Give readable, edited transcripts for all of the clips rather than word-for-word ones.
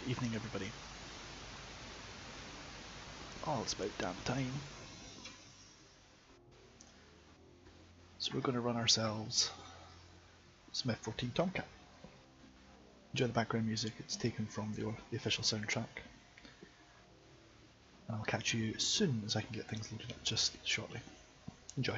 evening, everybody. Oh, it's about damn time. So we're going to run ourselves some F14 Tomcat. Enjoy the background music, it's taken from the official soundtrack. And I'll catch you as soon as I can get things loaded up, just shortly. Enjoy.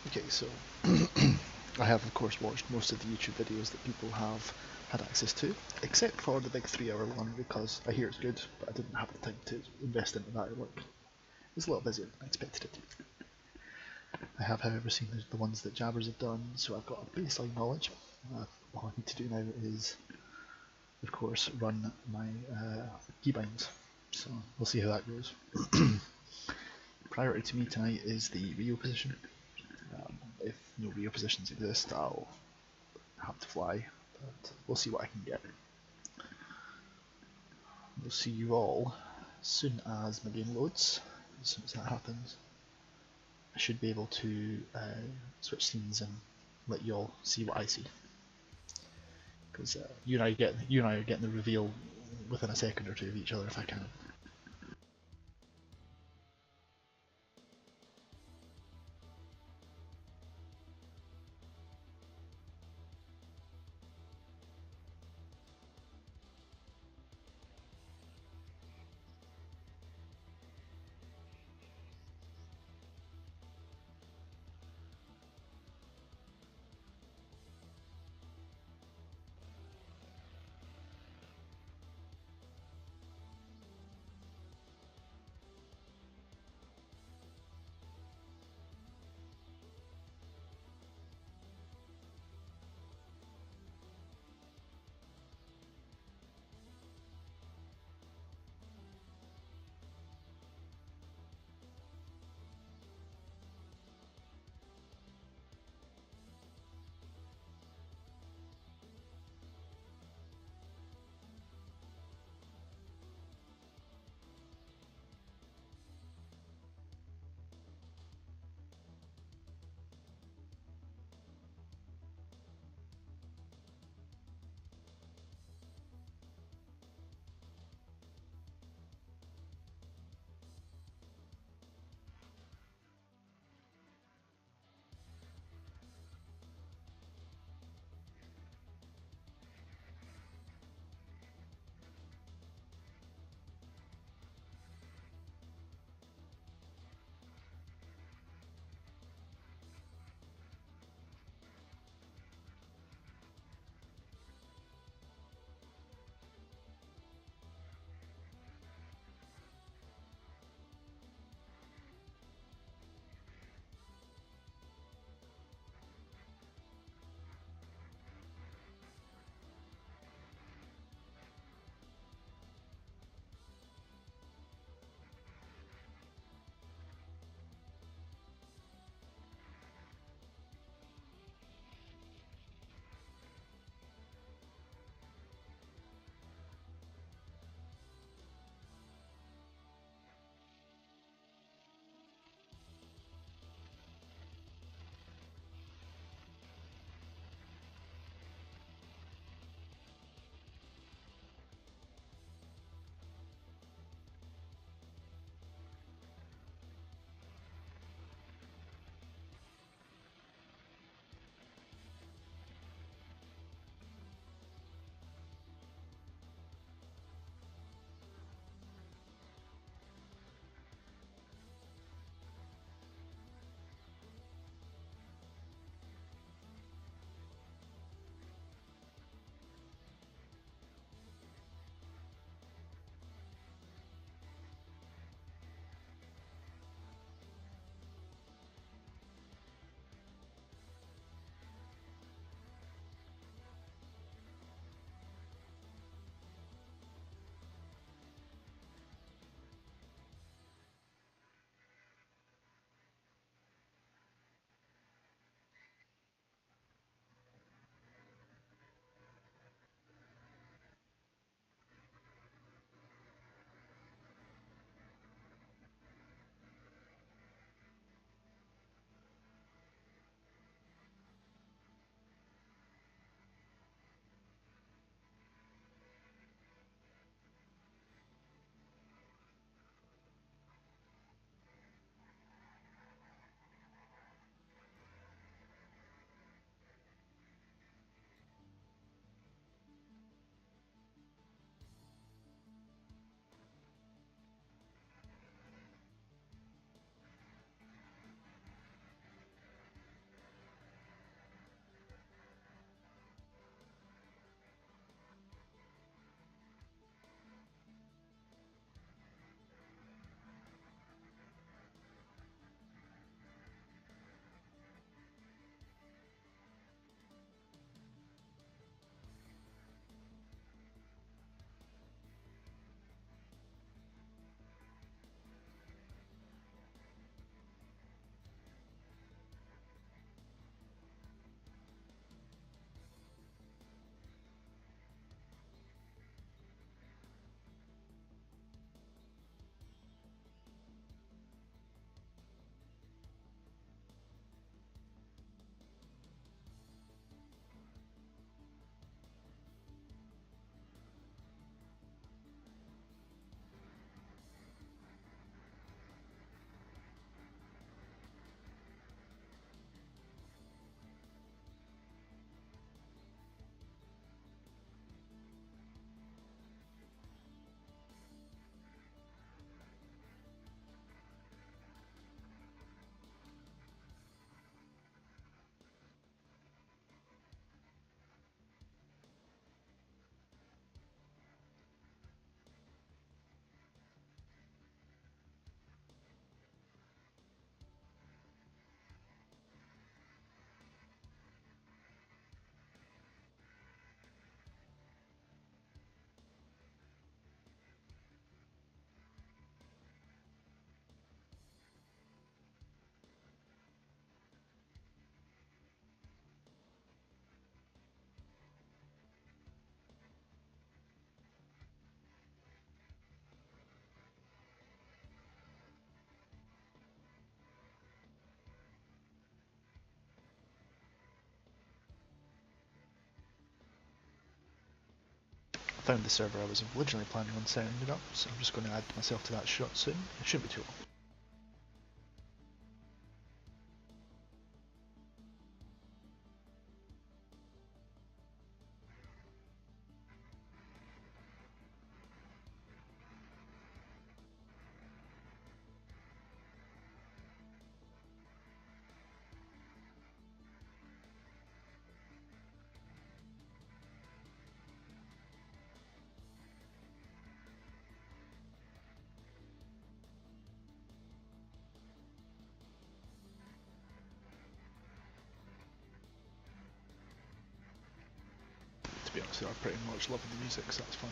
Okay, so I have of course watched most of the YouTube videos that people have had access to, except for the big 3-hour one because I hear it's good, but I didn't have the time to invest into that at work. It was a little busier than I expected it. I have, however, seen the ones that Jabbers have done, so I've got a baseline knowledge. All I need to do now is, of course, run my keybinds, so we'll see how that goes. Priority to me tonight is the Rio position. If no Rio positions exist, I'll have to fly, but we'll see what I can get. We'll see you all as soon as my game loads. As soon as that happens, I should be able to switch scenes and let you all see what I see. Because you and I are getting the reveal within a second or two of each other if I can. found the server I was originally planning on setting up, so I'm just going to add myself to that shot soon. It shouldn't be too long. To be honest, I pretty much love the music, so that's fun.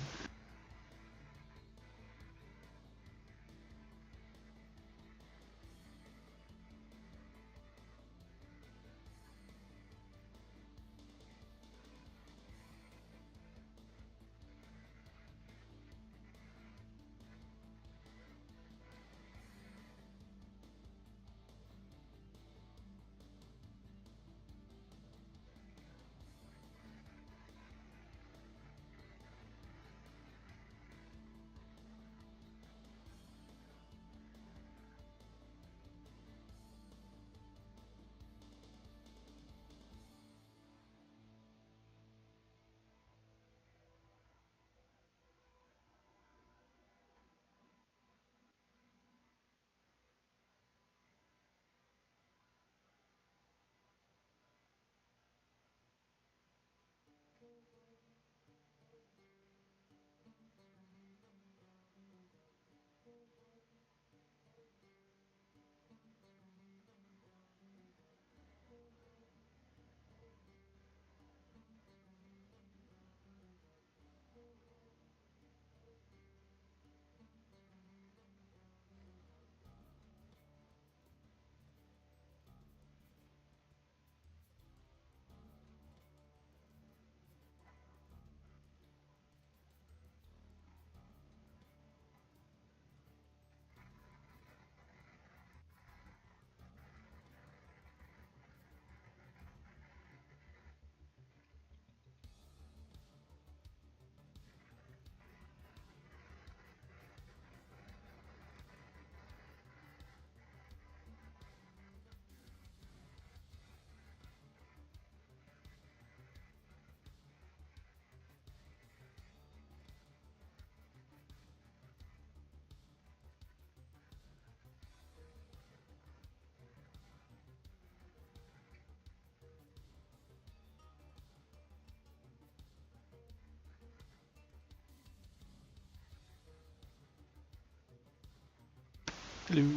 Hello.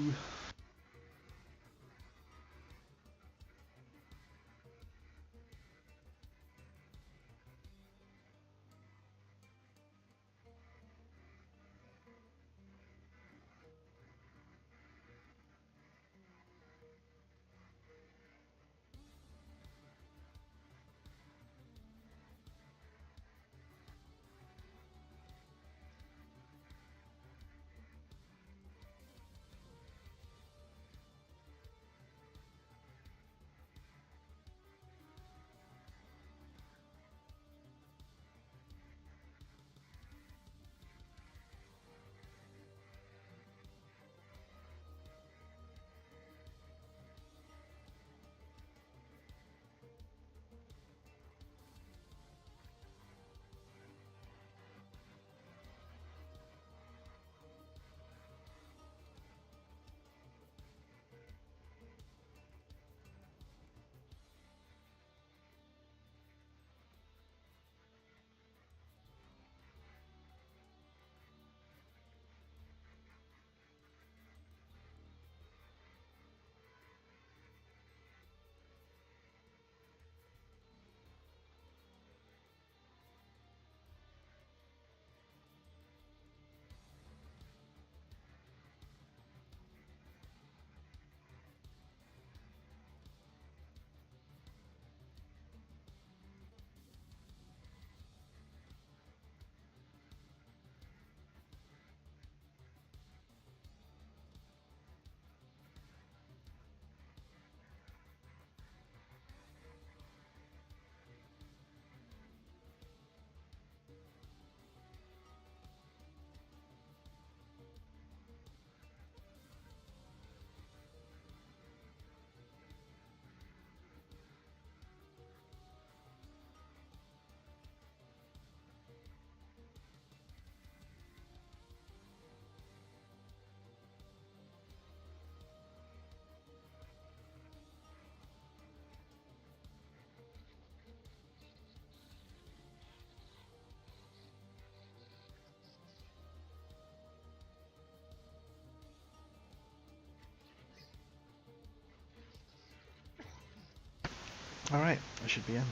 Alright, I should be in.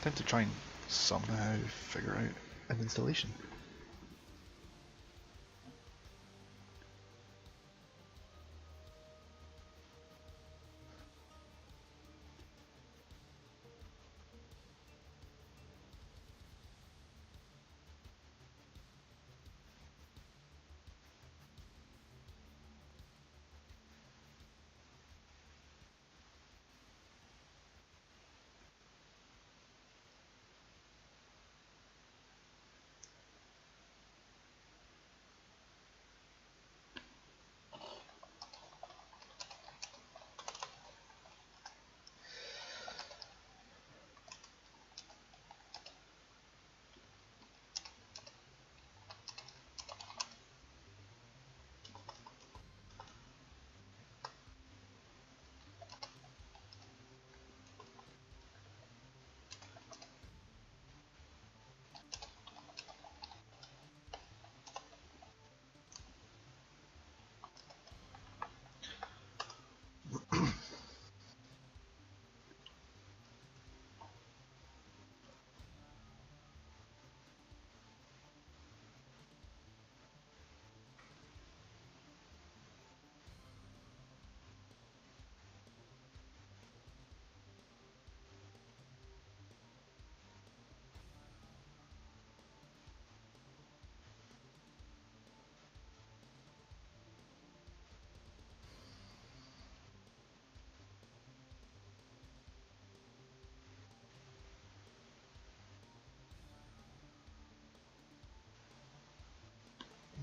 Time to try and somehow figure out an installation.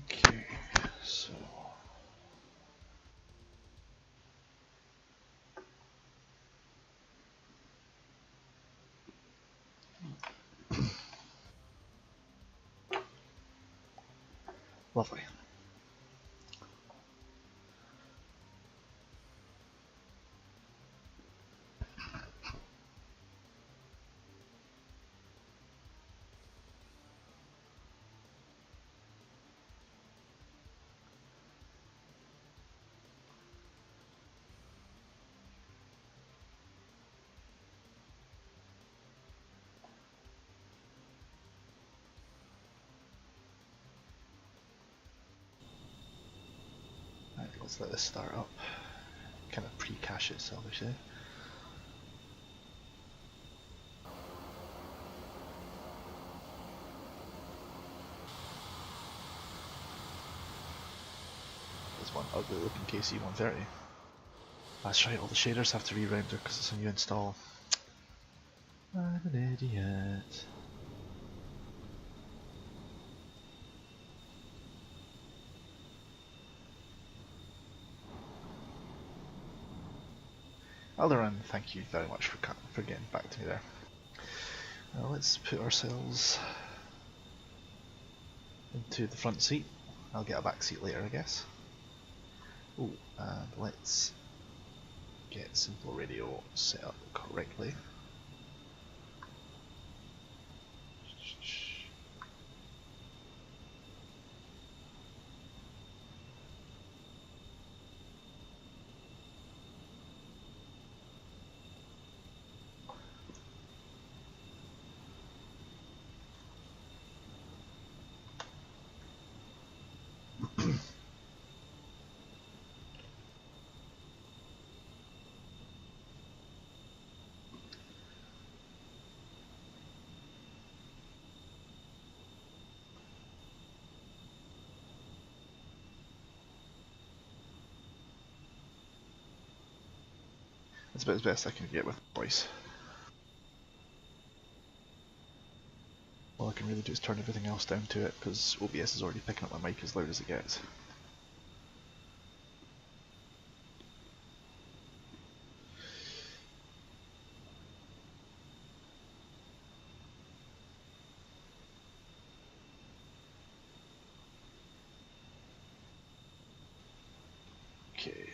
Okay, so lovely. Right, let's let this start up. Kind of pre-cache itself, I say. There's one ugly looking KC-130. That's right, all the shaders have to re-render because it's a new install. I'm an idiot. Alderan, thank you very much for getting back to me there. Now let's put ourselves into the front seat. I'll get a back seat later, I guess. Oh, and let's get simple radio set up correctly. That's about as best I can get with voice. All I can really do is turn everything else down to it, because OBS is already picking up my mic as loud as it gets. Okay.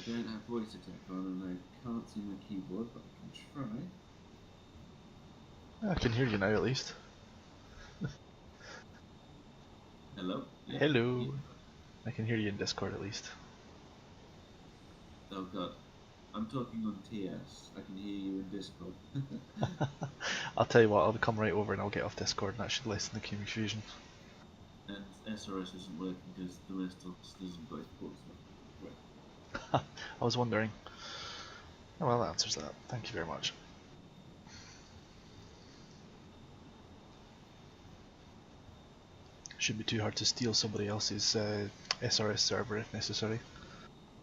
don't have voice attack on and I can't see my keyboard, but I can try. I can hear you now at least. Hello? Yeah. Hello. I can hear you in Discord at least. Oh god. I'm talking on TS. I can hear you in Discord. I'll tell you what, I'll come right over and I'll get off Discord and that should lessen the confusion. And SRS isn't working because the rest of us doesn't both ports. Right. I was wondering. Oh, well, that answers that. Thank you very much. Shouldn't be too hard to steal somebody else's SRS server if necessary.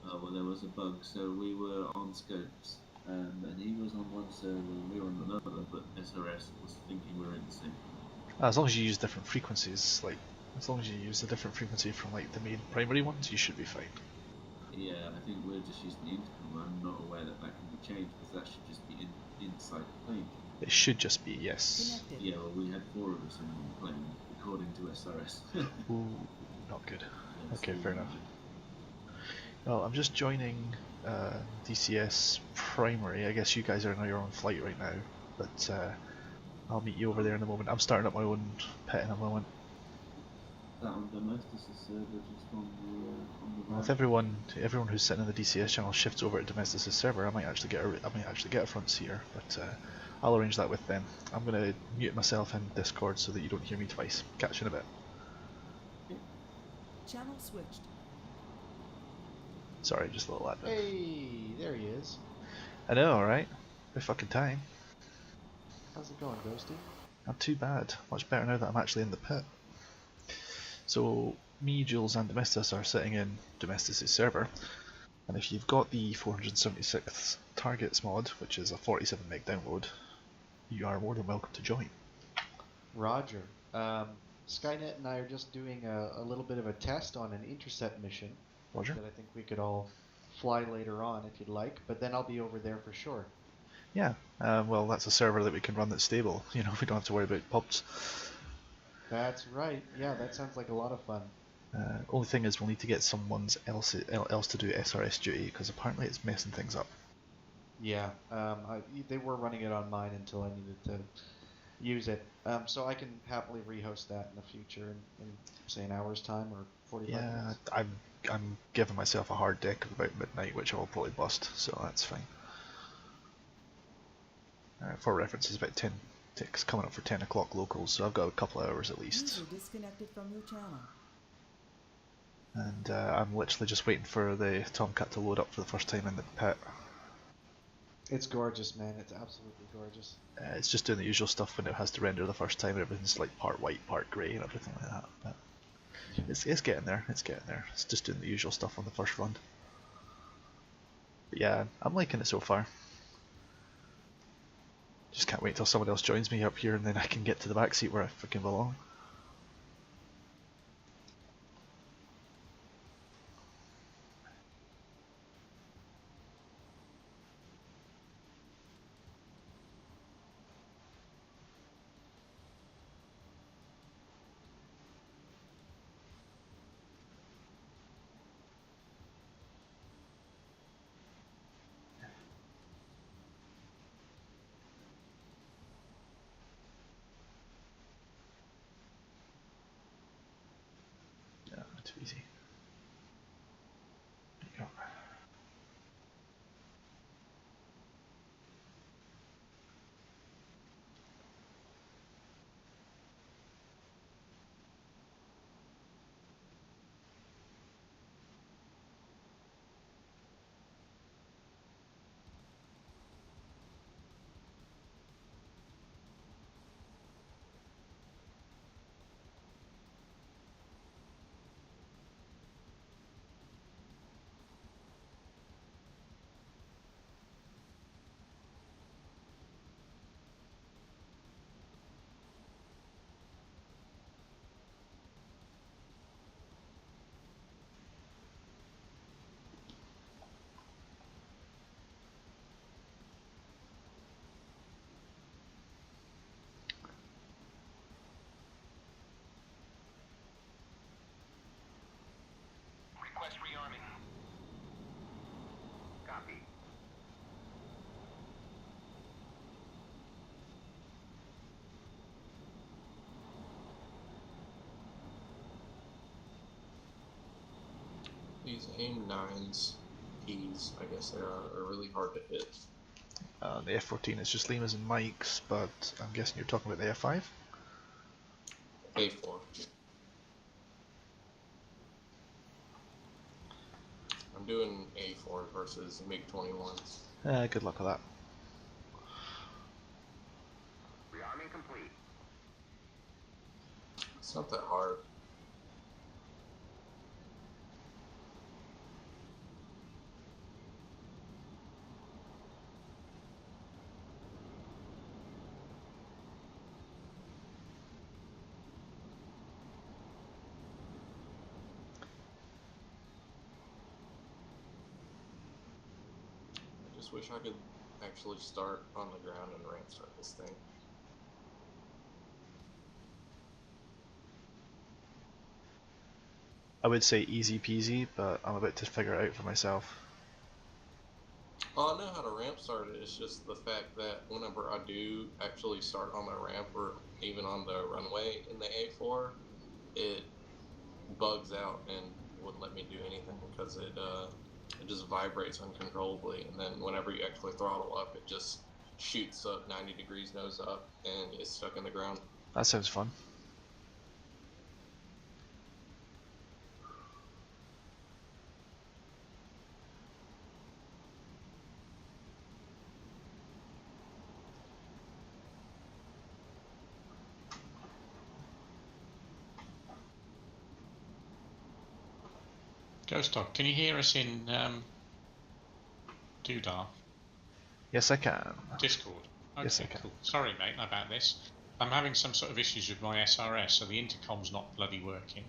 Oh, well, there was a bug, so we were on scopes, and he was on one server and we were on another, but SRS was thinking we were in the same. As long as you use different frequencies, like, as long as you use a different frequency from like the main primary ones, you should be fine. Yeah, I think we're just using the intercom. I'm not aware that that can be changed, because that should just be inside the plane. It should just be, yes. Yeah, well, we had 4 of us in one plane, according to SRS. Ooh, not good. Yes, Okay, fair enough. Well, I'm just joining DCS primary. I guess you guys are on your own flight right now, but I'll meet you over there in a moment. I'm starting up my own pet in a moment. That on Domestic's server just on the Well, right. if everyone who's sitting in the DCS channel shifts over to Domestic's server, I might actually get a front seater, but I'll arrange that with them. I'm gonna mute myself in Discord so that you don't hear me twice. Catch you in a bit. Channel switched. Sorry, just a little admin. Hey, there he is. I know, right? Good fucking time. How's it going, Ghosty? Not too bad. Much better now that I'm actually in the pit. So me, Jules, and Domestis are sitting in Domestis' server, and if you've got the 476th targets mod, which is a 47 meg download, you are more than welcome to join. Roger. Skynet and I are just doing a little bit of a test on an intercept mission Roger? that I think we could all fly later on if you'd like, but then I'll be over there for sure. Yeah, well, that's a server that we can run that's stable. You know, we don't have to worry about pubs. That's right. Yeah, that sounds like a lot of fun. Only thing is, we'll need to get someone else to do SRS duty because apparently it's messing things up. Yeah, they were running it on mine until I needed to use it. So I can happily rehost that in the future in say an hour's time or 45 minutes. I'm giving myself a hard deck of about midnight, which I'll probably bust, so that's fine. For reference, it's about 10 ticks coming up for 10 o'clock locals, so I've got a couple of hours at least. User disconnected from your channel. And I'm literally just waiting for the Tomcat to load up for the first time in the pit. It's gorgeous, man. It's absolutely gorgeous. It's just doing the usual stuff when it has to render the first time, and everything's like part white, part grey, and everything like that. But it's getting there. It's getting there. It's just doing the usual stuff on the first run. But yeah, I'm liking it so far. Just can't wait till someone else joins me up here, and then I can get to the back seat where I freaking belong. Yeah, too easy. There you go. These AIM-9s, keys, I guess they are really hard to hit. The F14 is just Lima's and Mike's, but I'm guessing you're talking about the F5? A4. I'm doing A4 versus MiG-21s. Good luck with that. Rearming complete. It's not that hard. I just wish I could actually start on the ground and ramp start this thing. I would say easy peasy, but I'm about to figure it out for myself. Well, I know how to ramp start it. It's just the fact that whenever I do actually start on the ramp or even on the runway in the A4, it bugs out and wouldn't let me do anything because it just vibrates uncontrollably. And then whenever you actually throttle up, it just shoots up 90 degrees nose up and is stuck in the ground. That sounds fun. Ghost Dog, can you hear us in Doodah? Yes, I can. Discord? Okay, Yes, I can. cool. Sorry, mate, about this. I'm having some sort of issues with my SRS, so the intercom's not bloody working.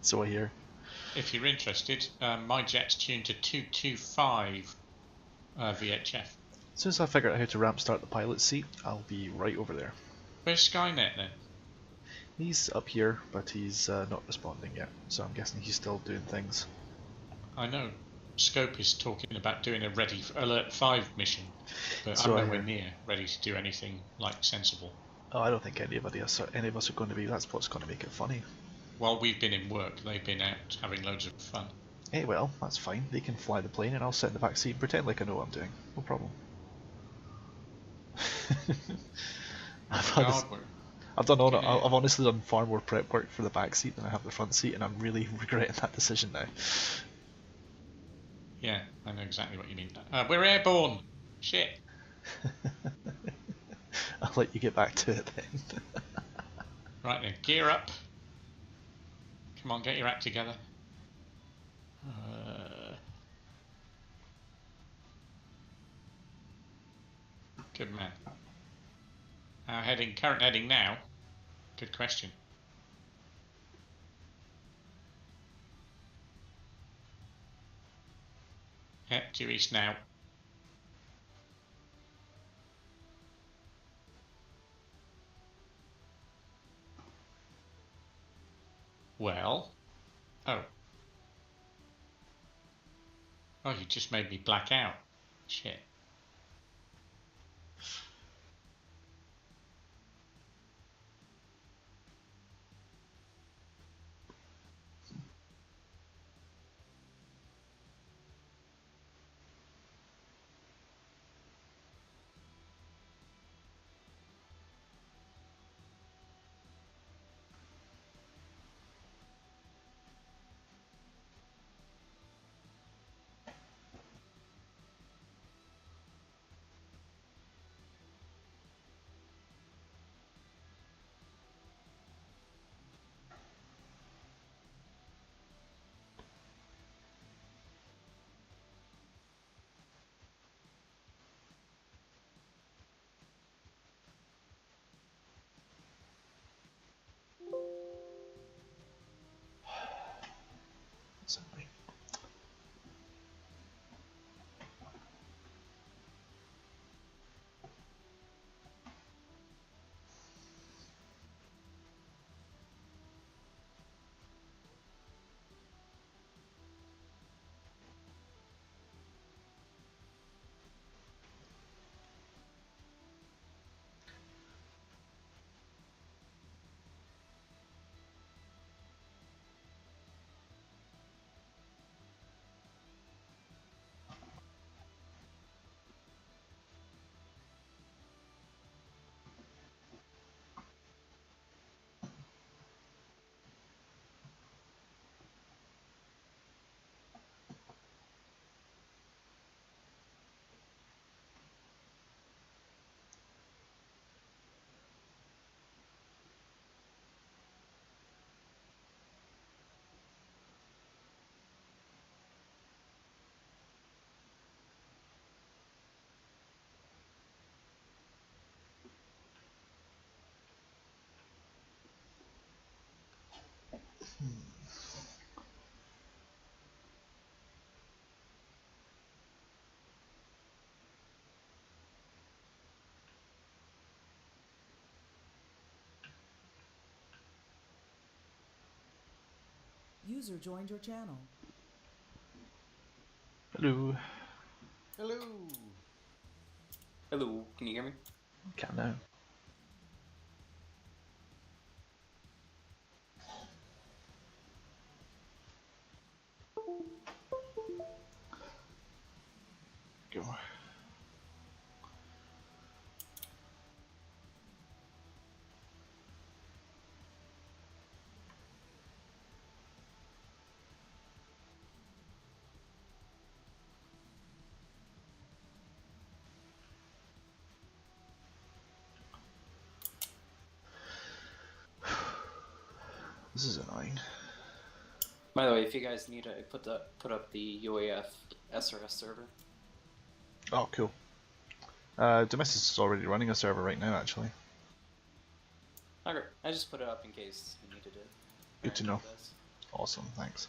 So I hear. If you're interested, my jet's tuned to 225 VHF. As soon as I figure out how to ramp start the pilot seat, I'll be right over there. Where's Skynet then? He's up here, but he's not responding yet, so I'm guessing he's still doing things. I know Scope is talking about doing a Ready for Alert 5 mission, but So I I'm nowhere hear. near ready to do anything like sensible. Oh, I don't think any of us are going to be. That's what's going to make it funny. While we've been in work, they've been out having loads of fun. Hey, well, that's fine. They can fly the plane, and I'll sit in the back seat and pretend like I know what I'm doing. No problem. I've honestly done far more prep work for the back seat than I have the front seat, and I'm really regretting that decision now. Yeah, I know exactly what you mean. We're airborne! Shit! I'll let you get back to it then. Right then, gear up. Come on, get your act together. Good man. Current heading now. Good question. Yep, due east now. Well. Oh. Oh, you just made me black out. Shit. User joined your channel. Hello. Hello. Hello, can you hear me? Can now. Go. This is annoying. By the way, if you guys need it, put up the UAF SRS server. Oh, cool. Domestic is already running a server right now, actually. Okay, I just put it up in case you needed it. Good to know. Does. Awesome, thanks.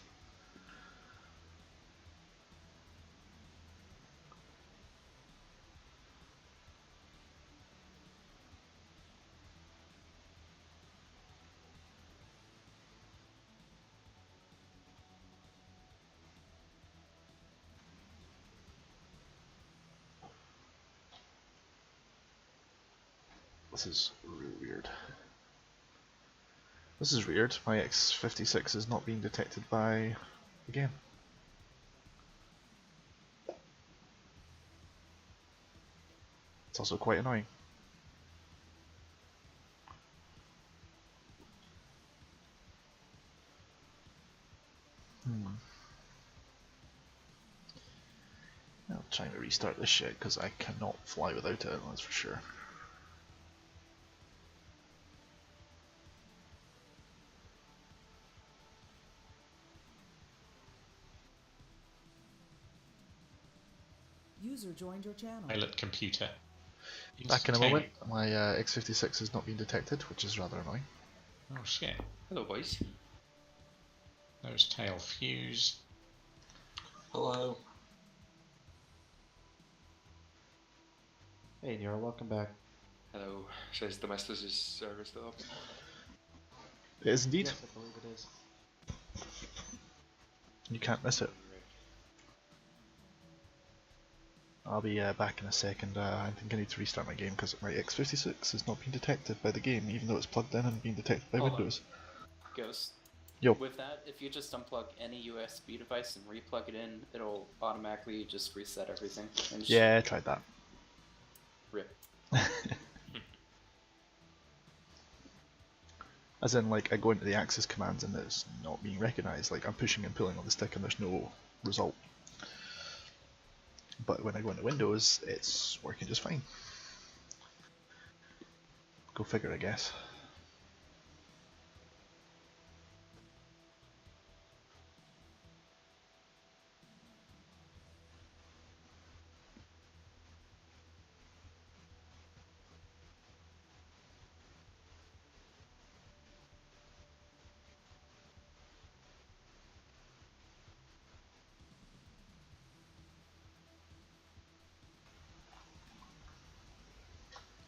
This is really weird. This is weird. My X56 is not being detected by the game. It's also quite annoying. I'm trying to restart this shit because I cannot fly without it, that's for sure. User joined your channel. Pilot computer. Back in a Insane. moment. My X56 is not being detected, which is rather annoying. Oh shit. Hello, boys. Nose tail fuse. Hello. Hey, Nero, welcome back. Hello, says Domestos' server still up? It is indeed. Yes, I believe it is. You can't miss it. I'll be back in a second. I think I need to restart my game because my X56 is not being detected by the game, even though it's plugged in and being detected by Hold Windows. on. Ghost. Yo. With that, if you just unplug any USB device and replug it in, it'll automatically just reset everything. And just Yeah, I tried that. rip. As in, like, I go into the access commands and it's not being recognised. Like, I'm pushing and pulling on the stick and there's no result. But when I go into Windows, it's working just fine. Go figure, I guess.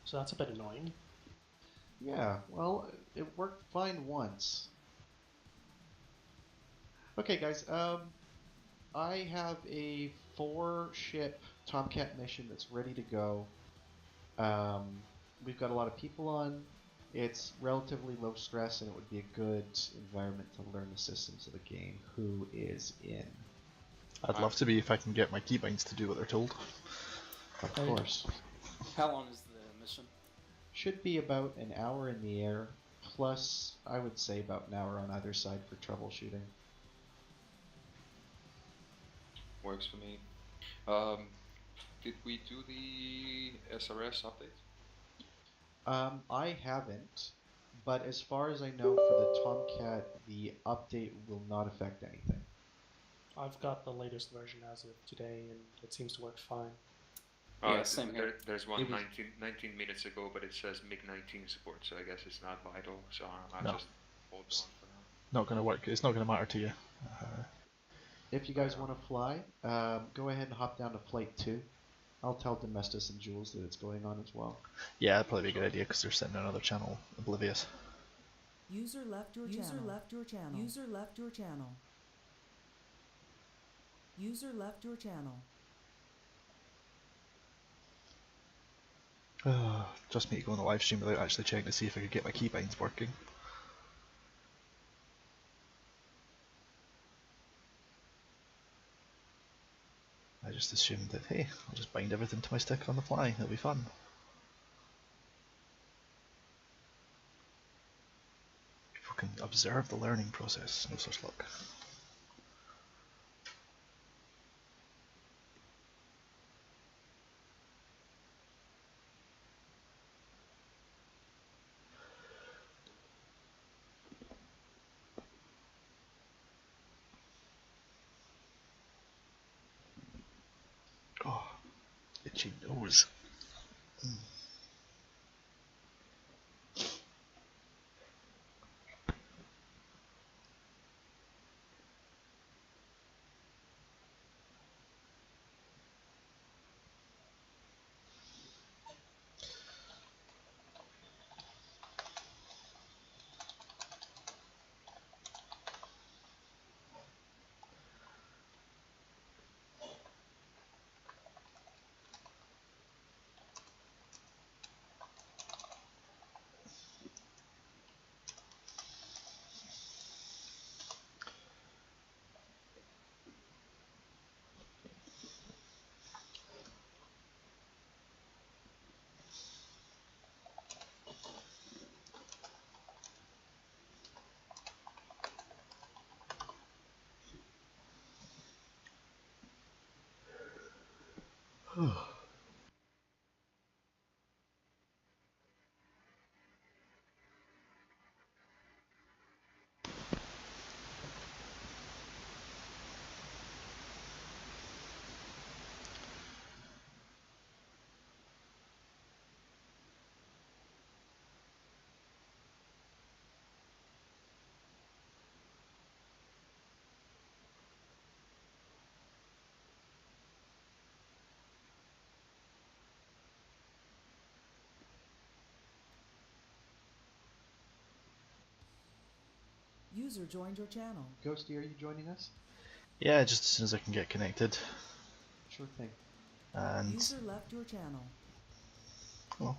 So that's a bit annoying. Yeah, well, it worked fine once. Okay, guys, I have a 4-ship Tomcat mission that's ready to go. We've got a lot of people on. It's relatively low stress, and it would be a good environment to learn the systems of the game. Who is in? I'd love to be if I can get my keybinds to do what they're told. Of course. How long is the mission? Should be about an hour in the air, plus I would say about an hour on either side for troubleshooting. Works for me. Did we do the SRS update? I haven't, but as far as I know, for the Tomcat, the update will not affect anything. I've got the latest version as of today, and it seems to work fine. Yeah, same here. There's one It was- 19 minutes ago, but it says MiG-19 support, so I guess it's not vital, so I'll No. just hold on for now. not going to work. It's not going to matter to you. If you guys want to fly, go ahead and hop down to Flight 2. I'll tell Domestus and Jules that it's going on as well. Yeah, that'd probably be a good idea because they're sitting on another channel, oblivious. User left your channel. User left your channel. User left your channel. User left your channel. Just me to go on the live stream without actually checking to see if I could get my keybinds working. I just assumed that, hey, I'll just bind everything to my stick on the fly, it'll be fun. People can observe the learning process, no such luck. Oh, itchy nose. User joined your channel. Ghosty, are you joining us? Yeah, just as soon as I can get connected. Sure thing. And User left your channel. well,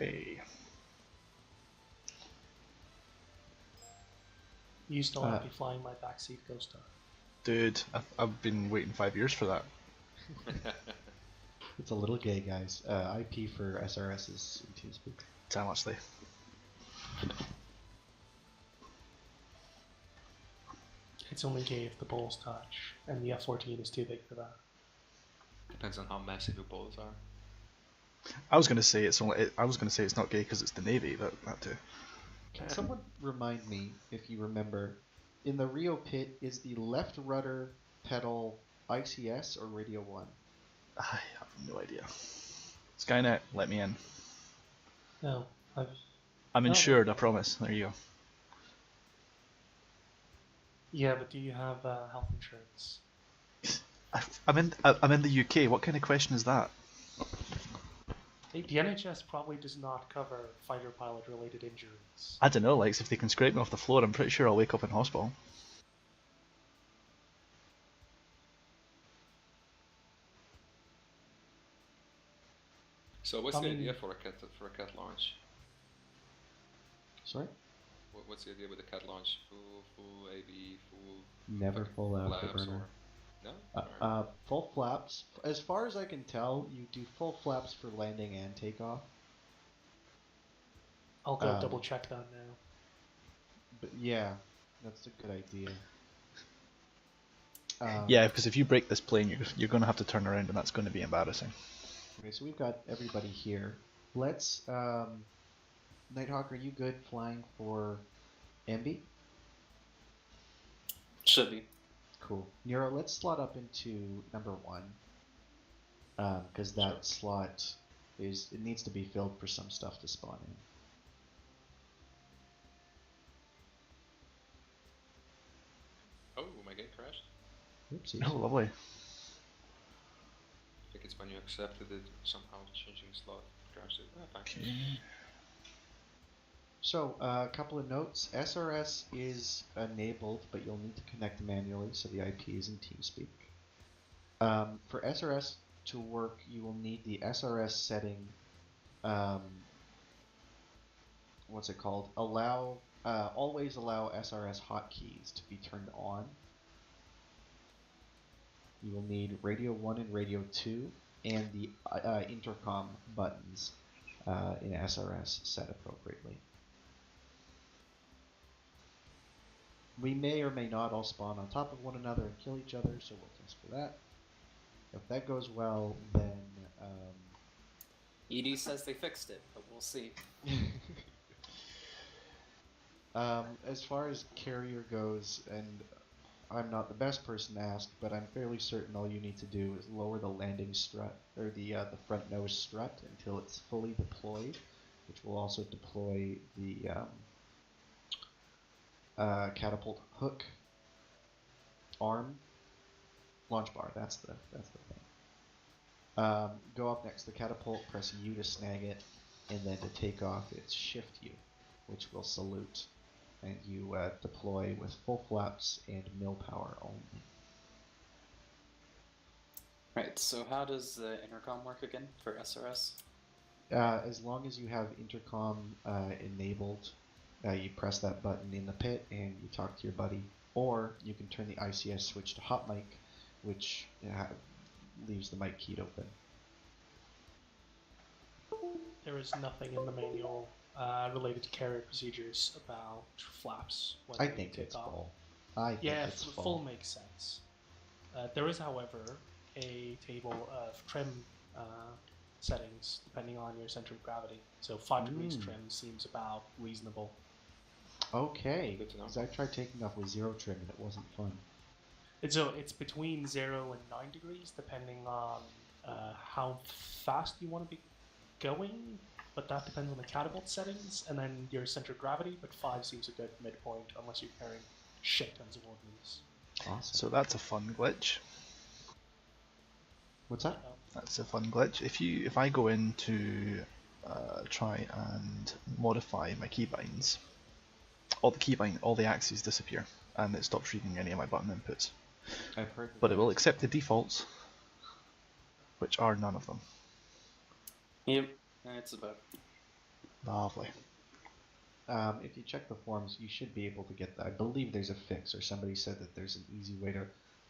A. You still have to be flying my backseat Ghost Star. Dude, I've been waiting 5 years for that. It's a little gay, guys. IP for SRS is in TeamSpeak. Damn, actually. It's only gay if the balls touch, and the F14 is too big for that. Depends on how massive your balls are. I was gonna say it's not gay because it's the Navy, but that too. Can someone remind me, if you remember, in the Rio pit, is the left rudder pedal ICS or Radio 1? I have no idea. Skynet, let me in. No, I'm insured, I promise. There you go. Yeah, but do you have health insurance? I'm in the UK. What kind of question is that? The NHS probably does not cover fighter pilot related injuries. I don't know, like, if they can scrape me off the floor, I'm pretty sure I'll wake up in hospital. So what's the idea for a cat launch? Sorry? What's the idea with the cat launch? Full AB, full... Never full flaps afterburner. or... No? Full flaps. As far as I can tell, you do full flaps for landing and takeoff. I'll go double check that now. But yeah, that's a good idea. Yeah, because if you break this plane, you're going to have to turn around, and that's going to be embarrassing. Okay, so we've got everybody here. Let's... Nighthawk, are you good flying for MB? Should be. Cool. Nero, let's slot up into number 1. Because that slot it needs to be filled for some stuff to spawn in. Oh, my game crashed. Oopsies. Oh, lovely. I think it's when you accepted it, somehow changing slot crashed it. Ah, fine. Okay. So, a couple of notes. SRS is enabled, but you'll need to connect manually, so the IP is in TeamSpeak. For SRS to work, you will need the SRS setting, what's it called? Always allow SRS hotkeys to be turned on. You will need Radio 1 and Radio 2, and the intercom buttons in SRS set appropriately. We may or may not all spawn on top of one another and kill each other, so we'll test for that. If that goes well, then... ED says they fixed it, but we'll see. As far as carrier goes, and I'm not the best person to ask, but I'm fairly certain all you need to do is lower the landing strut, or the front nose strut, until it's fully deployed, which will also deploy the catapult hook arm launch bar. That's the thing. Go up next to the catapult, press U to snag it, and then to take off, it's Shift U, which will salute, and you deploy with full flaps and mill power only. Right, so how does the intercom work again for SRS? As long as you have intercom enabled, you press that button in the pit and you talk to your buddy, or you can turn the ICS switch to hot mic, which leaves the mic keyed open. There is nothing in the manual related to carrier procedures about flaps. I think it's full. Full makes sense. There is, however, a table of trim settings depending on your center of gravity. So 5 degrees trim seems about reasonable. Okay, because I tried taking off with 0 trim and it wasn't fun. It's between 0 and 9 degrees depending on how fast you want to be going, but that depends on the catapult settings and then your center of gravity, but 5 seems a good midpoint unless you're carrying shit tons of ordnance. Awesome. So that's a fun glitch. What's that? That's a fun glitch. If I go in to try and modify my keybinds, all the axes disappear and it stops reading any of my button inputs. I've heard. But it will accept the defaults, which are none of them. Yep, it's a bug. Lovely. If you check the forums, you should be able to get that. I believe there's a fix, or somebody said that there's an easy way to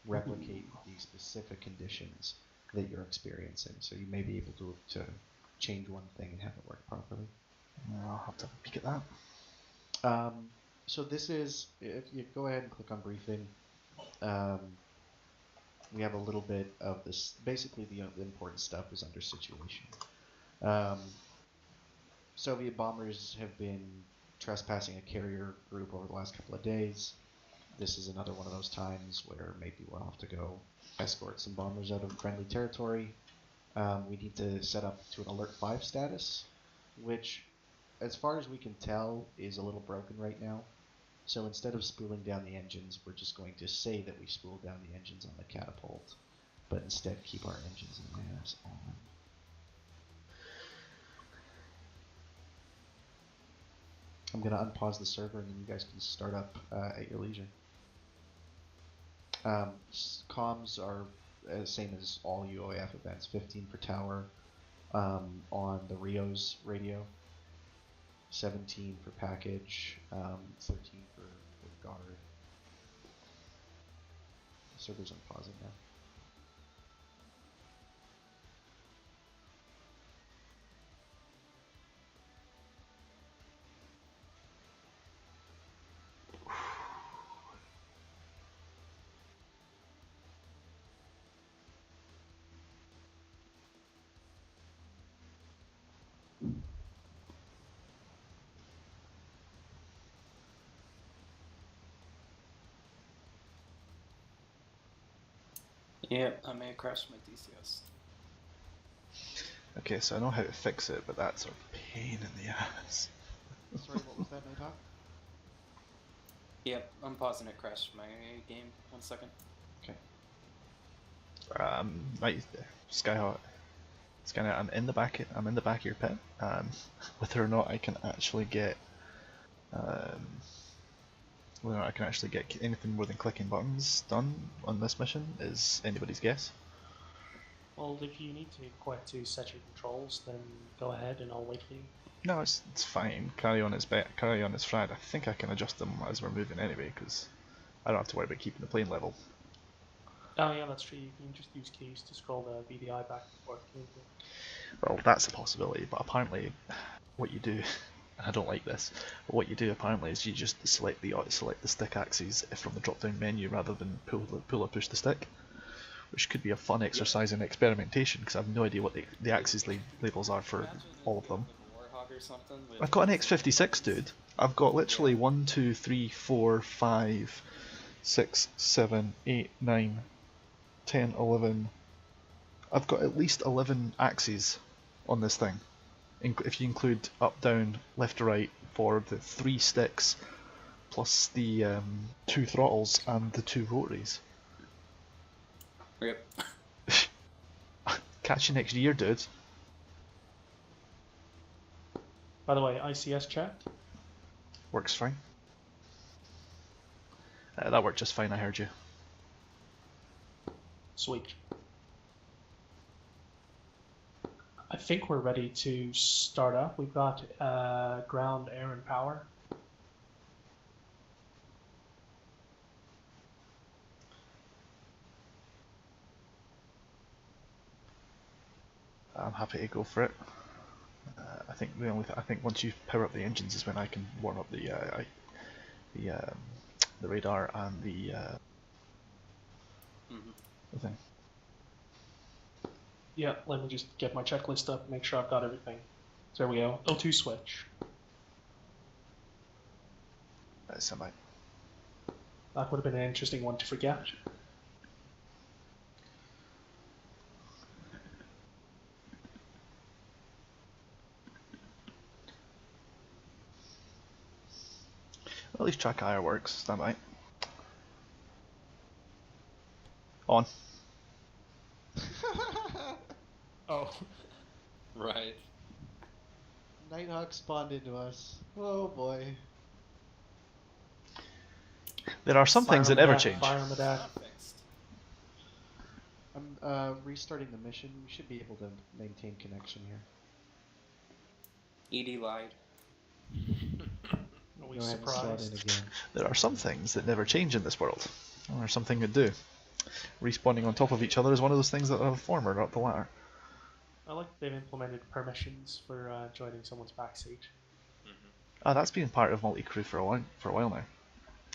replicate the specific conditions that you're experiencing. So you may be able to change one thing and have it work properly. I'll have to peek at that. So this is, if you go ahead and click on briefing, we have a little bit of this. Basically, the important stuff is under situation. Soviet bombers have been trespassing a carrier group over the last couple of days. This is another one of those times where maybe we'll have to go escort some bombers out of friendly territory. We need to set up to an Alert 5 status, which, as far as we can tell, is a little broken right now. So instead of spooling down the engines, we're just going to say that we spooled down the engines on the catapult, but instead keep our engines and mass on. I'm going to unpause the server and then you guys can start up at your leisure. Comms are same as all UAF events, 15 per tower on the Rio's radio, 17 for package, 13 for guard. The server's unpausing now. Yep, I may have crashed my DCS. Okay, so I know how to fix it, but that's a pain in the ass. Sorry, what was that, Nighthawk? Yep, I'm pausing it. Crashed my game. 1 second. Okay. Skyhawk, I'm in the back of your pit. Whether or not I can actually get anything more than clicking buttons done on this mission is anybody's guess. Well, if you need to set your controls, then go ahead and I'll wait for you. No, it's fine. Carry on as Frad. I think I can adjust them as we're moving anyway, because I don't have to worry about keeping the plane level. Oh yeah, that's true. You can just use keys to scroll the VDI back and forth. Well, that's a possibility, but apparently what you do, and I don't like this, but what you do apparently is you just select the stick axes from the drop-down menu rather than pull or push the stick, which could be a fun exercise in experimentation, because I have no idea what the axes labels are for all of them. I've got an X56, dude. I've got literally 1, 2, 3, 4, 5, 6, 7, 8, 9, 10, 11. I've got at least 11 axes on this thing, if you include up, down, left to right for the 3 sticks, plus the 2 throttles and the 2 rotaries. Yep. Catch you next year, dude. By the way, ICS checked. Works fine. That worked just fine, I heard you. Sweet. I think we're ready to start up. We've got ground, air, and power. I'm happy to go for it. I think I think once you power up the engines is when I can warm up the radar and the thing. Yeah, let me just get my checklist up, make sure I've got everything. So there we go. O2 switch. Semi. That would have been an interesting one to forget. Well, at least track IR works. Stand by. On. Oh. Right. Nighthawk spawned into us. Oh boy. There are some things that never change. Fire on the dad. I'm restarting the mission. We should be able to maintain connection here. ED lied. always Go ahead and start surprised. in again. There are some things that never change in this world. Or something that do. Respawning on top of each other is one of those things that are the former, not the latter. I like that they've implemented permissions for joining someone's backseat. Ah, that's been part of multi-crew for a while now.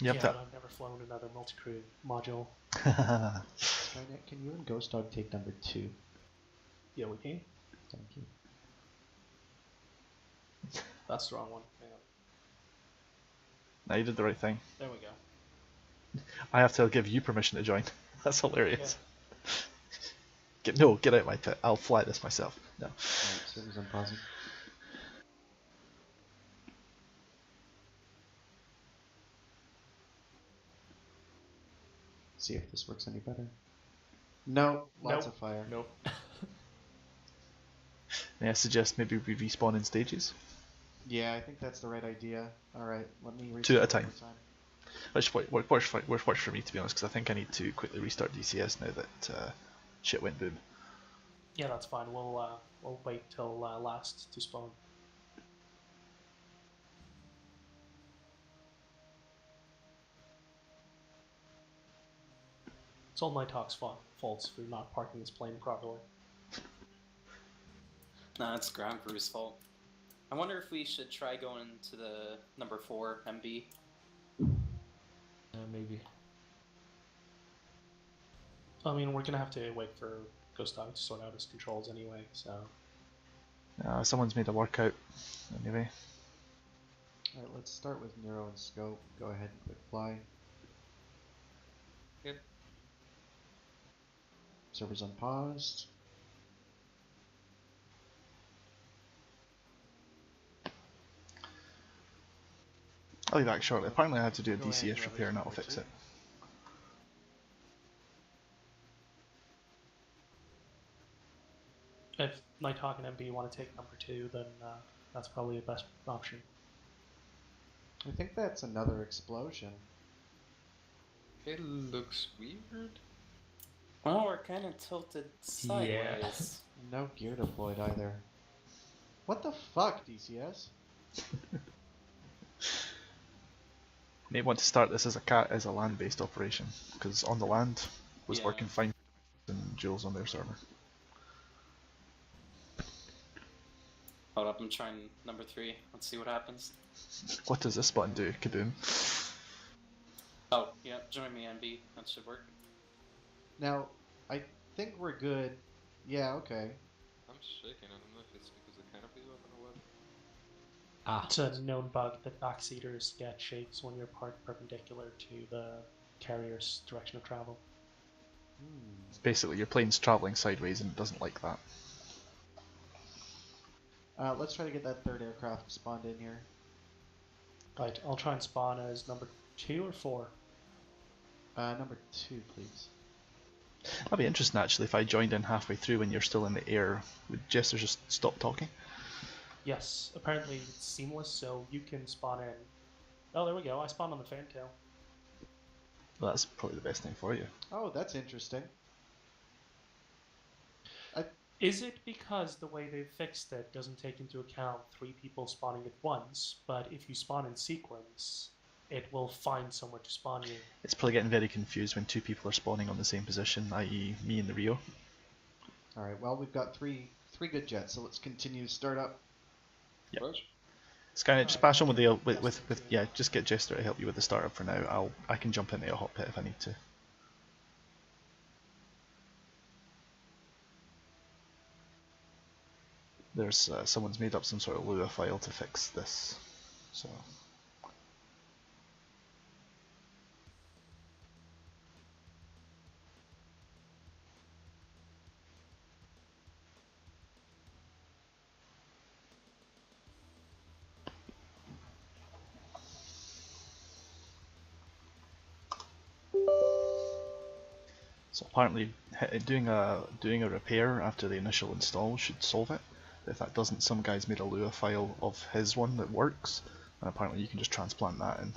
You Yeah, have but I've never flown another multi-crew module. to. Skynet, can you and Ghost Dog take number 2? Yeah, we can. Thank you. That's the wrong one. Hang on. Now you did the right thing. There we go. I have to give you permission to join. That's hilarious. Yeah. Get out my pit. I'll fly this myself. No. Alright, servers unpausing. See if this works any better. No, lots Nope. of fire. Nope. May I suggest maybe we respawn in stages? Yeah, I think that's the right idea. Alright, let me restart 2 at a one time. more Which works for me, to be honest, because I think I need to quickly restart DCS now that shit went boom. Yeah, that's fine. We'll wait till last to spawn. It's all Nighthawk's faults for not parking his plane properly. Nah, it's ground crew's fault. I wonder if we should try going to the number 4 MB. Maybe. I mean, we're gonna have to wait for Ghost Dog to sort out his controls anyway, so... Someone's made a workout. Anyway. Alright, let's start with Neuro and Scope. Go ahead and quick fly. Yep. Servers unpaused. I'll be back shortly. Apparently I had to do a Go ahead, DCS whoever's repair and that'll number fix 2. it. If Nighthawk and MB want to take number 2, then that's probably the best option. I think that's another explosion. It looks weird. Well, we're kind of tilted sideways. No gear deployed either. What the fuck, DCS? May want to start this as a land-based operation, because on the land was Yeah. working fine and Jules on their server. Hold up, I'm trying number 3. Let's see what happens. What does this button do? Kaboom. Oh, yeah, join me, NB. That should work. Now, I think we're good. Yeah, okay. I'm shaking. I don't know if it's because the canopy is open or what. It's a known bug that backseaters get shakes when you're parked perpendicular to the carrier's direction of travel. Basically, your plane's travelling sideways and it doesn't like that. Let's try to get that third aircraft spawned in here. Right, I'll try and spawn as number 2 or 4. Number 2, please. That'd be interesting actually if I joined in halfway through when you're still in the air. Would Jester just stop talking? Yes, apparently it's seamless, so you can spawn in. Oh, there we go. I spawned on the fantail. Well, that's probably the best thing for you. Oh, that's interesting. Is it because the way they've fixed it doesn't take into account 3 people spawning at once, but if you spawn in sequence, it will find somewhere to spawn you? It's probably getting very confused when 2 people are spawning on the same position, i.e. me and the Rio. Alright, well, we've got three good jets, so let's continue start up. Yep. Roger. Skynet, just bash on with the yeah, just get Jester to help you with the startup for now. I can jump into a hot pit if I need to. There's someone's made up some sort of Lua file to fix this, so. So apparently, doing a repair after the initial install should solve it. If that doesn't, some guy's made a Lua file of his one that works, and apparently you can just transplant that in.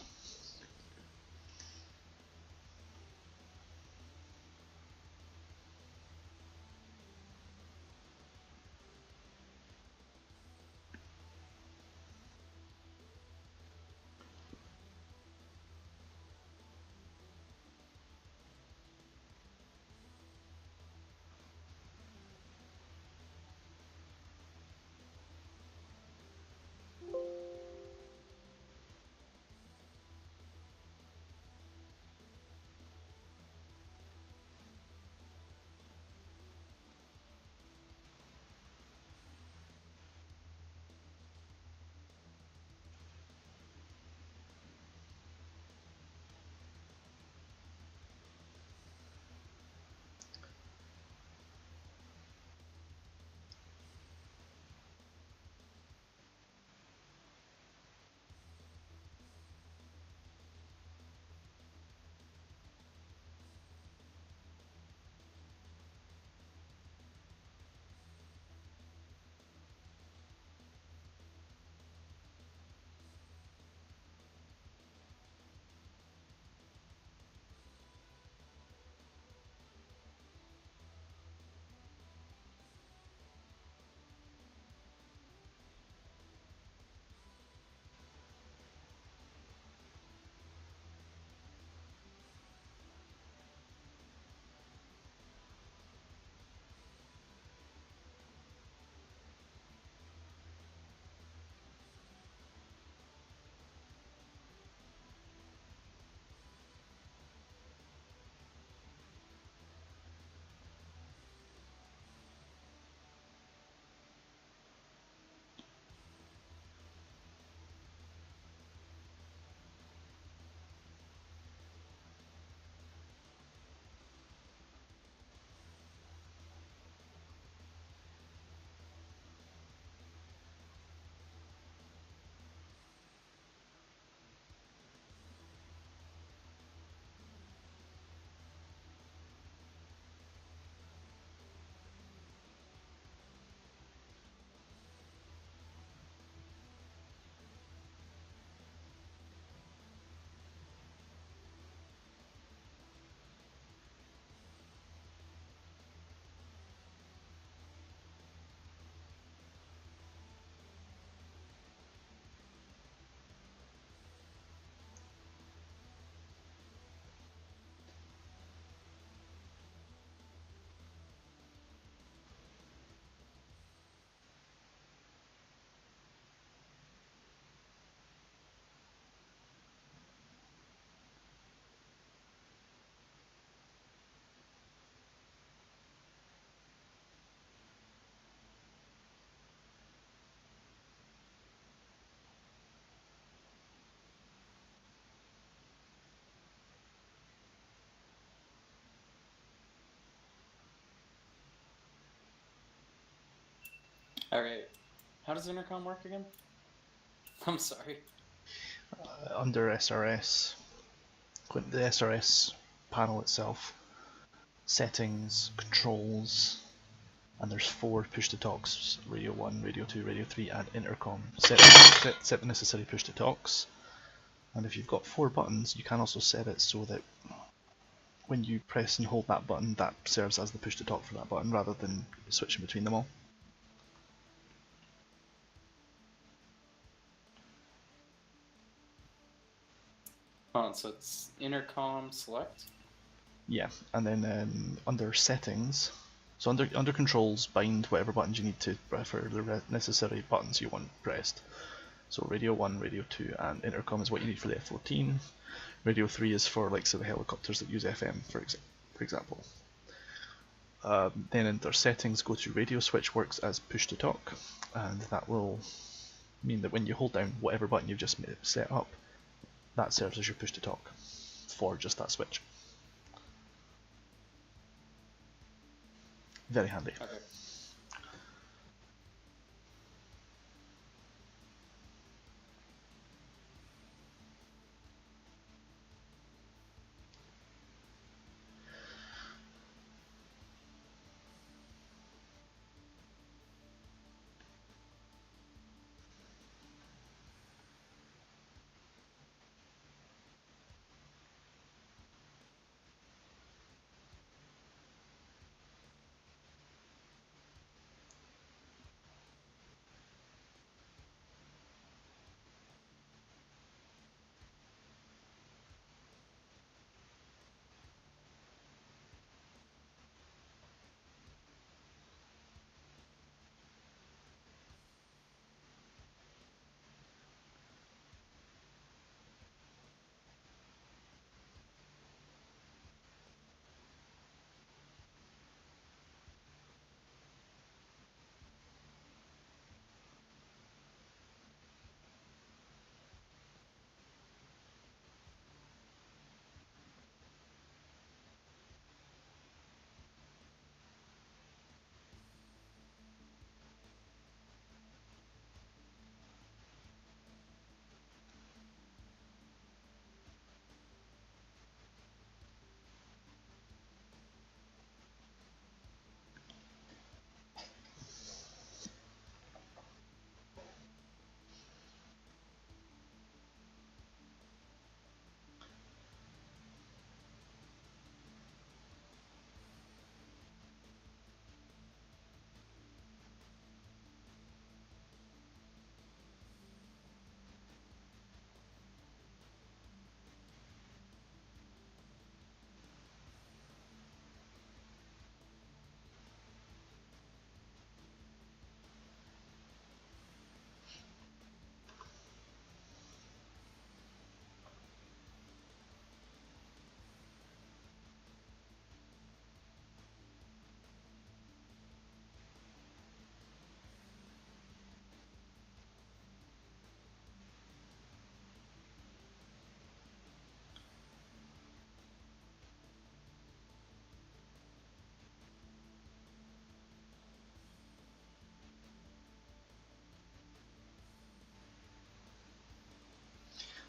Alright. How does intercom work again? I'm sorry. Under SRS, click the SRS panel itself, settings, controls, and there's 4 push-to-talks: radio 1, radio 2, radio 3, and intercom. Set the necessary push-to-talks, and if you've got 4 buttons, you can also set it so that when you press and hold that button, that serves as the push-to-talk for that button, rather than switching between them all. So it's intercom select? Yeah, and then under settings, so under controls, bind whatever buttons you need to for the necessary buttons you want pressed. So radio 1, radio 2, and intercom is what you need for the F14. Radio 3 is for like the helicopters that use FM, for example. Then under settings, go to radio switch works as push to talk, and that will mean that when you hold down whatever button you've just set up, that serves as your push to talk for just that switch. Very handy. Okay.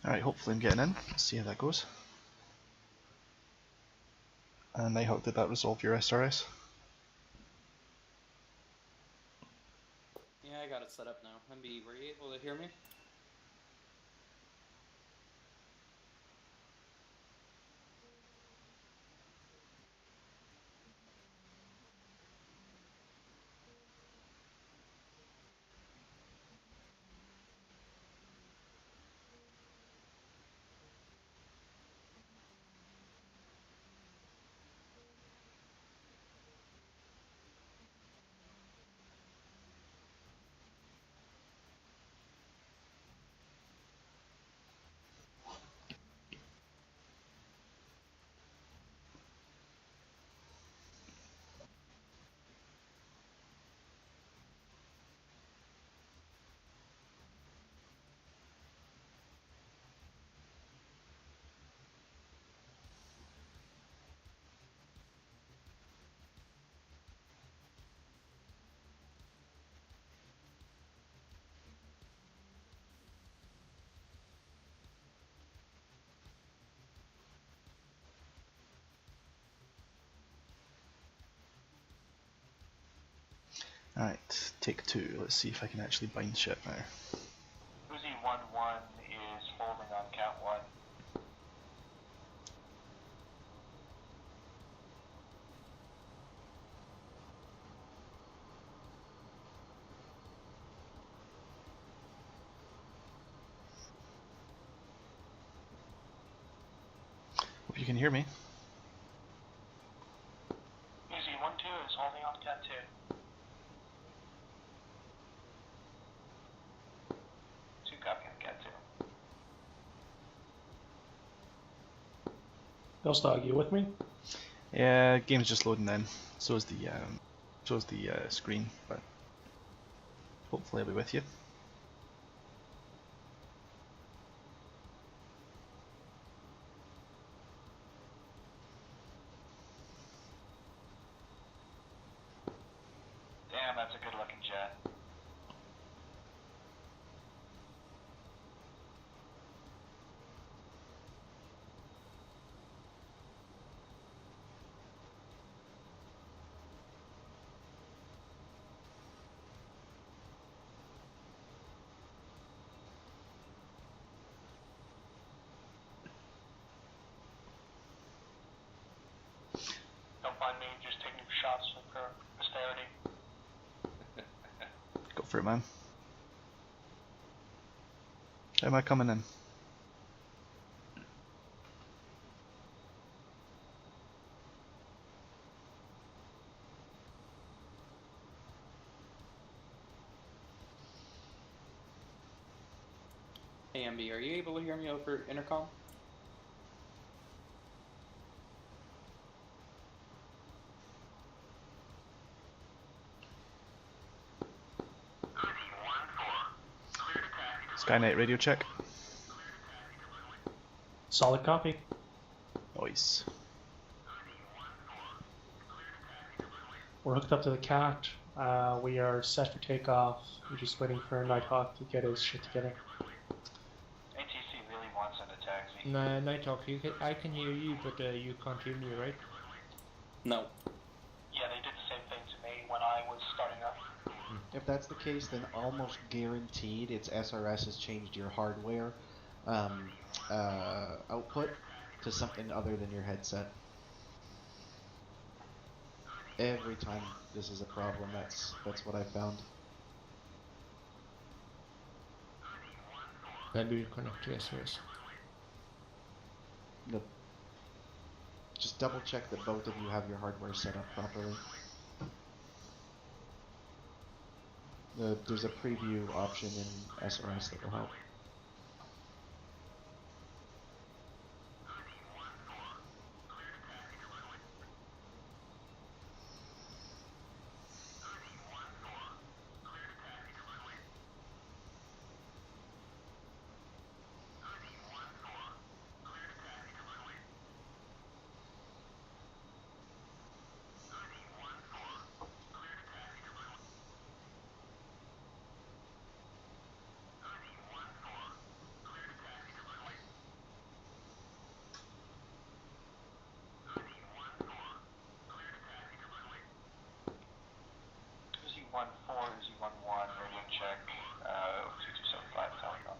Alright, hopefully I'm getting in. Let's see how that goes. And Nighthawk, did that resolve your SRS? Yeah, I got it set up now. MB, were you able to hear me? Alright, take two. Let's see if I can actually bind shit now. Uzi 1-1 is holding on Cat 1. Hope you can hear me. Uzi 1-2 is holding on Cat 2. 2 copy on Cat 2. Ghost Dog, you with me? Yeah, game's just loading in. So is the screen, but hopefully I'll be with you. Damn, that's a good looking jet. Don't mind me just taking shots for posterity. Go for it, man. How am I coming in? Hey, MB, are you able to hear me over intercom? Skynet radio check. Solid copy. Nice. We're hooked up to the cat. We are set for takeoff. We're just waiting for Nighthawk to get his shit together. ATC really wants an taxi. No, Nighthawk, I can hear you, but you can't hear me, right? No. Yeah, they did the same thing to me when I was starting up. If that's the case, then almost guaranteed its SRS has changed your hardware output to something other than your headset. Every time this is a problem, that's what I found. How do you connect to SOS? Just double check that both of you have your hardware set up properly. There's a preview option in SRS that will help. Uzi 1-4, Uzi 1-1, radio check, 2275 telecom.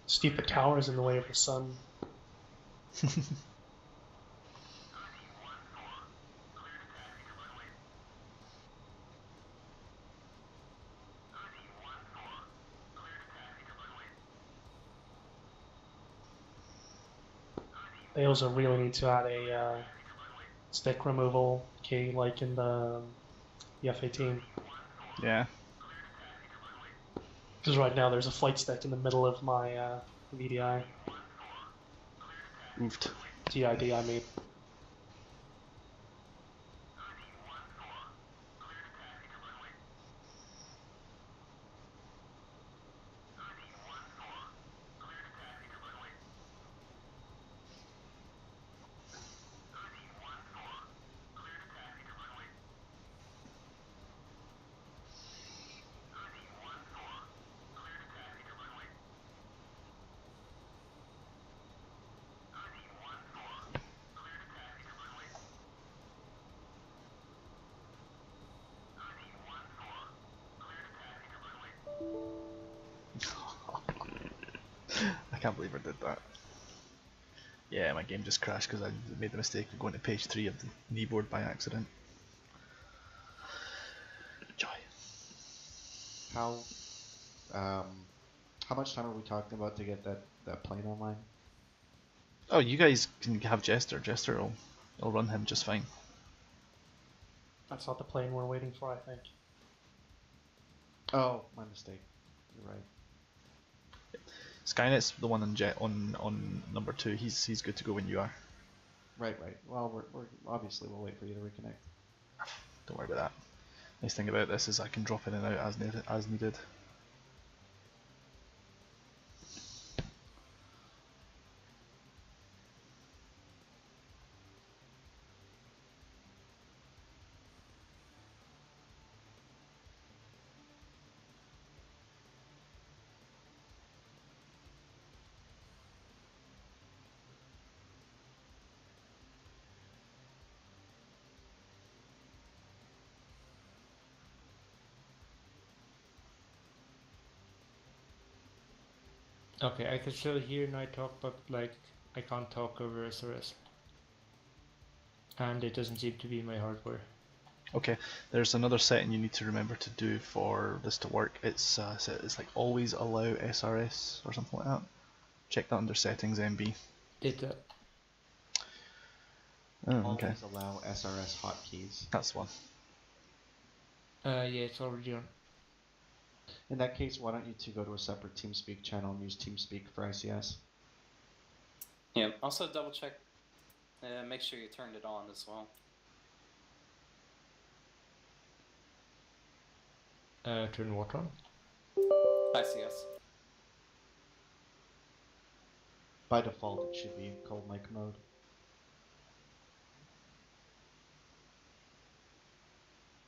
Stupid towers in the way of the sun. They also really need to add a stick removal key like in the F14. Yeah. Because right now there's a flight stick in the middle of my VDI. Oofed. TID, I mean. can't believe I did that. Yeah, my game just crashed because I made the mistake of going to page 3 of the kneeboard by accident. Joy. How much time are we talking about to get that plane online? Oh, you guys can have Jester. Jester will run him just fine. That's not the plane we're waiting for, I think. Oh, my mistake. You're right. Skynet's the one on jet on number 2. He's good to go when you are. Right. Well, we're obviously we'll wait for you to reconnect. Don't worry about that. Nice thing about this is I can drop in and out as needed. Okay, I can still hear Night talk, but like I can't talk over SRS. And it doesn't seem to be my hardware. Okay, there's another setting you need to remember to do for this to work. It's like always allow SRS or something like that. Check that under settings, MB. Did that. Oh, okay. Always allow SRS hotkeys. That's the one. Yeah, it's already on. In that case, why don't you two go to a separate TeamSpeak channel and use TeamSpeak for ICS? Yeah. Also, double check. Make sure you turned it on as well. Turn what on? ICS. By default, it should be in cold mic mode.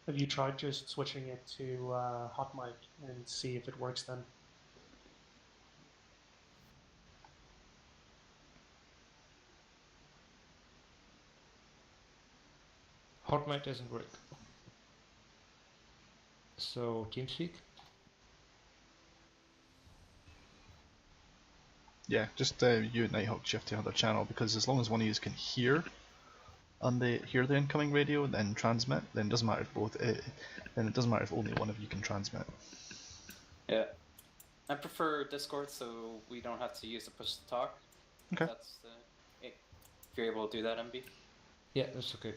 Have you tried just switching it to hot mic and see if it works then? Hot mic doesn't work. So TeamSpeak? Yeah, just you and Nighthawk shift to another channel, because as long as one of you can hear the incoming radio and then transmit, then it doesn't matter if then it doesn't matter if only one of you can transmit. Yeah. I prefer Discord so we don't have to use the push to talk. Okay. That's if you're able to do that, MB. Yeah, that's okay.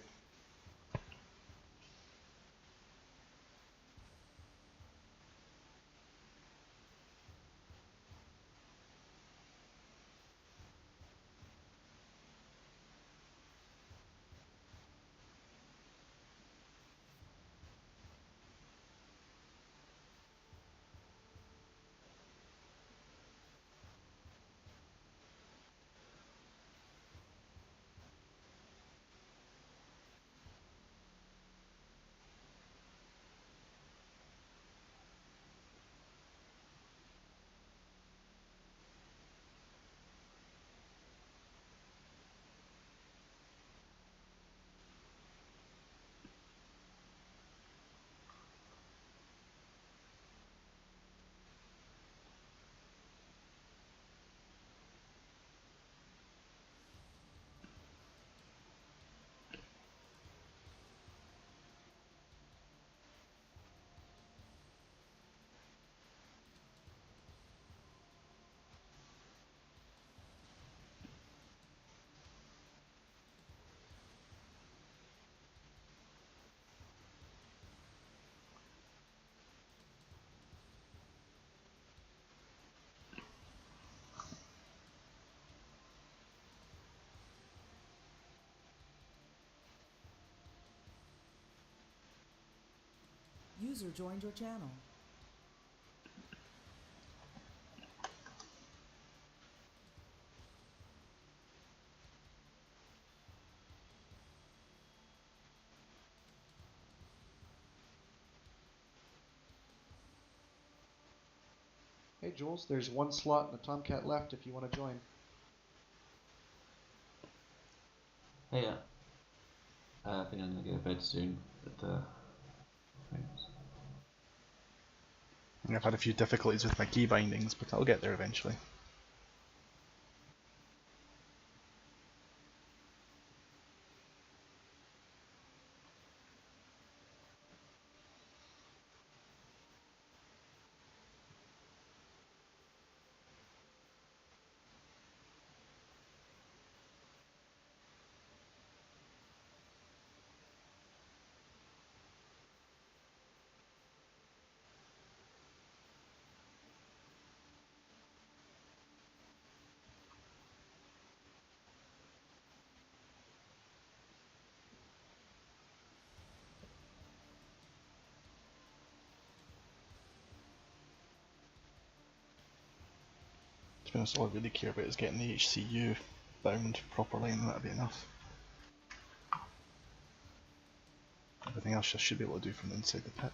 User joined your channel. Hey Jules, there's one slot in the Tomcat left if you want to join. Hey, yeah. I think I'm gonna go to bed soon, but thanks. I've had a few difficulties with my key bindings, but I'll get there eventually. To be honest, all I really care about is getting the HCU bound properly, and that'll be enough. Everything else I should be able to do from inside the pit.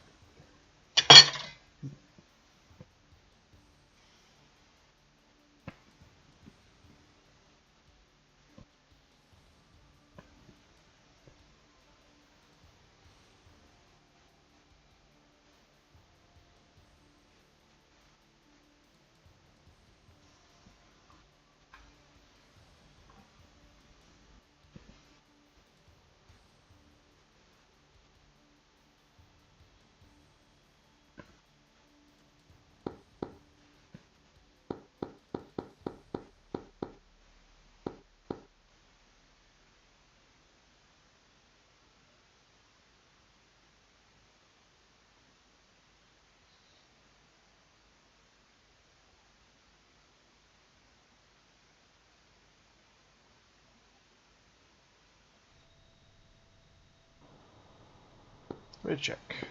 Red check.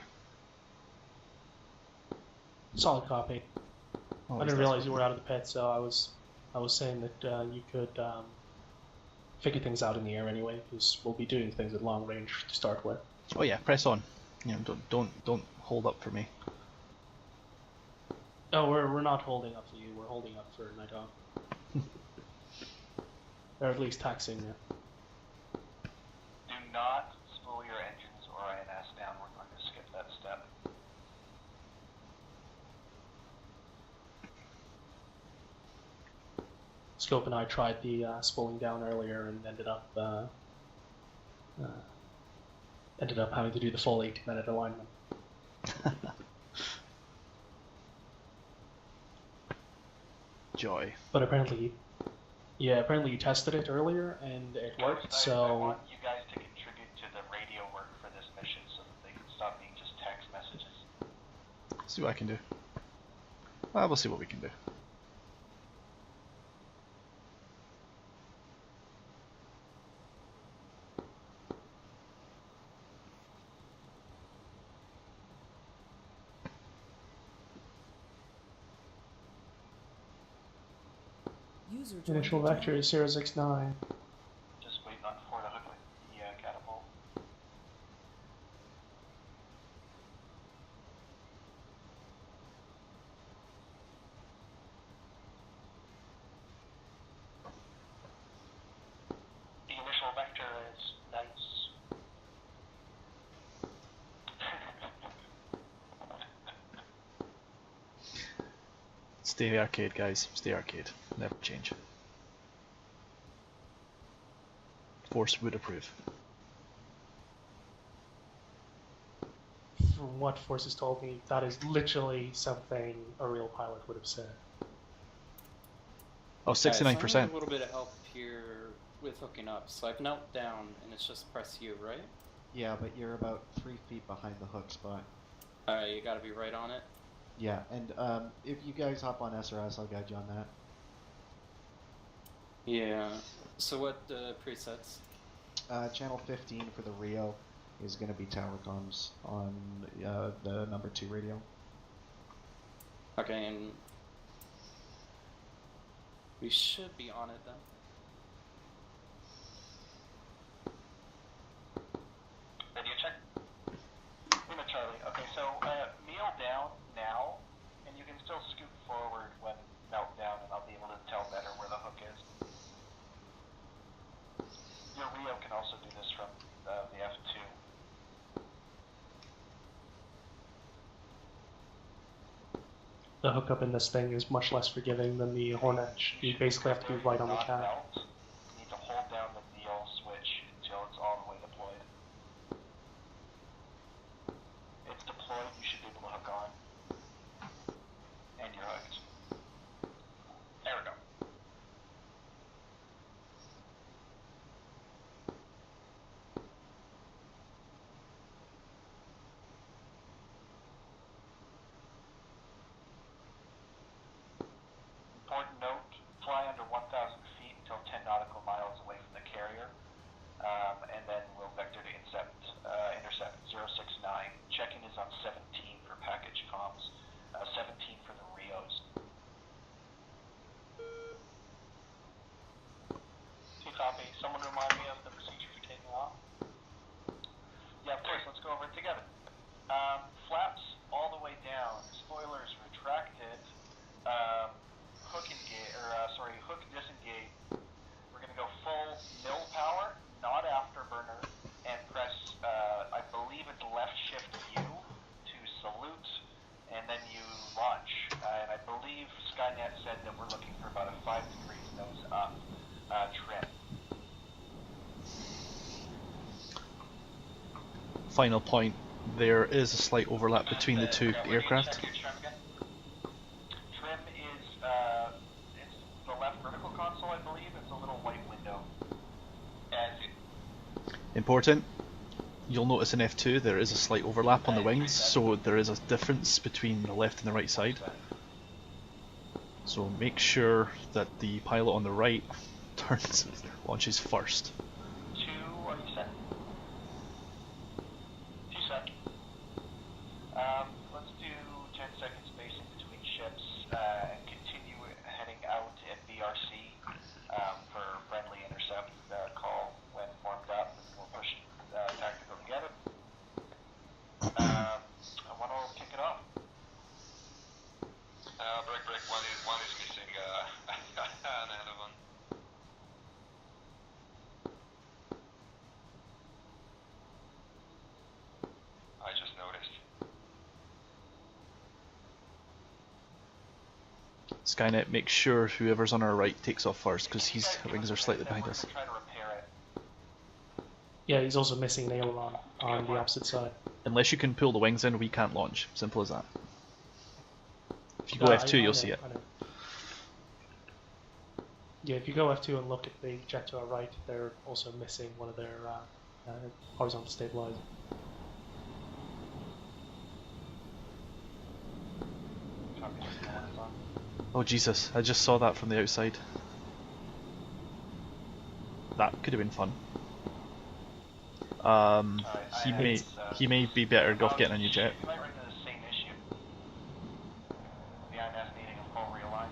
Solid copy. Oh, I didn't realize you were out of the pit, so I was saying that you could figure things out in the air anyway, because we'll be doing things at long range to start with. Oh yeah, press on. You know, don't hold up for me. Oh, we're not holding up for you. We're holding up for Nighthawk. Or at least taxing you. Do not spool your engines or INS down. We're going to skip that step. Scope and I tried the spooling down earlier and ended up having to do the full 8-minute alignment. Joy. But apparently you tested it earlier and it worked. I So want you guys to contribute to the radio work for this mission so that they can stop being just text messages. See what I can do. Well, we'll see what we can do. User joined initial your vector is 069. Just waiting on for the hook with the catapult. The initial vector is nice. Stay arcade, guys. Stay arcade. Never change. Force would approve. From what Force has told me, that is literally something a real pilot would have said. Oh, 69%. So I need a little bit of help here with hooking up. So I've knelt down and it's just press U, right? Yeah, but you're about 3 feet behind the hook spot. Alright, you gotta be right on it. Yeah, and if you guys hop on SRS, I'll guide you on that. Yeah. So what presets? Channel 15 for the Rio is going to be tower comms on the number 2 radio. Okay, and we should be on it then. Radio check. Lima Charlie. Okay, so kneel down now, and you can still scoot forward when melt down, and I'll be able to tell better where the hook is. Your Rio can also do this from the F2. The hookup in this thing is much less forgiving than the Hornet. You basically have to be right on the Not cat. melt. You need to hold down the kneel switch until it's all the way deployed. It's deployed, you should be able to hook on. And you're hooked. There we go. Important note, fly under 1,000 feet until 10 nautical miles away from the carrier, and then we'll vector to intercept 069. Check-in is on 17 for package comms, 17 for the Rios. final point, there is a slight overlap between the two aircraft. Trim is it's the left vertical console, I believe. It's a little white window. Important. You'll notice in F2 there is a slight overlap on the wings, so there is a difference between the left and the right side. So make sure that the pilot on the right launches first. 2, are you set? 2 set. Let's do 10 seconds spacing between ships and continue heading out at BRC for friendly intercept call when formed up. We'll push tactical together. I want to kick it off. Break. One is missing an elephant. I just noticed. Skynet, make sure whoever's on our right takes off first, because his wings are slightly behind us. Try to repair it. Yeah, he's also missing an aileron on the opposite side. Unless you can pull the wings in, we can't launch. Simple as that. If you go F2, you'll see it. I know. Yeah, if you go F2 and look at the jet to our right, they're also missing one of their horizontal stabilizer. Oh Jesus, I just saw that from the outside. That could have been fun. He may be better off getting a new jet. You might run into the same issue. The INF needing a full realign.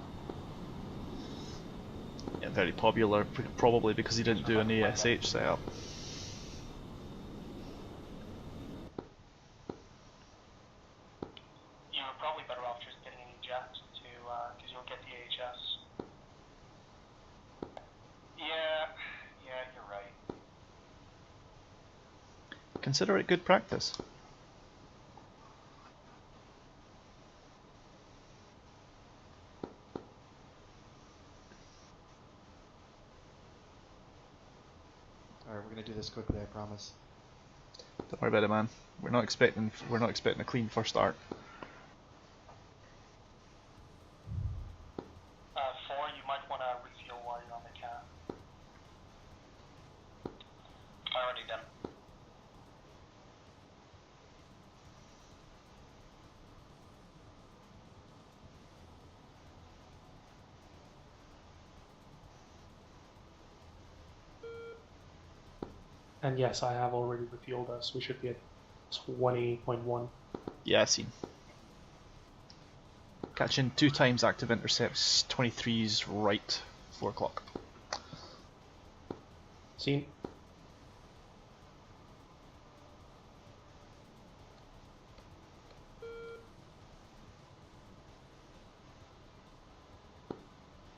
Yeah, very popular, probably because he didn't do an ASH setup. You're probably better off just getting a new jet because you'll get the AHS. Yeah, you're right. Consider it good practice. Alright, we're gonna do this quickly, I promise. Don't worry about it, man. We're not expecting a clean first start. 4, you might want to refuel while you're on the cap. Already done. And yes, I have already refueled us. We should be at 20.1. Yeah, I've seen. Catching 2 times active intercepts, 23's right, 4 o'clock. Seen.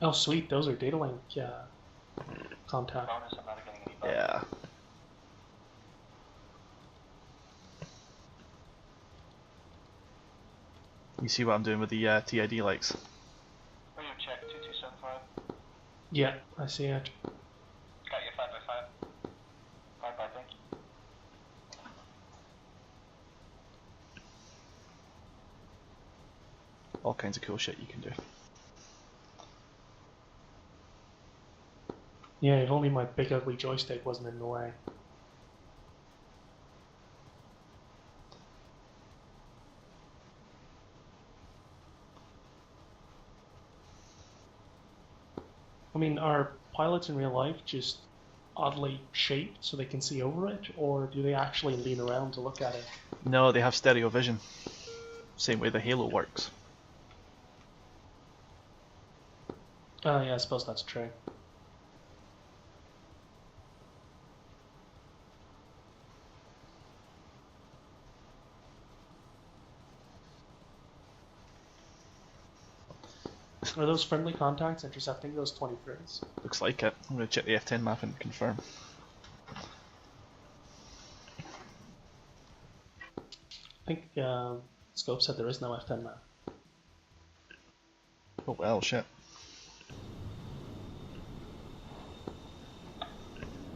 Oh sweet, those are data link contact. Bonus, I'm not getting any bonus. Yeah. You see what I'm doing with the TID likes? Radio check 2275. Yeah, I see it. Got you 5x5. Bye, thank you. All kinds of cool shit you can do. Yeah, if only my big ugly joystick wasn't in the way. I mean, are pilots in real life just oddly shaped so they can see over it, or do they actually lean around to look at it? No, they have stereo vision. Same way the Halo works. Oh yeah, I suppose that's true. Are those friendly contacts intercepting those 23s? Looks like it. I'm going to check the F10 map and confirm. I think Scope said there is no F10 map. Oh well, shit. So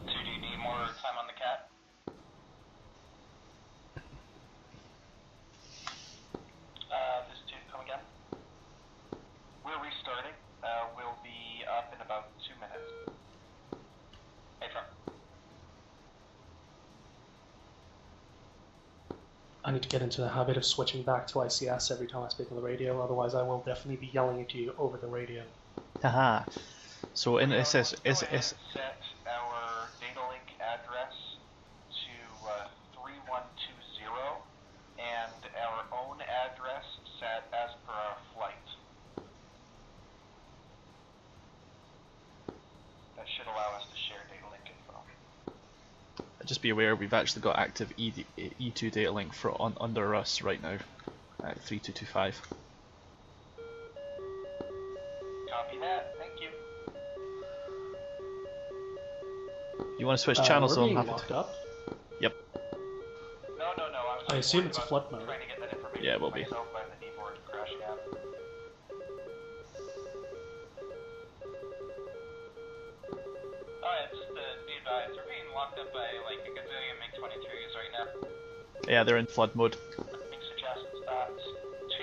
do you need more time on the cat? I need to get into the habit of switching back to ICS every time I speak on the radio, otherwise I will definitely be yelling at you over the radio. Haha. So in Let's go ahead and set our data link address to 3120 and our own address set as per our flight. That should allow us to share data link info. just be aware we've actually got active E2 data link under us right now at 3225. Copy that. Thank you. You want to switch channels? We're being happy locked to. up. Yep. No. I assume it's flood mode. Trying to get that information Yeah, it will be. myself by the keyboard crashing out. Alright, just to be advised, we're being locked up by like a gazillion MiG-22s right now. Yeah, they're in flood mode. Big suggestions that 2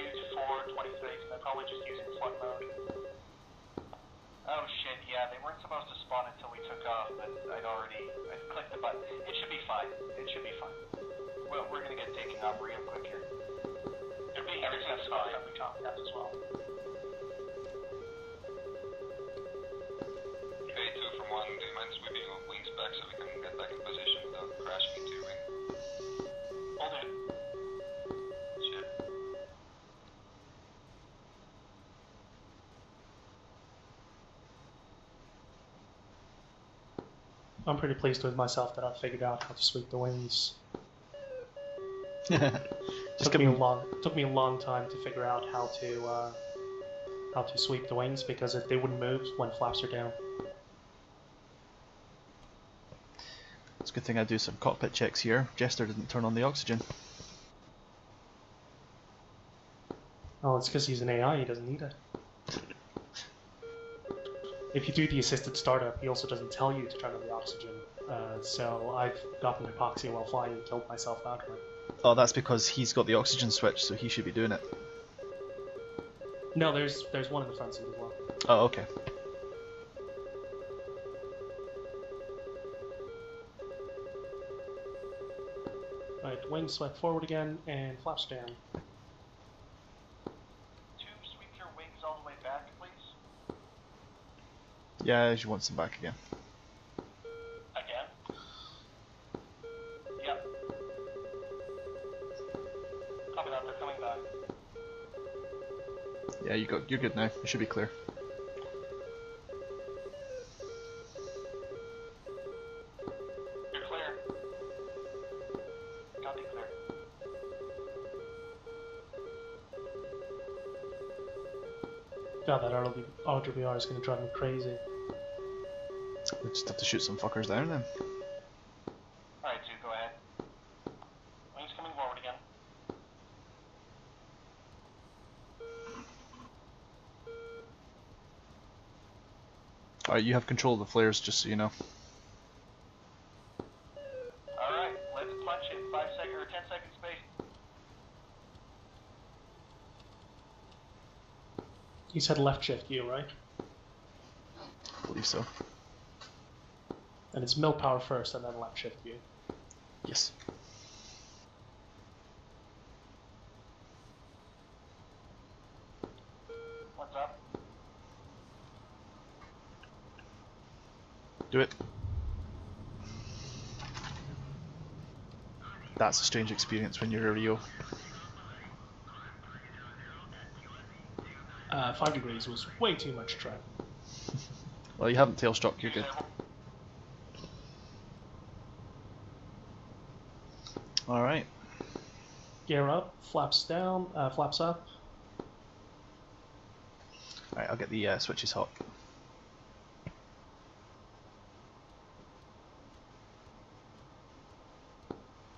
to 4, 23s, they're probably just using flood mode. Oh shit, yeah, they weren't supposed to spawn until we took off, but I'd clicked the button. It should be fine. It should be fine. Well, we're gonna get taken off real quick here. They're being everything's fine. We Tomcats as well. Okay, 2 from 1, do you mind sweeping on wings back so we can get back in position without crashing into your wing? Hold it. Shit. I'm pretty pleased with myself that I figured out how to sweep the wings. Took me a long time to figure out how to sweep the wings because they wouldn't move when flaps are down. It's a good thing I do some cockpit checks here. Jester didn't turn on the oxygen. Oh, it's because he's an AI, he doesn't need it. If you do the assisted startup, he also doesn't tell you to turn on the oxygen. So I've gotten hypoxia while flying and killed myself that way. Oh, that's because he's got the oxygen switch, so he should be doing it. No, there's one in the front seat as well. Oh, okay. Right, wings swept forward again and flaps down. Sweep your wings all the way back, please. Yeah, she wants them back again. Again? Yep. Copy that, they're coming back. Yeah, you're good now. You should be clear. You're clear. Copy clear. God, that RWR is going to drive me crazy. We just have to shoot some fuckers down then. Alright, Zoo, go ahead. Wings coming forward again. Alright, you have control of the flares, just so you know. Alright, let's punch it. 5 second or 10 second space. You said left shift U, right? I believe so. And it's mill power first and then left shift U. Yes. What's up? Do it. That's a strange experience when you're a Rio. 5 degrees was way too much track. Well, you haven't tail struck, you're good. Alright. Gear up, flaps down, flaps up. Alright, I'll get the switches hot.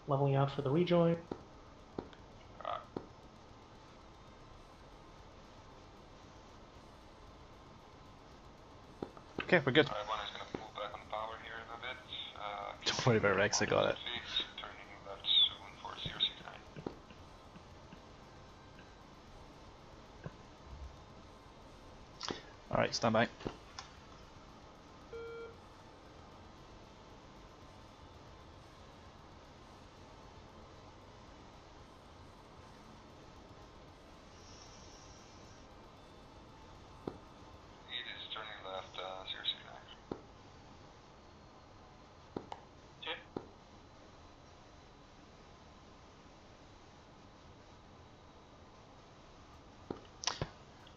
Leveling out for the rejoin. Okay, we're good. Alright, one is gonna pull back on power here in a bit. Don't worry about Rex, I got it. Turning left 14069. Alright, stand by.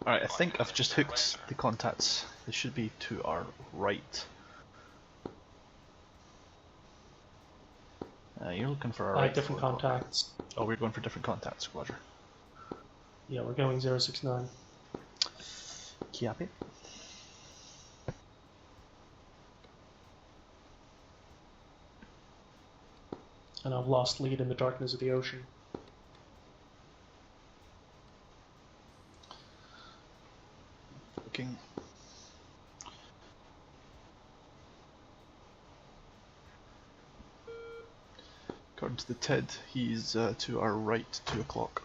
Alright, I think I've just hooked the contacts. They should be to our right. You're looking for our right. Different contacts. Oh, we're going for different contacts, Roger. Yeah, we're going 069. Copy. And I've lost lead in the darkness of the ocean. Looking. According to the TID, he's to our right, 2 o'clock.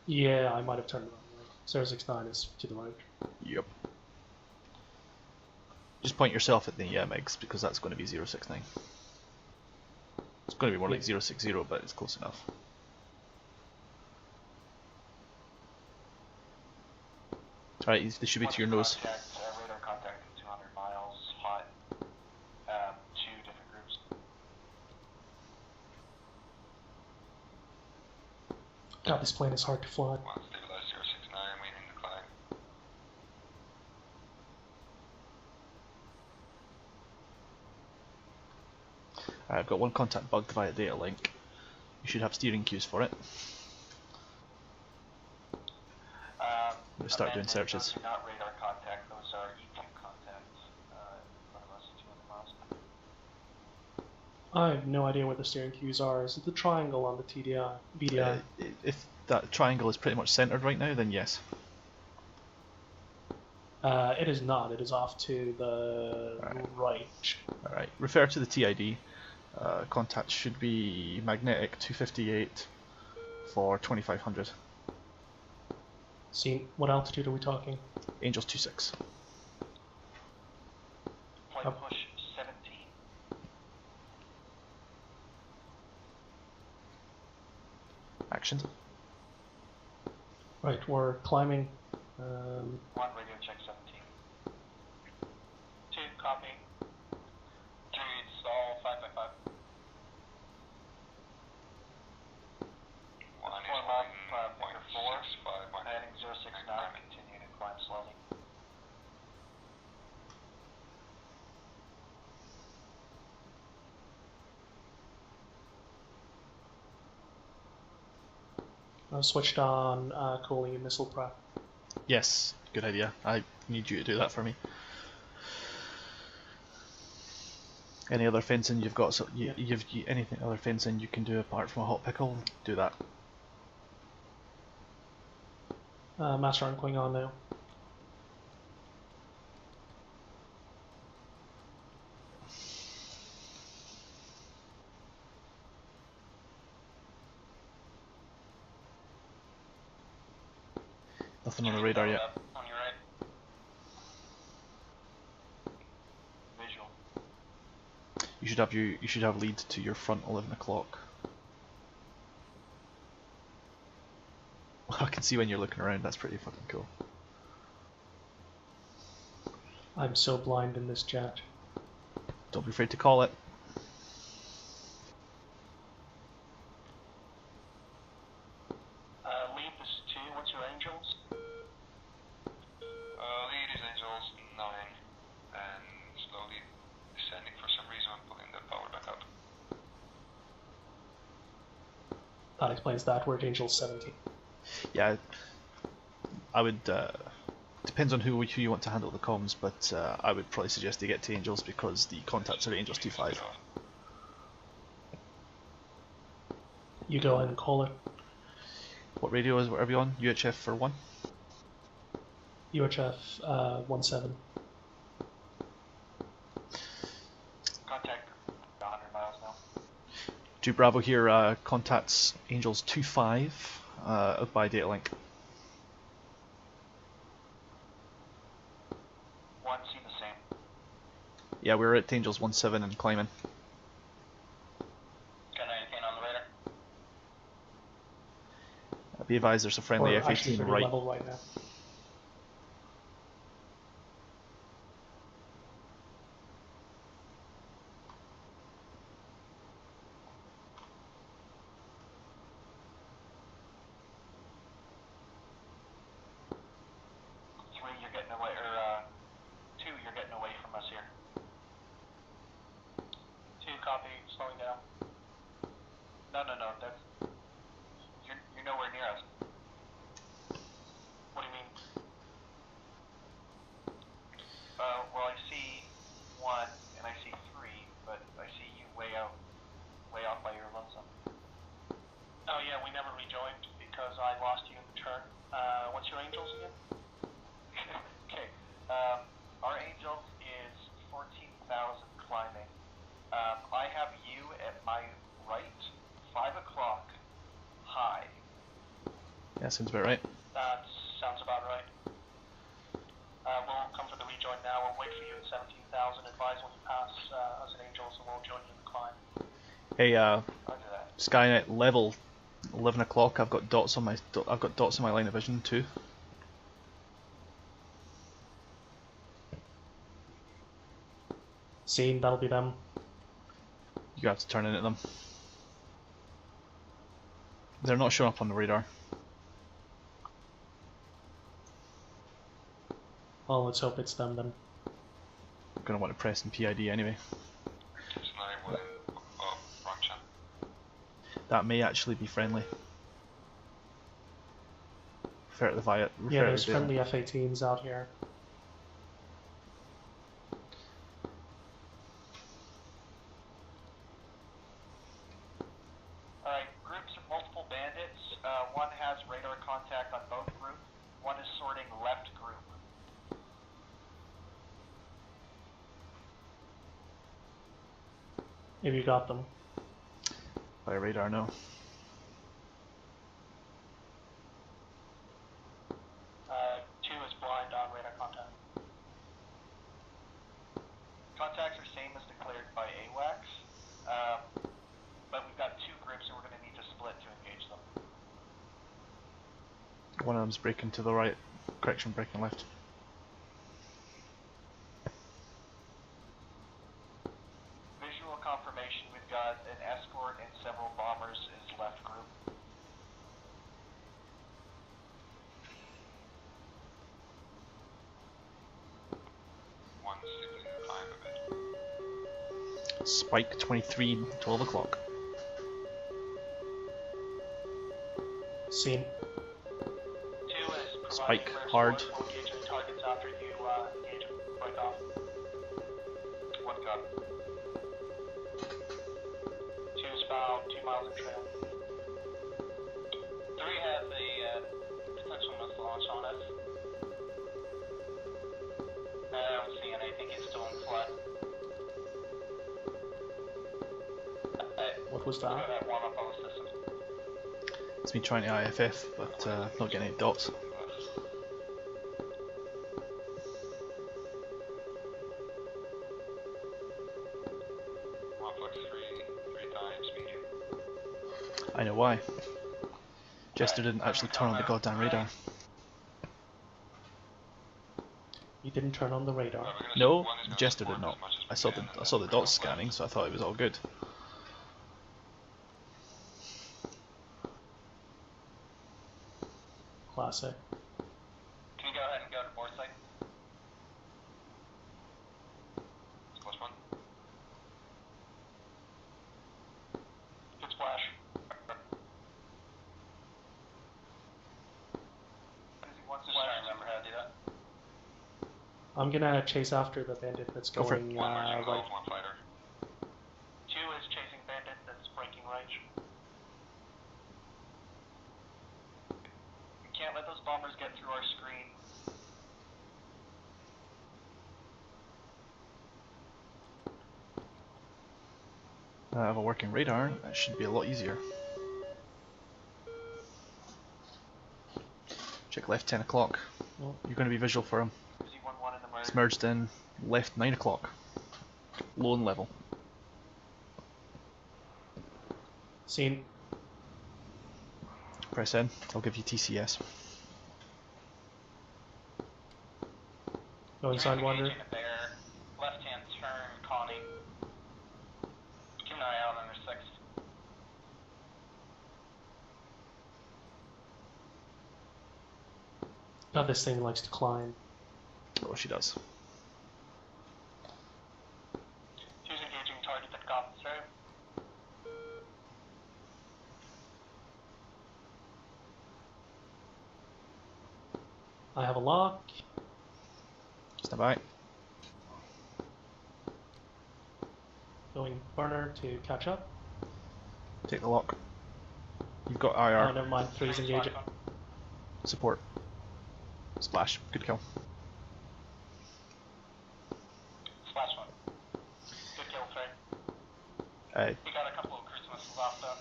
Yeah, I might have turned it on. 069 is to the right. Yep. Just point yourself at the MiGs, because that's going to be 069. It's going to be more like 060, but it's close enough. Alright, they should be to your nose. Radar contact at 200 miles, hot. 2 different groups. God, this plane is hard to fly. Stabilize 069, waiting to climb. I've got one contact bugged via data link. You should have steering cues for it. We'll start doing searches. Those are not radar contact, those are EQ contacts in front of us at 200 miles. I have no idea where the steering cues are. Is it the triangle on the TDI? BDI? If that triangle is pretty much centered right now, then yes. It is not. It is off to the right. Alright, refer to the TID. Contact should be magnetic 258 for 2500. See, what altitude are we talking? Angels 26. Flight push 17. Actions. Right, we're climbing. 1 radio check 17. 2, copy. 3, stall 5x5. 1 is Point holding left, Victor 4. 0.65, Heading 069, continue to climb slowly. I've switched on cooling and missile prep. Yes, good idea. I need you to do that for me. Any other fencing you've got? So anything other fencing you can do apart from a hot pickle? Do that. Master on Klingon now. Nothing on the radar yet. On your right. Visual. You should have lead to your front 11 o'clock. I can see when you're looking around. That's pretty fucking cool. I'm so blind in this jet. Don't be afraid to call it. Lead is 2. What's your angels? Lead is Angels 9, and slowly descending. For some reason, I'm pulling the power back up. That explains that. We're at Angel 17. Yeah, I would. Depends on who you want to handle the comms, but I would probably suggest they get to Angels because the contacts are Angels 25. You go ahead and call it. What radio are we on? UHF for 1? UHF 17. Contact 100 miles now. 2 Bravo here, contacts Angels 25 by data link. 1, see the same. Yeah, we're at Angels 17 and climbing. Got anything on the radar? Be advised, there's a friendly We're actually F14 pretty right. level right now. No. That's you're nowhere near us. What do you mean? Well, I see one and I see three, but I see you way off by your lonesome. Oh yeah, we never rejoined because I lost you in the turn. What's your angels again? Okay. Our angels is 14,000 climbing. I have you at my right, 5 o'clock, high. Yeah, seems about right. That sounds about right. We'll come for the rejoin now. We'll wait for you at 17,000. Advise when you pass us an angels, and we'll join you in the climb. Hey, Roger that. Skynet level 11 o'clock. I've got dots on my line of vision too. Scene, that'll be them. You have to turn in at them. They're not showing up on the radar. Well, let's hope it's them then. I'm gonna want to press in PID anyway. That may actually be friendly. Refer to the Viet. Yeah, there's friendly F-18s out here. Alright, groups of multiple bandits. One has radar contact on both groups. One is sorting left group. Have you got them? By radar, no. Two is blind on radar contact. Contacts are same as declared by AWACS, but we've got two groups and we're going to need to split to engage them. One of them's braking to the right. Correction, braking left. Visual confirmation, we've got an escort and several bombers is left group. Spike 23, 12 o'clock. Scene. Two is Spike, hard. engaging targets after you engage them right off. One gun. Two is found 2 miles of trail. Three has a potential missile launch on us. I don't see anything. It's still in flood. What was that? Warm up all the systems. It's me trying to IFF, but not getting any dots. I know why. Jester didn't actually turn on the goddamn radar. You didn't turn on the radar. No, Jester did not. I saw the dots scanning, so I thought it was all good. Classic. Can you go ahead and go to board site? Close one. Good splash. Just trying to remember how to do that. I'm gonna chase after the bandit that's Go for it. going right. One fighter. Two is chasing bandit that's breaking right. We can't let those bombers get through our screen. I have a working radar. That should be a lot easier. Check left 10 o'clock. Oh. You're going to be visual for him. Is he 1-1 in the merge? It's merged in left 9 o'clock. Lone level. Scene. Press in. I'll give you TCS. Going Sidewinder. Engaging a bear. Left hand turn, Connie. Keep an eye out on her 6. God, this thing likes to climb. Oh, she does. Two's engaging target that got through. I have a lock. Stand by. Going burner to catch up. Take the lock. You've got Oh, IR. never mind. 3's engaging. Support. Splash. Good kill. Splash one. Good kill, Trey. He got a couple of cruise missiles off though.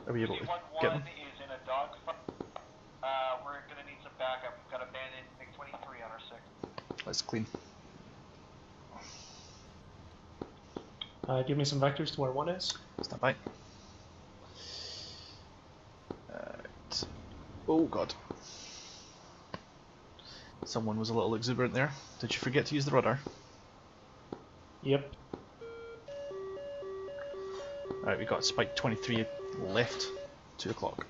Are we able to C-11 get them? is in a dogfight. We're gonna need some backup. We've got a bandit MiG-23 on our 6. Let's clean. Give me some vectors to where 1 is. Stand by. Right. Oh god. Someone was a little exuberant there. Did you forget to use the rudder? Yep. Alright, we got Spike 23 left. 2 o'clock.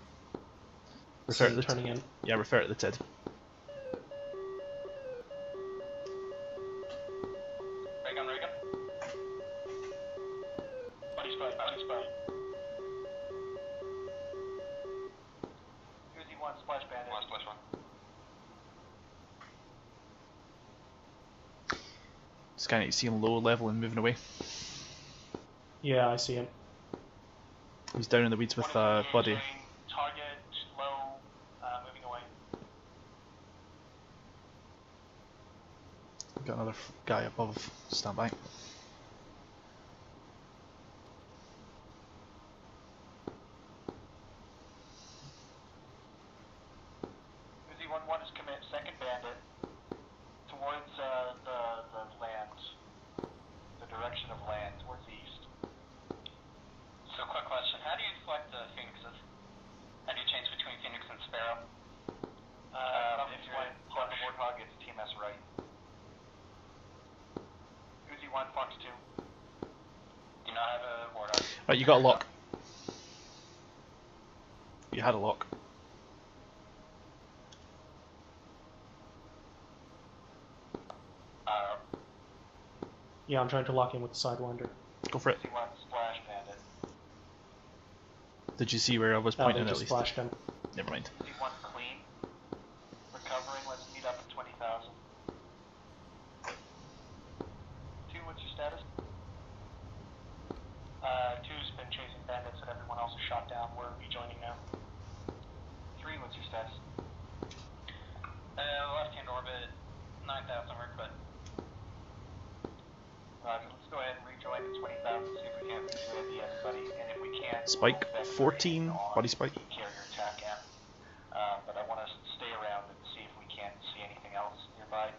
Refer to the turning in. Yeah, refer to the TID. Reagan. Buddy spy. Uzi 1, splash bandit. 1 splash 1. Scanning, you see him low level and moving away. Yeah, I see him. He's down in the weeds with Buddy. Target low, moving away. Got another guy above. Stand by. Uzi 1-1 is commit second bandit towards the land, the direction of land, towards the east. So, quick question: how do you select the Phoenixes? How do you change between Phoenix and Sparrow? If you're on the Warthog, it's TMS right. Uzi 1, Fox 2. Do not have a Warthog. Right, you got a lock. You had a lock. Yeah, I'm trying to lock in with the Sidewinder. Go for it. Uzi 1, splash bandit. Did you see where I was Oh, pointing they at just least? splashed him. Never mind. Uzi 1, clean. Recovering, let's meet up at 20,000. 2, what's your status? 2's been chasing bandits and everyone else is shot down. We're rejoining now. 3, what's your status? Left-hand orbit, 9,000 work, but Roger, let's go ahead and rejoin at 20,000, see if we can't rejoin everybody, and if we can't, Spike we'll 14. on Buddy Spike. the carrier attack end. But I want to stay around and see if we can't see anything else nearby.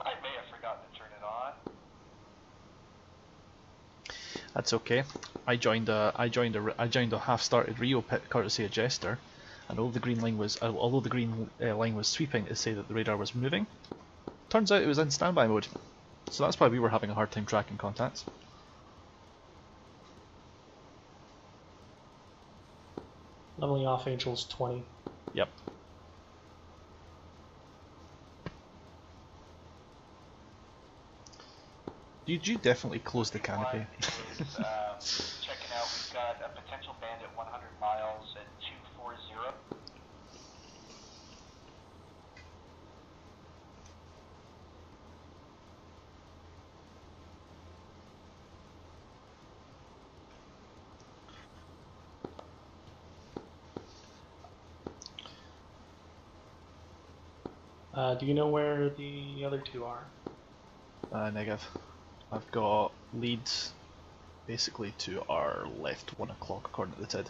I may have forgotten to turn it on. That's okay. I joined a half-started Rio pit courtesy of Jester, and although the green line was sweeping to say that the radar was moving, turns out it was in standby mode. So that's why we were having a hard time tracking contacts. Leveling off Angels 20. Yep. Did you definitely close the canopy? Checking out, we've got a potential bandit 100 miles at 240. Do you know where the other 2 are? Negative. I've got leads basically to our left 1 o'clock according to the TID.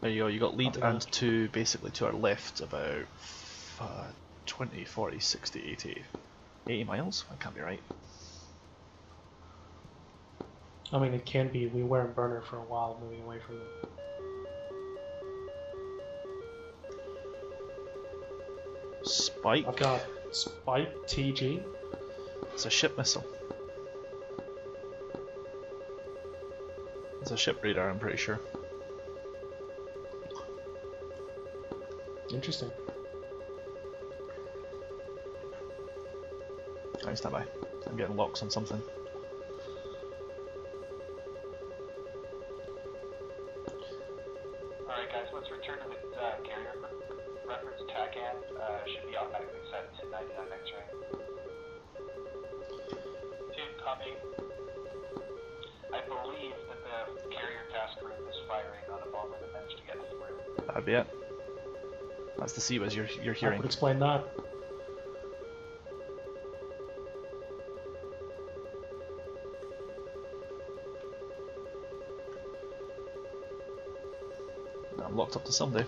There you go, you got lead and 2 basically to our left about 20, 40, 60, 80 miles? That can't be right. I mean, it can be. We were in burner for a while, moving away from them. Spike? I've got Spike TG. It's a ship missile. It's a ship radar, I'm pretty sure. Interesting. Alright, stand by. I'm getting locks on something. Alright guys, let's return to the carrier. Reference TACAN should be automatically set to 99 X-ray. 2, copy. I believe that the carrier task group is firing on a bomber that managed to get through. That'd be it. That's the CWAS you're That hearing. would explain that. I'm locked up to somebody.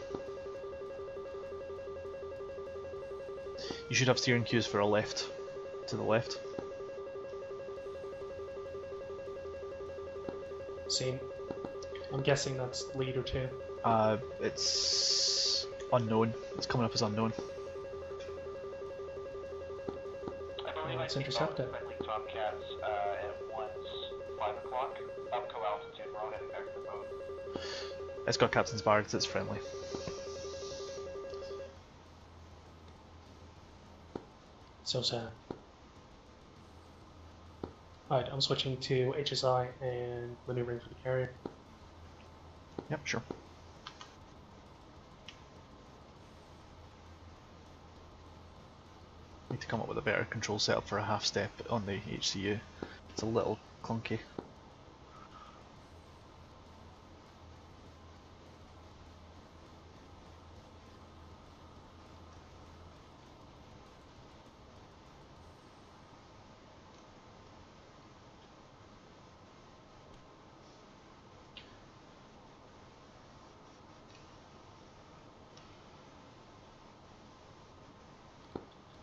You should have steering cues for a left. To the left. Seen. I'm guessing that's lead or 2. It's unknown. It's coming up as unknown. I believe it's intercepted. friendly Tomcats at once 5 o'clock. Upco altitude, we're all heading back to the boat. It's got captain's barracks, it's friendly. So sad. Alright, I'm switching to HSI and maneuvering for the carrier. Yep, sure. Need to come up with a better control setup for a half step on the HCU. It's a little clunky.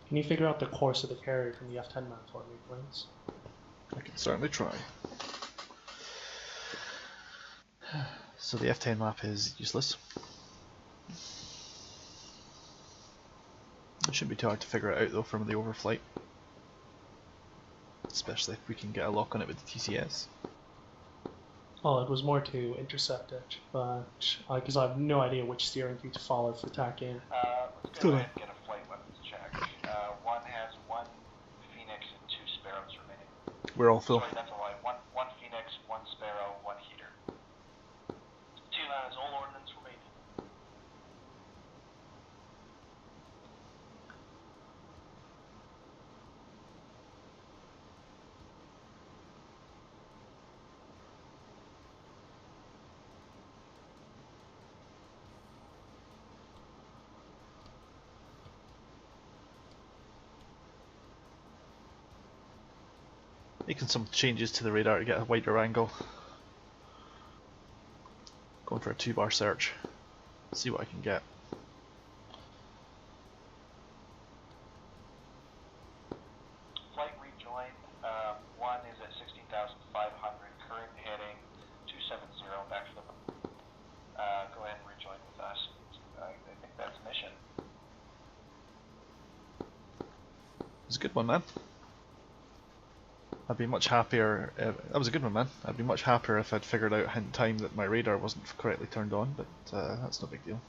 Can you figure out the course of the carrier from the F10 map for me, please? I can certainly try. So the F10 map is useless. It shouldn't be too hard to figure it out though from the overflight. Especially if we can get a lock on it with the TCS. Well, it was more to intercept it, but because I have no idea which steering cue to follow for TACAN. Let's go ahead and get a flight weapons check. One has 1 Phoenix and 2 Sparrows remaining. We're all full. Sorry, that's a lie. One Phoenix, 1 Sparrow, 1 heater. 2 has all ordnance remaining. Making some changes to the radar to get a wider angle. Going for a 2-bar search. See what I can get. Flight rejoin. One is at 16,500. Current heading 270 back to the. Go ahead and rejoin with us. I think that's mission. It's a good one, man. I'd be much happier. That was a good one, man. I'd be much happier if I'd figured out in time that my radar wasn't correctly turned on, but that's no big deal.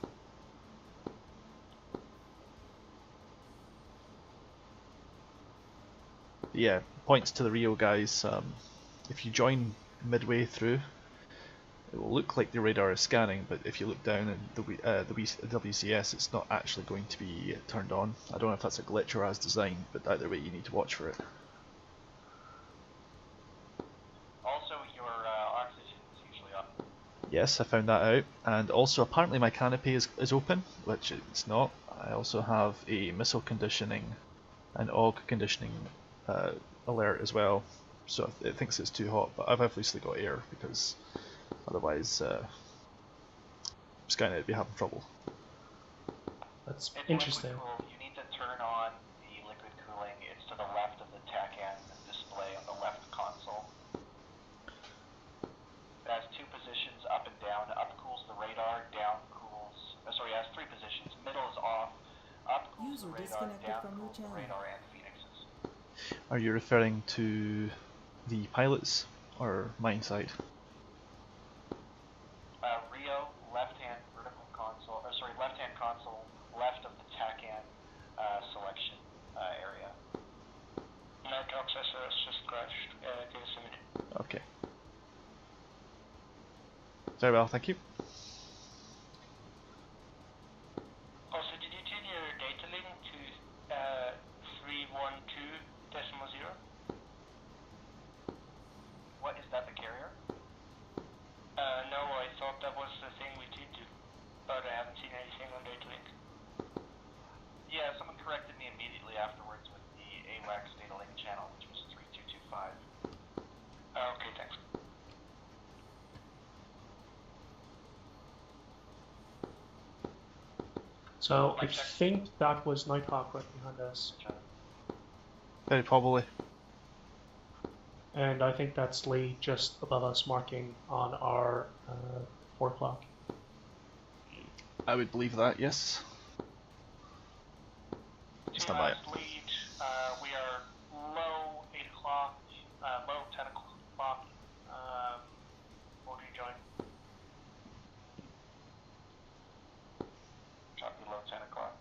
But yeah, points to the Rio guys. If you join midway through, it will look like the radar is scanning, but if you look down at the WCS, it's not actually going to be turned on. I don't know if that's a glitch or as designed, but either way, you need to watch for it. Yes, I found that out, and also apparently my canopy is open, which it's not. I also have a missile conditioning and AUG conditioning alert as well, so it thinks it's too hot, but I've obviously got air because otherwise Skynet would be having trouble. That's interesting. You need to turn on the liquid cooling. It's to the left of the TACAN display on the left console. It has 2 positions, up and down. Up cools the radar, down cools. Sorry, it has 3 positions. Middle is off. Up cools the radar, down cools the radar and Phoenixes. Are you referring to the pilots or mine side? Rio, left-hand vertical console. left-hand console, left of the TACAN selection area. Nighthawk SRS just crashed. Give us a minute. Okay. Very well, thank you. Also, did you tune your data link to 312.0? What, is that the carrier? No, I thought that was the thing we tuned to, but I haven't seen anything on data link. Yeah, someone corrected me immediately afterwards with the AWACS data link channel, which was 3225. Okay, thanks. So I think that was Nighthawk right behind us. Very probably. And I think that's Lee just above us marking on our 4 o'clock. I would believe that, yes. Stand by it. Lead, we are low 8 o'clock, low 10 o'clock. Will you join? Copy low 10 o'clock.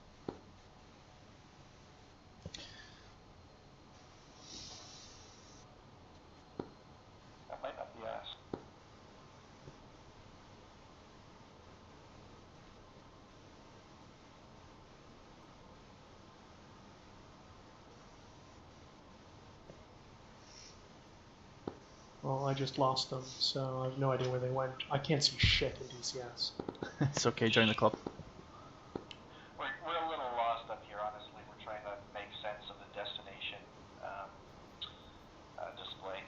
That might not be us. Well, I just lost them, so I have no idea where they went. I can't see shit in DCS. It's okay, join the club. We're a little lost up here, honestly. We're trying to make sense of the destination display.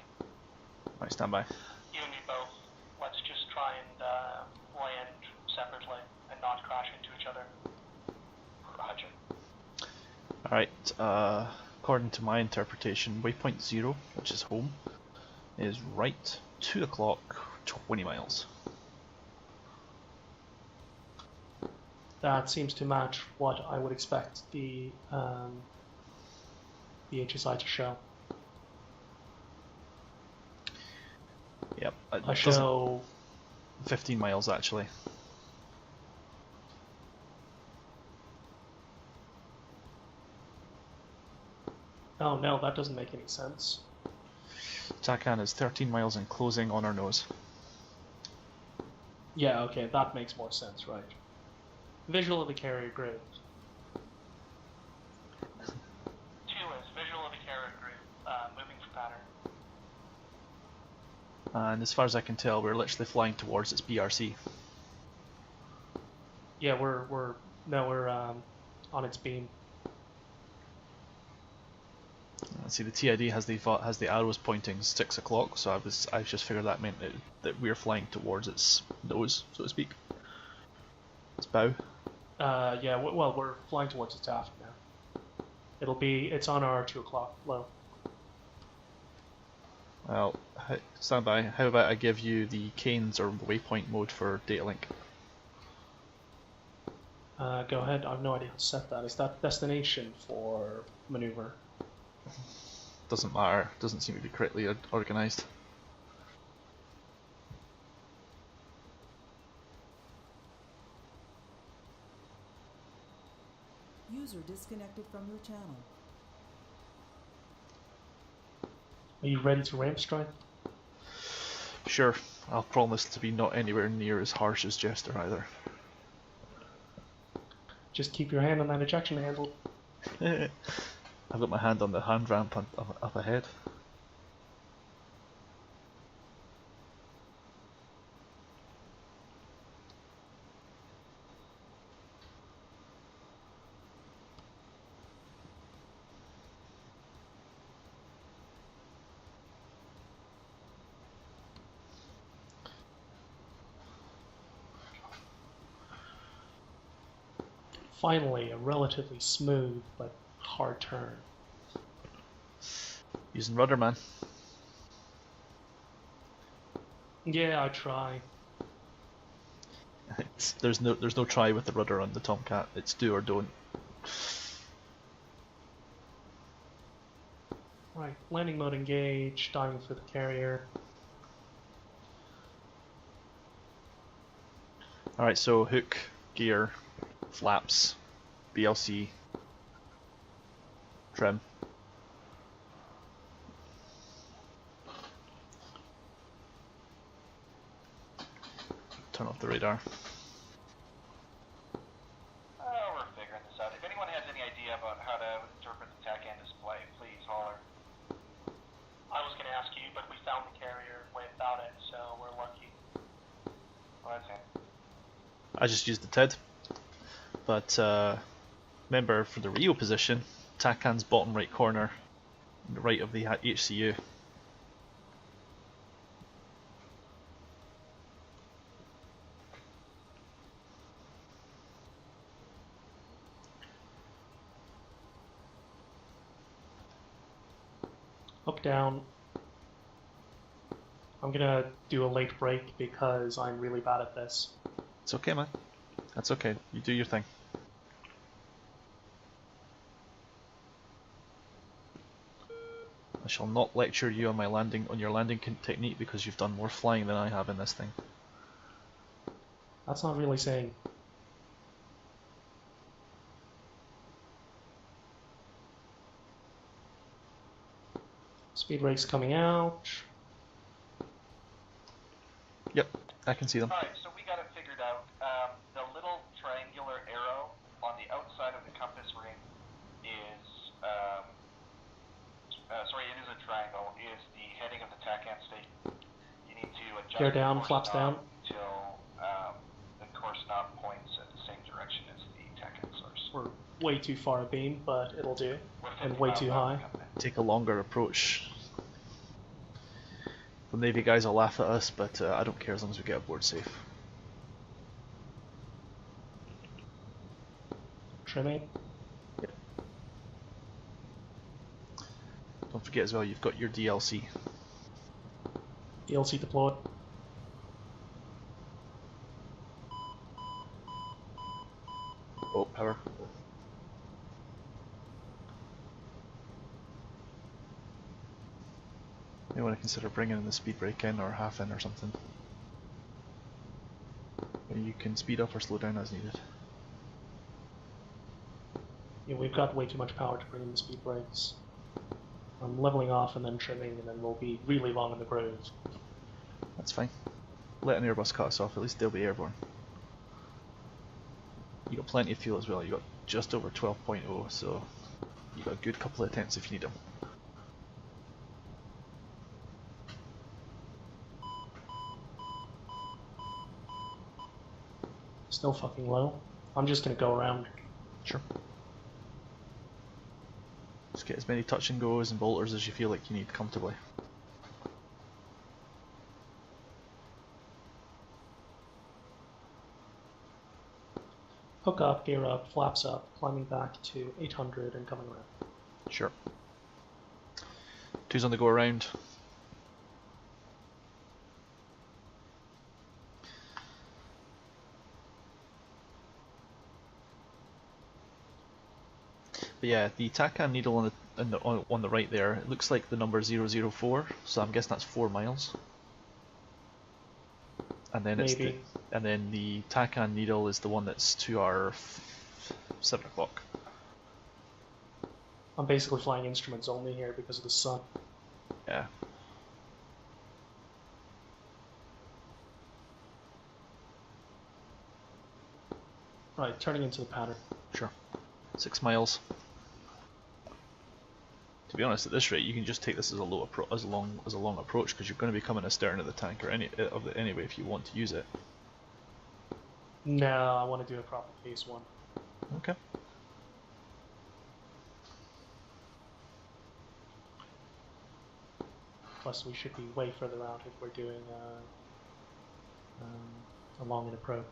Right, stand by. You and me both. Let's just try and land separately and not crash into each other. Roger. Alright, according to my interpretation, waypoint 0, which is home, is right 2 o'clock, 20 miles. That seems to match what I would expect the HSI to show. Yep, I show 15 miles actually. Oh no, that doesn't make any sense. Takan is 13 miles and closing on our nose. Yeah, okay, that makes more sense, right. Visual of the carrier, great. 2 is visual of the carrier group, moving for pattern. And as far as I can tell, we're literally flying towards its BRC. Yeah, we're on its beam. See, the TID has the arrows pointing 6 o'clock, so I just figured that meant that we're flying towards its nose, so to speak. Its bow. Yeah, well, we're flying towards its aft now. It's on our 2 o'clock low. Well, stand by. How about I give you the canes or waypoint mode for data link? Go ahead, I have no idea how to set that. Is that destination for maneuver? Doesn't matter. Doesn't seem to be correctly organized. User disconnected from your channel. Are you ready to ramp strike? Sure. I'll promise to be not anywhere near as harsh as Jester either. Just keep your hand on that ejection handle. I've got my hand on the hand ramp up ahead. Finally, a relatively smooth but hard turn. Using rudder, man. Yeah, I try. There's no try with the rudder on the Tomcat. It's do or don't. Right, landing mode engaged, diving for the carrier. Alright, so hook, gear, flaps, BLC, trim. Turn off the radar. We're figuring this out. If anyone has any idea about how to interpret the TACAN display, please holler. I was going to ask you, but we found the carrier without it, so we're lucky. Well, that's it. I just used the TID, but remember for the Rio position, TACAN's bottom right corner, right of the HCU. Up, down. I'm gonna do a late break because I'm really bad at this. It's okay, man. That's okay. You do your thing. I shall not lecture you on your landing technique because you've done more flying than I have in this thing. That's not really saying. Speed brake's coming out. Yep, I can see them. Alright, so we got it figured out. The little triangular arrow on the outside of the compass ring is, sorry, it is a triangle, is the heading of the TACAN station. You need to adjust Gear down, the course flaps down. knob until the course knob points at the same direction as the TACAN source. We're way too far abeam, but it'll do. We're And 50 way miles too out high. of the company. Take a longer approach. The Navy guys will laugh at us, but I don't care as long as we get aboard safe. Trimming. Yep. Don't forget as well, you've got your DLC. DLC deployed. Oh, power. You want to consider bringing in the speed brake in or half in or something. You can speed up or slow down as needed. Yeah, we've got way too much power to bring in the speed brakes. I'm leveling off and then trimming, and then we'll be really long in the groove. That's fine. Let an Airbus cut us off, at least they'll be airborne. You got plenty of fuel as well, you got just over 12.0, so you got a good couple of attempts if you need them. Still fucking low. I'm just gonna go around. Sure. Just get as many touch and goes and bolters as you feel like you need comfortably. Hook up, gear up, flaps up, climbing back to 800 and coming around. Sure. Two's on the go around. But yeah, the TACAN needle on the right there, it looks like the number 004, so I'm guessing that's 4 miles. And then Maybe. and then the TACAN needle is the one that's to our 7 o'clock. I'm basically flying instruments only here because of the sun. Yeah. Right, turning into the pattern. Sure. 6 miles. To be honest, at this rate, you can just take this as a long approach because you're going to be coming astern of the tanker anyway if you want to use it. No, I want to do a proper phase one. Okay. Plus, we should be way further out if we're doing a long and a probe.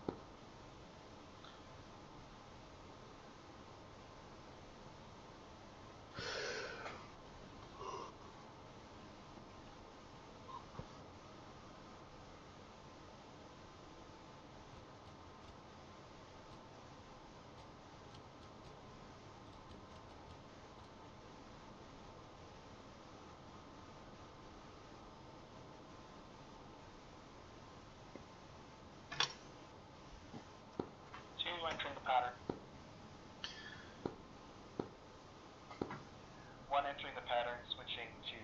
Two, entering the pattern. the pattern, switching to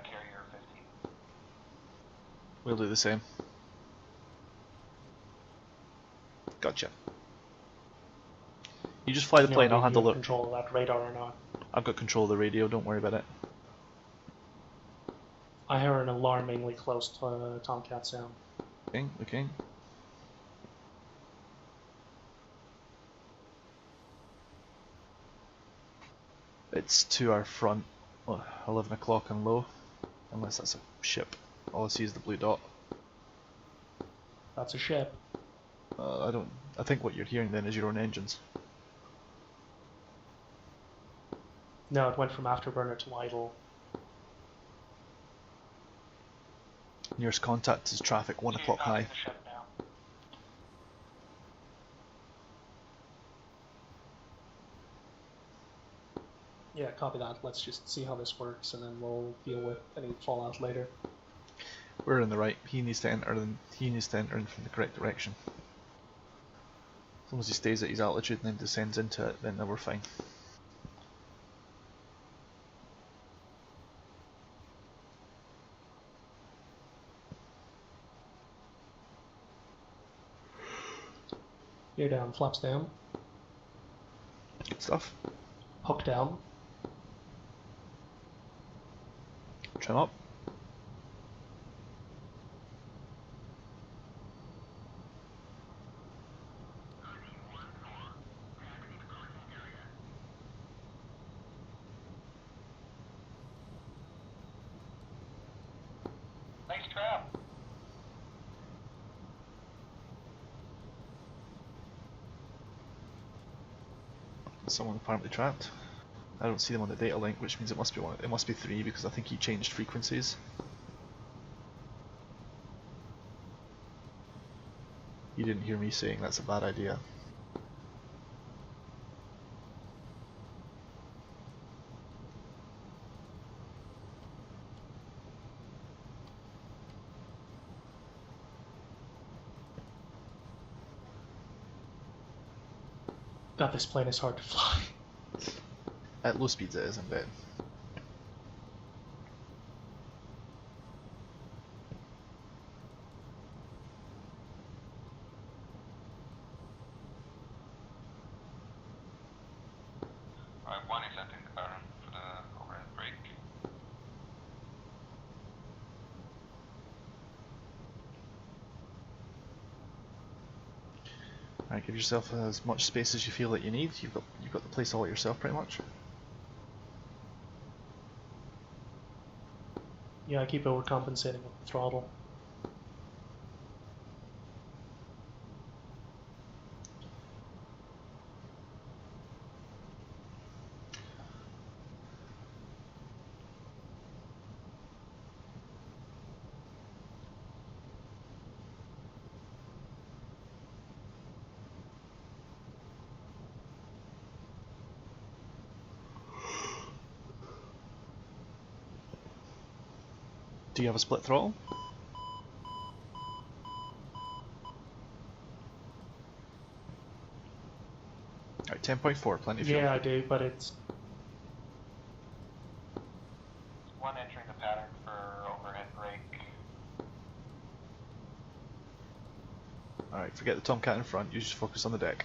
carrier 15. We'll do the same. Gotcha. You just fly the plane, I'll handle it. Control of that radar or not? I've got control of the radio, don't worry about it. I hear an alarmingly close Tomcat sound. Okay, okay. It's to our front, 11 o'clock and low, unless that's a ship. All I see is the blue dot. That's a ship. I think what you're hearing then is your own engines. No, it went from afterburner to idle. Nearest contact is traffic 1 o'clock high. Yeah, copy that. Let's just see how this works and then we'll deal with any fallout later. We're in the right. He needs to enter in from the correct direction. As long as he stays at his altitude and then descends into it, then we're fine. Gear down, flaps down. Good stuff. Hook down. Trim up. Nice trap. Someone apparently trapped. I don't see them on the data link, which means it must be one. It must be 3 because I think he changed frequencies. You didn't hear me saying that's a bad idea. God, this plane is hard to fly. At low speeds it is, I bet. Alright, 1 is entering the pattern for the overhead brake. Alright, give yourself as much space as you feel that you need. You've got the place all yourself pretty much. Yeah, I keep overcompensating with the throttle. Do you have a split throttle? Alright, 10.4, plenty of fuel. Yeah, I do, but it's... 1 entering the pattern for overhead brake. Alright, forget the Tomcat in front, you just focus on the deck.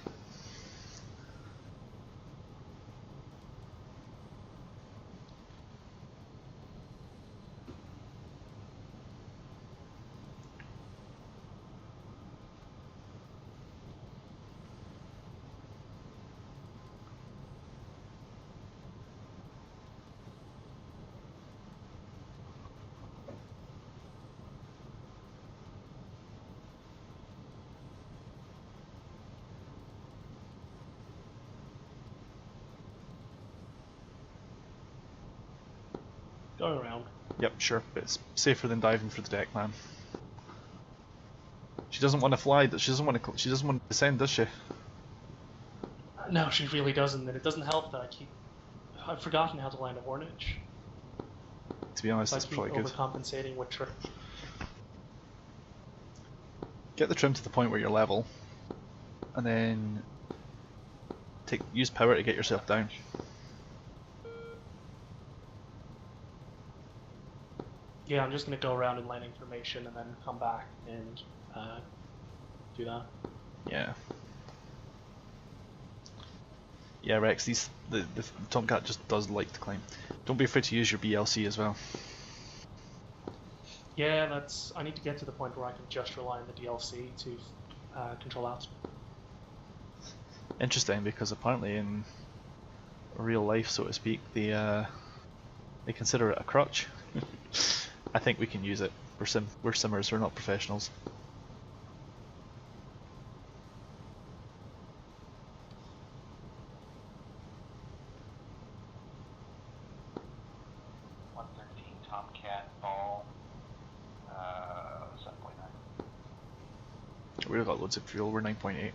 Going around. Yep, sure, but it's safer than diving for the deck, man. She doesn't want to fly. She doesn't want to descend, does she? No, she really doesn't, and it doesn't help that I've forgotten how to land a Hornage. To be honest, So that's I keep probably good. overcompensating with trim. Get the trim to the point where you're level, and then use power to get yourself down. Yeah, I'm just gonna go around and land information and then come back and do that. Yeah. Yeah, Rex, the Tomcat just does like to climb. Don't be afraid to use your BLC as well. Yeah, I need to get to the point where I can just rely on the DLC to control apps. Interesting, because apparently in real life, so to speak, they consider it a crutch. I think we can use it. We're simmers, we're not professionals. Tomcat ball, 7.9. We've got loads of fuel, we're 9.8.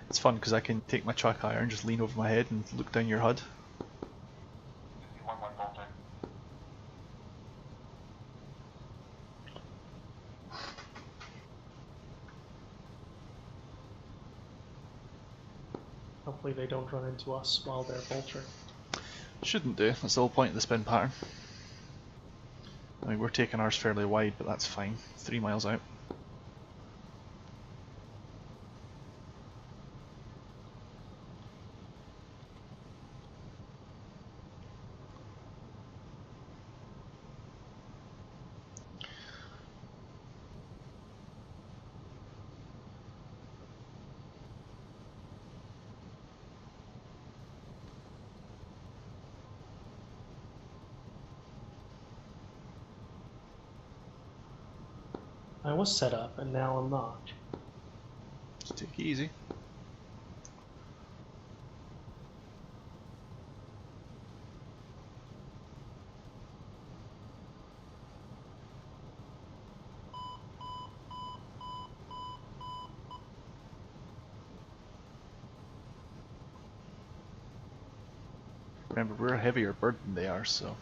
It's fun because I can take my track iron, just lean over my head and look down your HUD. 1-1 bolter. Hopefully they don't run into us while they're boltering. Shouldn't do, that's the whole point of the spin pattern. I mean, we're taking ours fairly wide, but that's fine. 3 miles out. I was set up, and now I'm not. Just take it easy. Remember, we're a heavier bird than they are, so...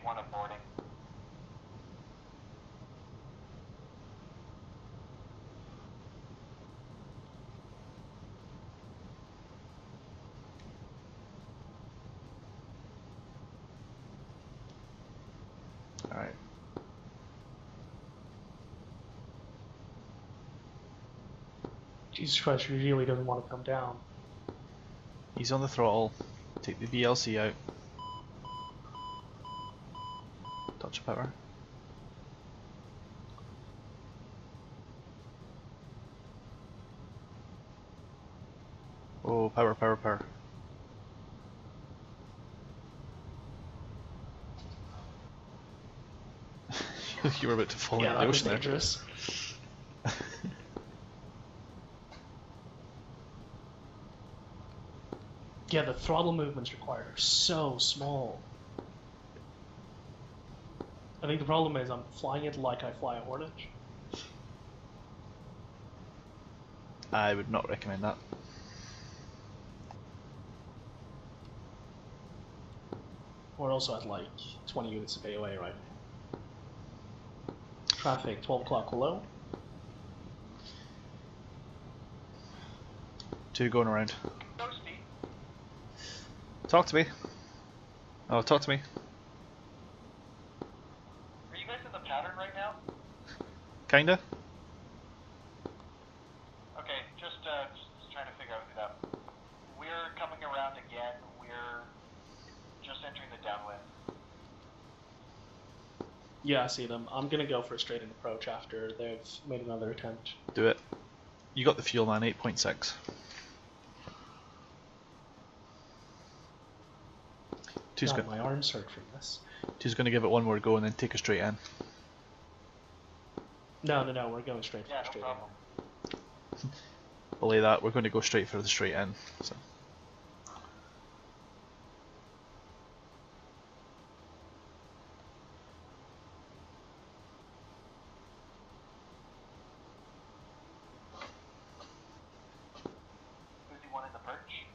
One aborting. Alright. Jesus Christ, he really doesn't want to come down. He's on the throttle. Take the BLC out. Touch of power. Oh, power, power, power. You were about to fall into the ocean there. Dangerous. Yeah, the throttle movements required are so small. I think the problem is I'm flying it like I fly a Hornet. I would not recommend that. We're also at like 20 units of AOA right now. Traffic 12 o'clock low. 2 going around. Talk to me. Oh, talk to me. Are you guys in the pattern right now? Kinda. Okay, just trying to figure out who that. We're coming around again downwind. Yeah, I see them. I'm gonna go for a straight-in approach after they've made another attempt. Do it. You got the fuel, man. 8.6. Two's God, good. my arms hurt from this. Two's going to give it one more go and then take a straight in. No, we're going straight Yeah, for no straight problem. Belay that. We're going to go straight for the straight in. So. Who's he one in the perch?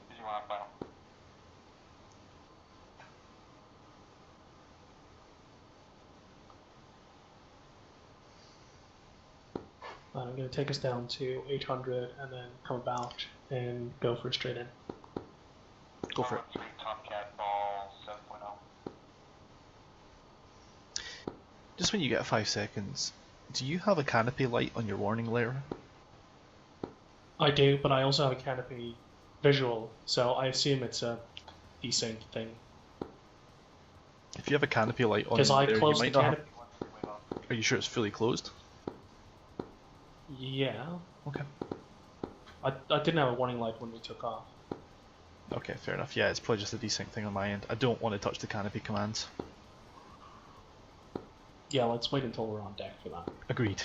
Who's he one on final? I'm gonna take us down to 800 and then come about and go for a straight in. Go for it. 3 Tomcat ball 7.0. Just when you get 5 seconds, do you have a canopy light on your warning layer? I do, but I also have a canopy visual, so I assume it's a desync thing. If you have a canopy light on Because I there, you closed the might not have... canopy. Are you sure it's fully closed? Yeah. Okay. I didn't have a warning light when we took off. Okay, fair enough. Yeah, it's probably just a desync thing on my end. I don't want to touch the canopy commands. Yeah, let's wait until we're on deck for that. Agreed.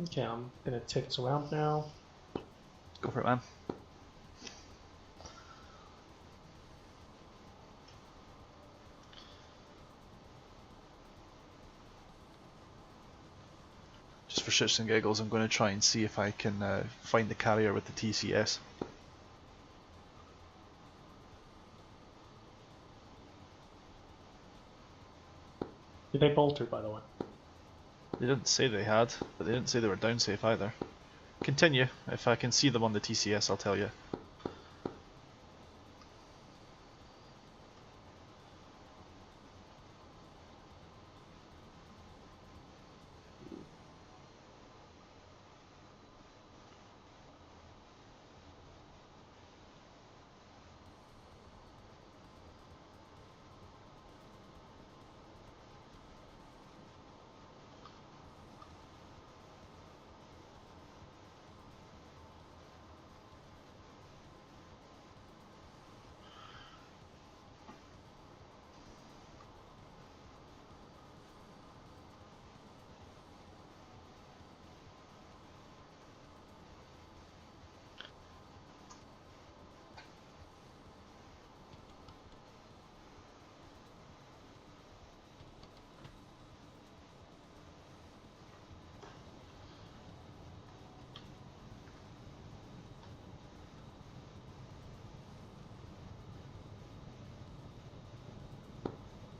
Okay, I'm gonna take us around now. Go for it, man. Just for shits and giggles, I'm going to try and see if I can find the carrier with the TCS. Did they bolter, by the way? They didn't say they had, but they didn't say they were down safe either. Continue. If I can see them on the TCS, I'll tell you.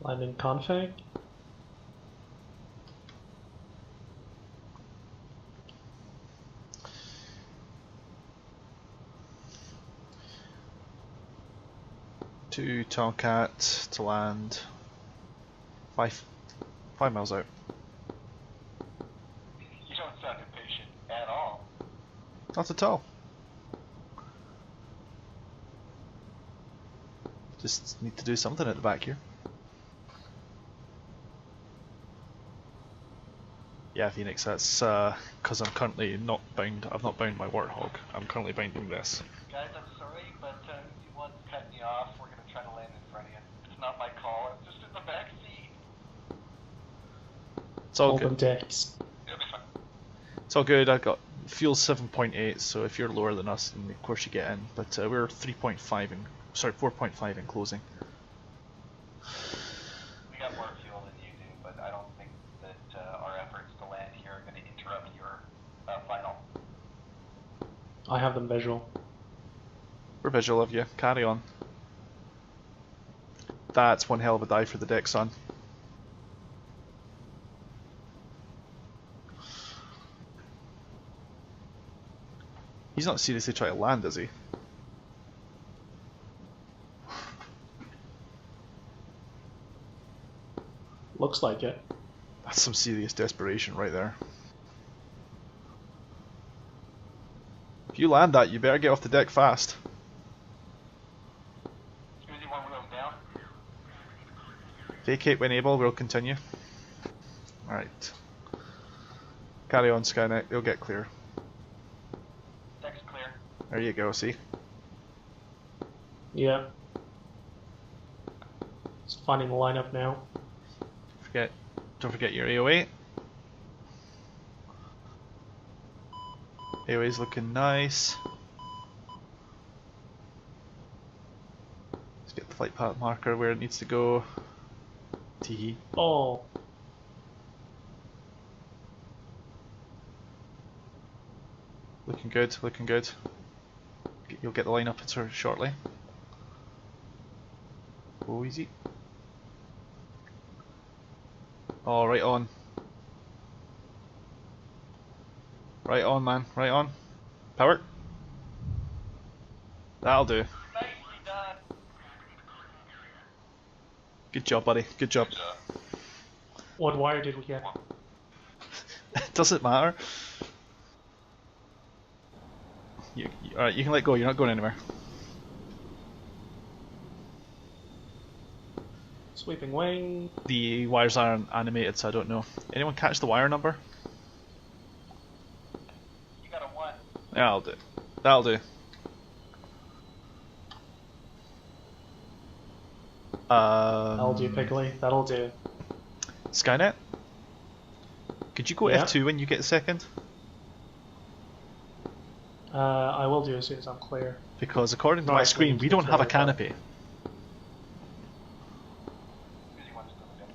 Landing config. To Tomcat to land 5 miles out. You don't sound impatient at all. Not at all. Just need to do something at the back here. Yeah, Phoenix, that's because I'm currently not bound. I've not bound my Warthog. I'm currently binding this. Guys, I'm sorry, but you want to cut me off. We're going to try to land in front of you. It's not my call. I'm just in the back seat. It's all Hold good. them decks. It'll be fine. It's all good. I got fuel 7.8, so if you're lower than us, then of course you get in. But we're 3.5 in, sorry, 4.5 in closing. I have them visual. We're visual of you. Carry on. That's one hell of a dive for the deck, son. He's not seriously trying to land, is he? Looks like it. That's some serious desperation right there. If you land that, you better get off the deck fast. Uzi 1 wheels down. Vacate when able, we'll continue. Alright. Carry on, Skynet, you'll get clear. Deck's clear. There you go, see? Yeah. Just finding the lineup now. Don't forget your AOA. AOA's looking nice. Let's get the flight path marker where it needs to go. Teehee. Oh. Looking good, looking good. You'll get the lineup shortly. Go easy. Oh, right on. Right on, man. Right on. Power. That'll do. Nicely done. Good job, buddy. Good job. What wire did we get? It doesn't matter. Alright, you can let go. You're not going anywhere. Sweeping wing. The wires aren't animated, so I don't know. Anyone catch the wire number? You got a 1. Yeah, that'll do. That'll do. That'll do, Piggly. That'll do. Skynet? Could you go Yeah. F2 when you get a second? I will do as soon as I'm clear. Because according to No, my I screen, think we it's don't have a really bad. canopy. Uzi 1's still good.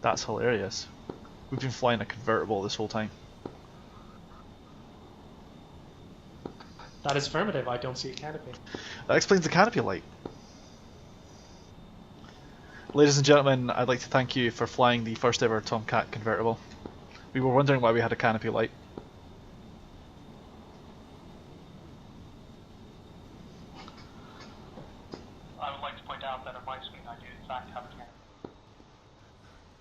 That's hilarious. We've been flying a convertible this whole time. That is affirmative. I don't see a canopy. That explains the canopy light. Ladies and gentlemen, I'd like to thank you for flying the first ever Tomcat convertible. We were wondering why we had a canopy light. I would like to point out that on my screen I do in fact have a canopy.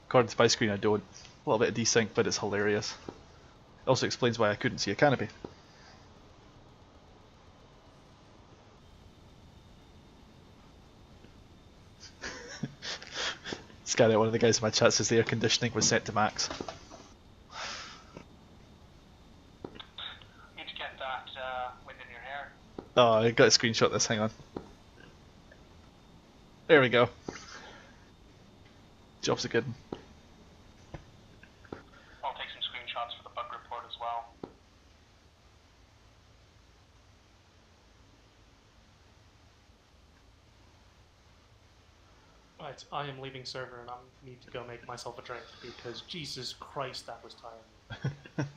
According to my screen, I don't. A little bit of desync, but it's hilarious. It also explains why I couldn't see a canopy. Skynet, one of the guys in my chat says the air conditioning was set to max. Need to get that wind in your hair. Oh, I got to screenshot this, hang on. There we go. Job's a good one. I'll take some screenshots for the bug report as well. Right, I am leaving server and I need to go make myself a drink because Jesus Christ, that was tiring.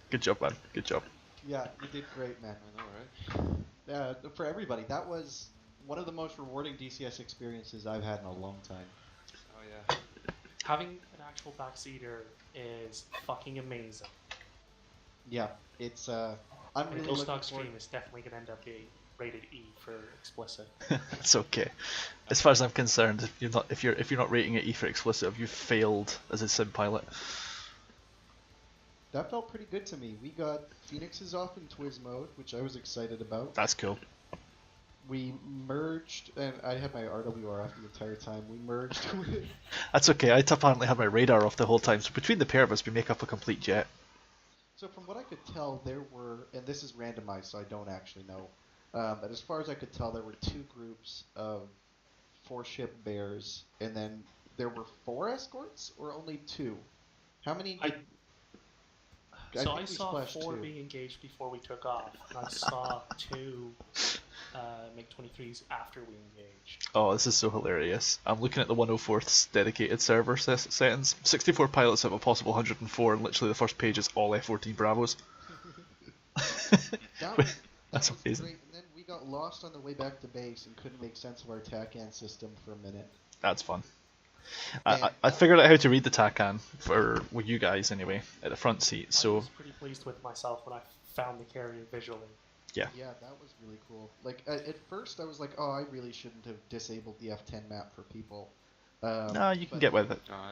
Good job, man. Good job. Yeah, you did great, man. I know, right? Yeah, for everybody, that was one of the most rewarding DCS experiences I've had in a long time. Oh yeah. Having an actual backseater is fucking amazing. Yeah, it's I'm And really Ghost looking Dog forward. stream is definitely going to end up being rated E for explicit. It's okay. As far as I'm concerned, if you're not rating it E for explicit, you've failed as a sim pilot. That felt pretty good to me. We got Phoenixes off in Twiz mode, which I was excited about. That's cool. We merged, and I had my RWR off the entire time. We merged with... That's okay. I apparently had my radar off the whole time, so between the pair of us, we make up a complete jet. So from what I could tell, there were, and this is randomized, so I don't actually know, but as far as I could tell, there were 2 groups of 4-ship bears, and then there were 4 escorts, or only 2? How many did... So I think we saw splashed 4 2. being engaged before we took off. And I saw 2 MiG-23s after we engaged. Oh, this is so hilarious. I'm looking at the 104th's dedicated server settings. 64 pilots out of a possible 104, and literally the first page is all F14 Bravos. That's amazing. Great. And then we got lost on the way back to base and couldn't make sense of our TACAN system for a minute. That's fun. I figured out how to read the TACAN with you guys anyway at the front seat. So I was pretty pleased with myself when I found the carrier visually. Yeah. Yeah, that was really cool. Like at first I was like, oh, I really shouldn't have disabled the F10 map for people. No, you can get with it. Oh, I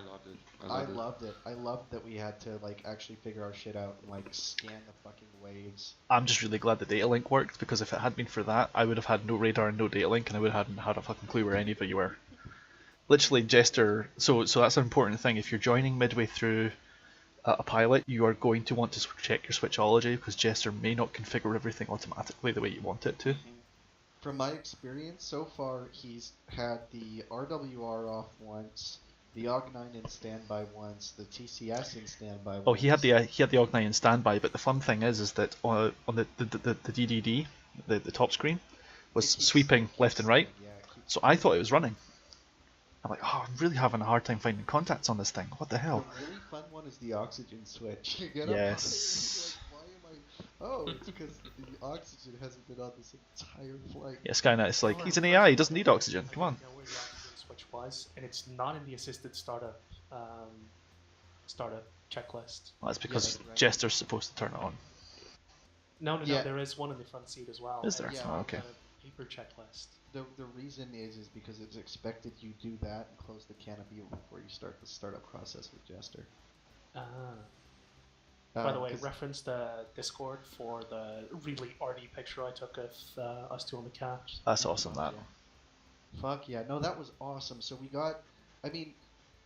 loved it. I loved that we had to like actually figure our shit out and like scan the fucking waves. I'm just really glad the data link worked, because if it had been for that, I would have had no radar and no data link, and I would have had a fucking clue where any of you were. Literally, Jester. So that's an important thing. If you're joining midway through a pilot, you are going to want to check your switchology, because Jester may not configure everything automatically the way you want it to. From my experience so far, he's had the RWR off once, the OG9 in standby once, the TCS in standby once. Oh, he had the OG9 in standby, but the fun thing is that on the DDD, the top screen, was sweeping left and right. So I thought it was running. I'm like, oh, I'm really having a hard time finding contacts on this thing. What the hell? The really fun one is the oxygen switch. You get Yes. Oh, it's because the oxygen hasn't been on this entire flight. Yeah, Skynet's like, he's an AI, he doesn't need oxygen, come on. I know where the oxygen switch was, and it's not in the assisted startup checklist. Well, that's because Jester's supposed to turn it on. No, there is one in the front seat as well. Is there? It's Oh, okay. a paper checklist. The reason is because it's expected you do that and close the canopy before you start the startup process with Jester. By the way, reference the Discord for the really arty picture I took of us two on the cat. That's awesome, that. Fuck yeah. No, that was awesome. So we got, I mean,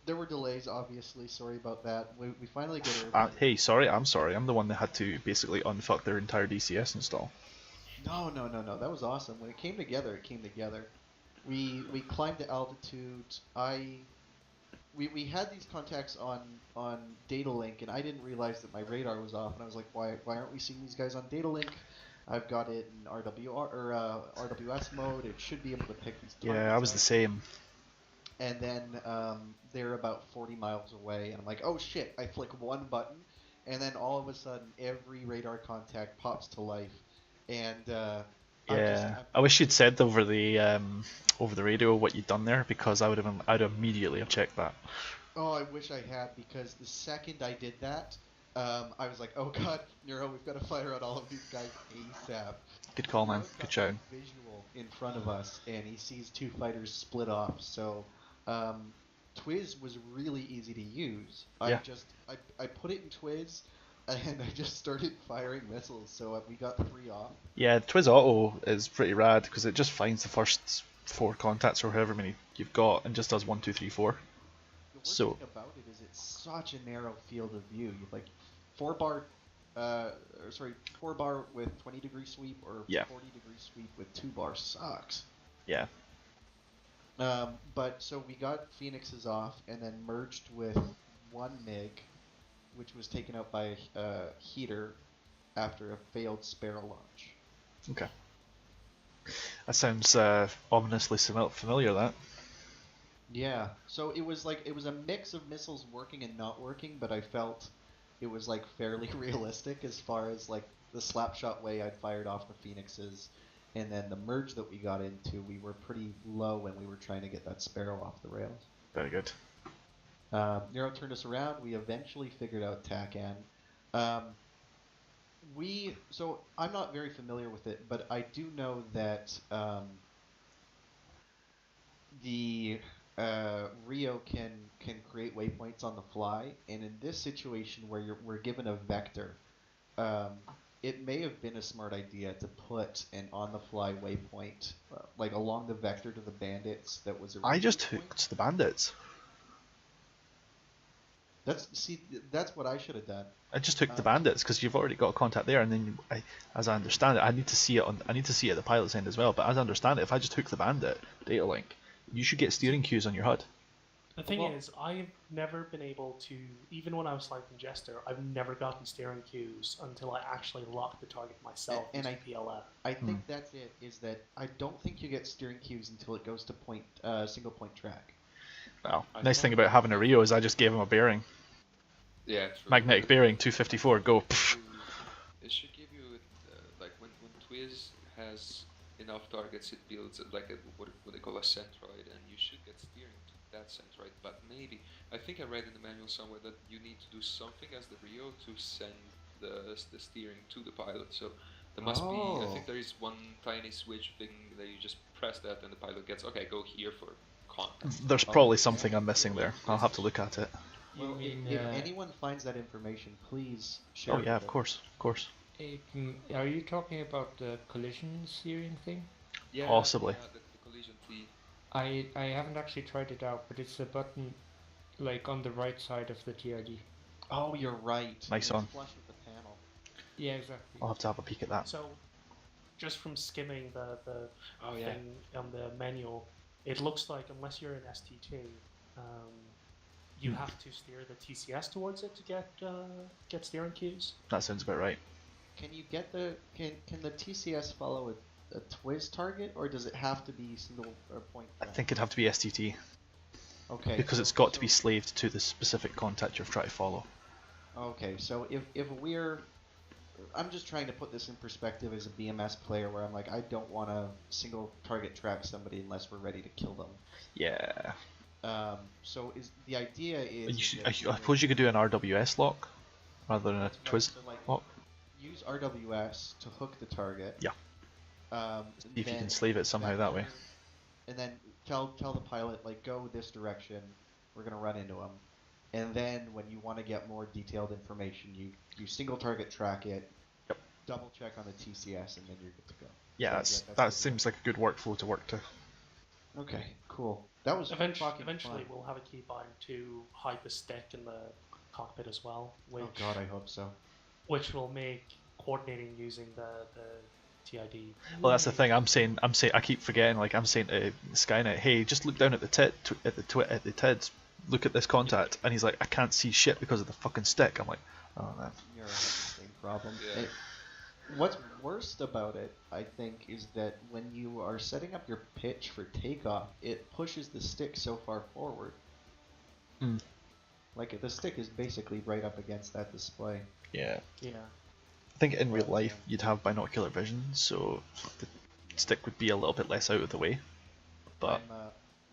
there were delays, obviously. Sorry about that. We finally got it. Hey, sorry, I'm sorry. I'm the one that had to basically unfuck their entire DCS install. No. That was awesome. When it came together, it came together. We climbed to altitude. We had these contacts on data link, and I didn't realize that my radar was off, and I was like, why aren't we seeing these guys on data link? I've got it in RWS mode. It should be able to pick these targets. Yeah, I was the same. And then they're about 40 miles away, and I'm like, oh shit! I flick one button, and then all of a sudden, every radar contact pops to life, and I wish you'd said over the radio what you'd done there, because I'd immediately have checked that. Oh, I wish I had, because the second I did that, I was like, oh god, Nero, we've got to fire out all of these guys ASAP. Good call, man. Good shout. Visual in front of us, and he sees two fighters split off. So, Twiz was really easy to use. I put it in Twiz, and I just started firing missiles. So we got 3 off. Yeah, Twiz Auto is pretty rad, because it just finds the first 4 contacts or however many you've got and just does 1, 2, 3, 4. The worst thing about it is it's such a narrow field of view. You like 4 bar with 20-degree sweep or 40-degree sweep with 2 bar sucks. Yeah. But so we got Phoenixes off and then merged with 1 MiG, which was taken out by Heater after a failed Sparrow launch. Okay. That sounds ominously familiar, that. Yeah. So it was a mix of missiles working and not working, but I felt it was like fairly realistic as far as like the slapshot way I'd fired off the Phoenixes, and then the merge that we got into, we were pretty low when we were trying to get that Sparrow off the rails. Very good. Nero turned us around. We eventually figured out TACAN. So I'm not very familiar with it, but I do know that the Rio can create waypoints on the fly, and in this situation where we're given a vector, it may have been a smart idea to put an on-the-fly waypoint like along the vector to the bandits. That was. I just hooked the bandits. That's what I should have done. I just took the bandits because you've already got a contact there, and then as I understand it, I need to see it at the pilot's end as well. But as I understand it, if I just hook the bandit data link, you should get steering cues on your HUD. The thing Well- is, I've never been able to, even when I was flying from Jester, I've never gotten steering cues until I actually locked the target myself And using PLF. I think that's it. Is that I don't think you get steering cues until it goes to single point track. Well, nice thing about having a Rio is I just gave him a bearing. Yeah, true. Magnetic bearing, 254, go. It should give you, like when Twiz has enough targets, it builds like what they call a centroid, and you should get steering to that centroid. But maybe, I think I read in the manual somewhere that you need to do something as the Rio to send the steering to the pilot. So there must be, I think there is one tiny switch thing that you just press that and the pilot gets, okay, go here for contact. There's probably something I'm missing there. I'll have to look at it. Well, if anyone finds that information, please share. Oh yeah, with of course, of course. Are you talking about the collision steering thing? Yeah, Possibly. Yeah, the collision T. I haven't actually tried it out, but it's a button like on the right side of the TID. Oh, you're right. Nice And on. it's flush with the panel. Yeah, exactly. I'll have to have a peek at that. So, just from skimming the Oh, yeah. thing on the manual, it looks like unless you're in ST2, you have to steer the TCS towards it to get steering cues. That sounds about right. Can you get can the TCS follow a Twiz target, or does it have to be single point? I think it'd have to be STT. Okay. Because it's got to be slaved to the specific contact you're trying to follow. Okay, so if we're, I'm just trying to put this in perspective as a BMS player, where I'm like, I don't want to single target track somebody unless we're ready to kill them. Yeah. So is the idea is I suppose you could do an RWS lock rather than a Twiz lock. Use RWS to hook the target. Yeah. See if you can slave it somehow that way. And then tell the pilot, like, go this direction. We're gonna run into them. And then when you want to get more detailed information, you single target track it. Yep. Double check on the TCS, and then you're good to go. Yeah, So, that seems like a good workflow to work to. Okay, cool. That was Eventually, fun. we'll have a keybind to hide the stick in the cockpit as well. Which, Oh god, I hope so. Which will make coordinating using the TID. Well, that's the thing. I'm saying. I keep forgetting. Like I'm saying to Skynet, hey, just look down at the TIDs. Look at this contact, and he's like, I can't see shit because of the fucking stick. I'm like, oh man. You're having the same problem. Yeah. What's worst about it, I think, is that when you are setting up your pitch for takeoff, it pushes the stick so far forward. Mm. Like the stick is basically right up against that display. Yeah. Yeah. I think in real life you'd have binocular vision, so the stick would be a little bit less out of the way. But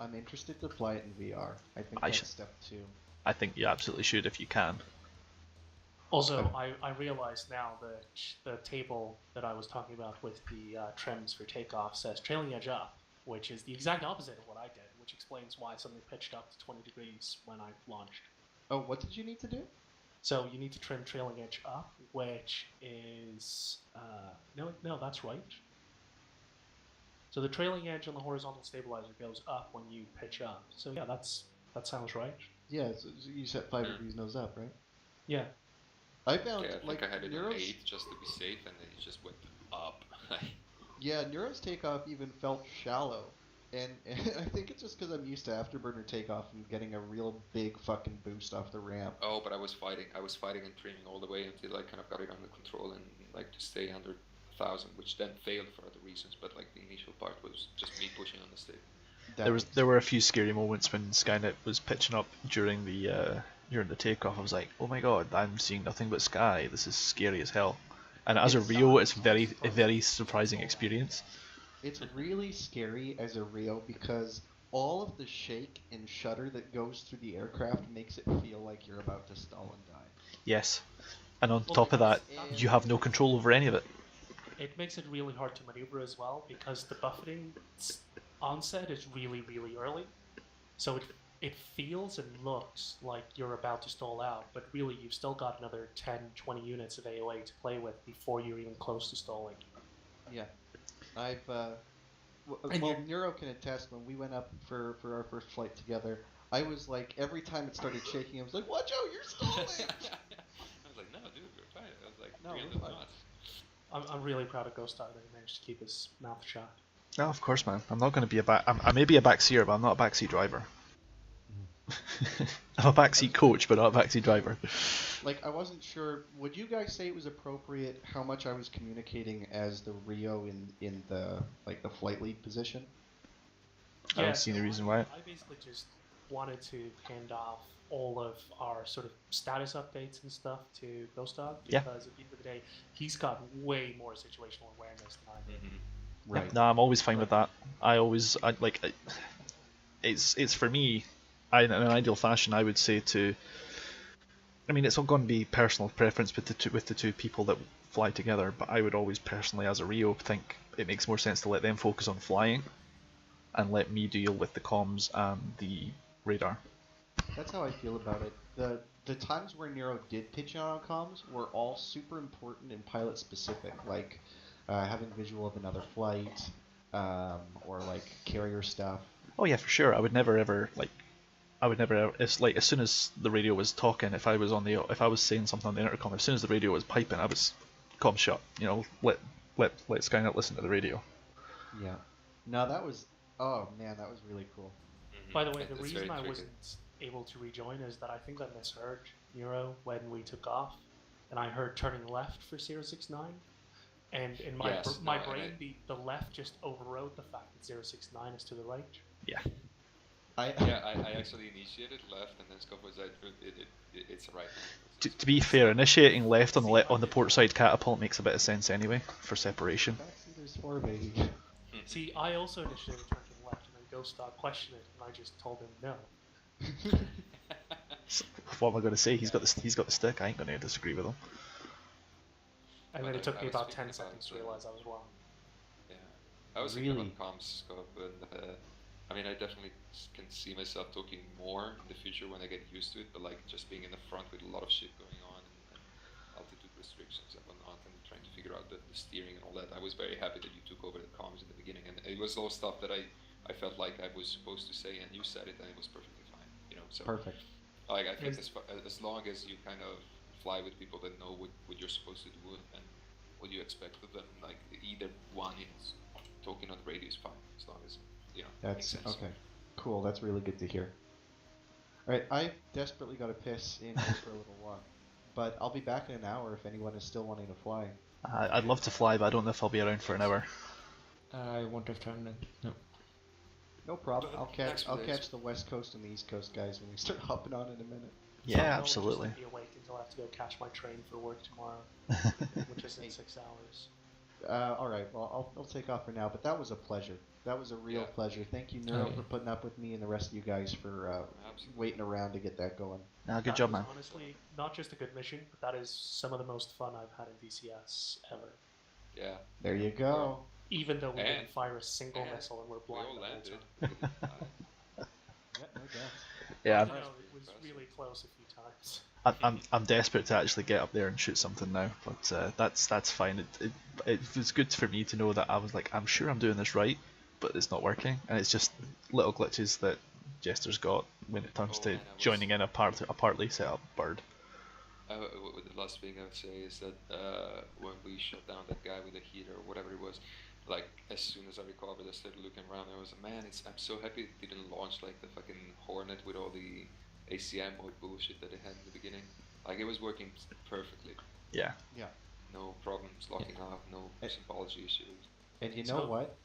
I'm interested to fly it in VR. I think I that's should- step 2. I think you absolutely should if you can. Also, I realize now that the table that I was talking about with the trims for takeoff says trailing edge up, which is the exact opposite of what I did, which explains why I suddenly pitched up to 20 degrees when I launched. Oh, what did you need to do? So you need to trim trailing edge up, which is no, that's right. So the trailing edge on the horizontal stabilizer goes up when you pitch up. So yeah, that sounds right. Yeah, so you set 5 degrees nose up, right? Yeah. I found Yeah, I think like I had it Neuro's, on 8 just to be safe, and then it just went up. yeah, Neuro's takeoff even felt shallow, and I think it's just because I'm used to afterburner takeoff and getting a real big fucking boost off the ramp. Oh, but I was fighting and trimming all the way until I kind of got it under control and like to stay under 1,000, which then failed for other reasons. But like the initial part was just me pushing on the stick. There were a few scary moments when Skynet was pitching up during the takeoff. I was like, oh my god, I'm seeing nothing but sky. This is scary as hell. And as a Rio, it's a very surprising experience. It's really scary as a Rio because all of the shake and shudder that goes through the aircraft makes it feel like you're about to stall and die. Yes. And on top of that, you have no control over any of it. It makes it really hard to maneuver as well because the buffeting onset is really, really early. So it feels and looks like you're about to stall out, but really you've still got another 10, 20 units of AOA to play with before you're even close to stalling. Yeah. I've, And well, Neuro can attest, when we went up for our first flight together, I was like, every time it started shaking, I was like, watch out, you're stalling! I was like, no, dude, we're fine. I was like, No, really we're fine. not. I'm really proud of Ghost Star that he managed to keep his mouth shut. No, of course, man. I'm not going to be I may be a backseer, but I'm not a backseat driver. I'm a backseat coach, but not a backseat driver. Like, I wasn't sure. Would you guys say it was appropriate how much I was communicating as the Rio in the the flight lead position? I don't see any reason why. I basically just wanted to hand off all of our sort of status updates and stuff to Ghost Dog Yeah. because at the end of the day, he's got way more situational awareness than I do. Right. No, I'm always fine with that. It's for me. In an ideal fashion, I would say to. I mean, it's all going to be personal preference with the two people that fly together, but I would always personally, as a Rio, think it makes more sense to let them focus on flying, and let me deal with the comms and the radar. That's how I feel about it. The times where Nero did pitch in on comms were all super important and pilot specific, like having visual of another flight, or like carrier stuff. Oh yeah, for sure. I would never ever. It's like as soon as the radio was talking, if I was saying something on the intercom, as soon as the radio was piping, I was comm shut. Let Skynet listen to the radio. Yeah. No, that was. Oh man, that was really cool. By the way, the reason I wasn't able to rejoin is that I think I misheard Nero when we took off, and I heard turning left for 069, and in my brain, the left just overrode the fact that 069 is to the right. Yeah. I actually initiated left, and then Scott was like, it's right. To be fair, initiating left on the port side catapult makes a bit of sense anyway for separation. There's 4, baby. See, I also initiated turning left, and then Ghost Dog questioned it, and I just told him no. What am I going to say? He's got the stick. I ain't going to disagree with him. And then it took me about 10 seconds to realize I was wrong. Yeah, I was thinking about comms, Scott, and I mean, I definitely can see myself talking more in the future when I get used to it, but like just being in the front with a lot of shit going on and altitude restrictions and whatnot, and trying to figure out the steering and all that. I was very happy that you took over the comms in the beginning, and it was all stuff that I felt like I was supposed to say, and you said it, and it was perfectly fine. So perfect. Like I think as long as you kind of fly with people that know what you're supposed to do and what you expect of them, like either one is talking on the radio is fine, as long as That's okay. Cool. That's really good to hear. All right, I desperately got to piss in here for a little while, but I'll be back in an hour if anyone is still wanting to fly. I'd love to fly, but I don't know if I'll be around for an hour. I won't have time then. No. No problem. I'll catch the West Coast and the East Coast guys when we start hopping on in a minute. Yeah, absolutely. I'll just be awake until I have to go catch my train for work tomorrow, which is in 6 hours. All right. Well, I'll take off for now, but that was a pleasure. That was a real pleasure. Thank you, Neuro, for putting up with me and the rest of you guys for waiting around to get that going. Good job, man. Honestly, not just a good mission, but that is some of the most fun I've had in VCS ever. Yeah. There you go. Even though we didn't fire a single missile and we're blind. We all landed. Yeah. It was really close a few times. I'm desperate to actually get up there and shoot something now, but that's fine. It was good for me to know that I was like, I'm sure I'm doing this right, but it's not working, and it's just little glitches that Jester's got when it comes to joining in a partly set up bird. The last thing I would say is that when we shot down that guy with the heater or whatever it was, like as soon as I recovered, I started looking around. And I was like, man, I'm so happy it didn't launch like the fucking Hornet with all the ACM mode bullshit that it had in the beginning. Like it was working perfectly. Yeah. Yeah. No problems locking off, no symbology issues. And you know what?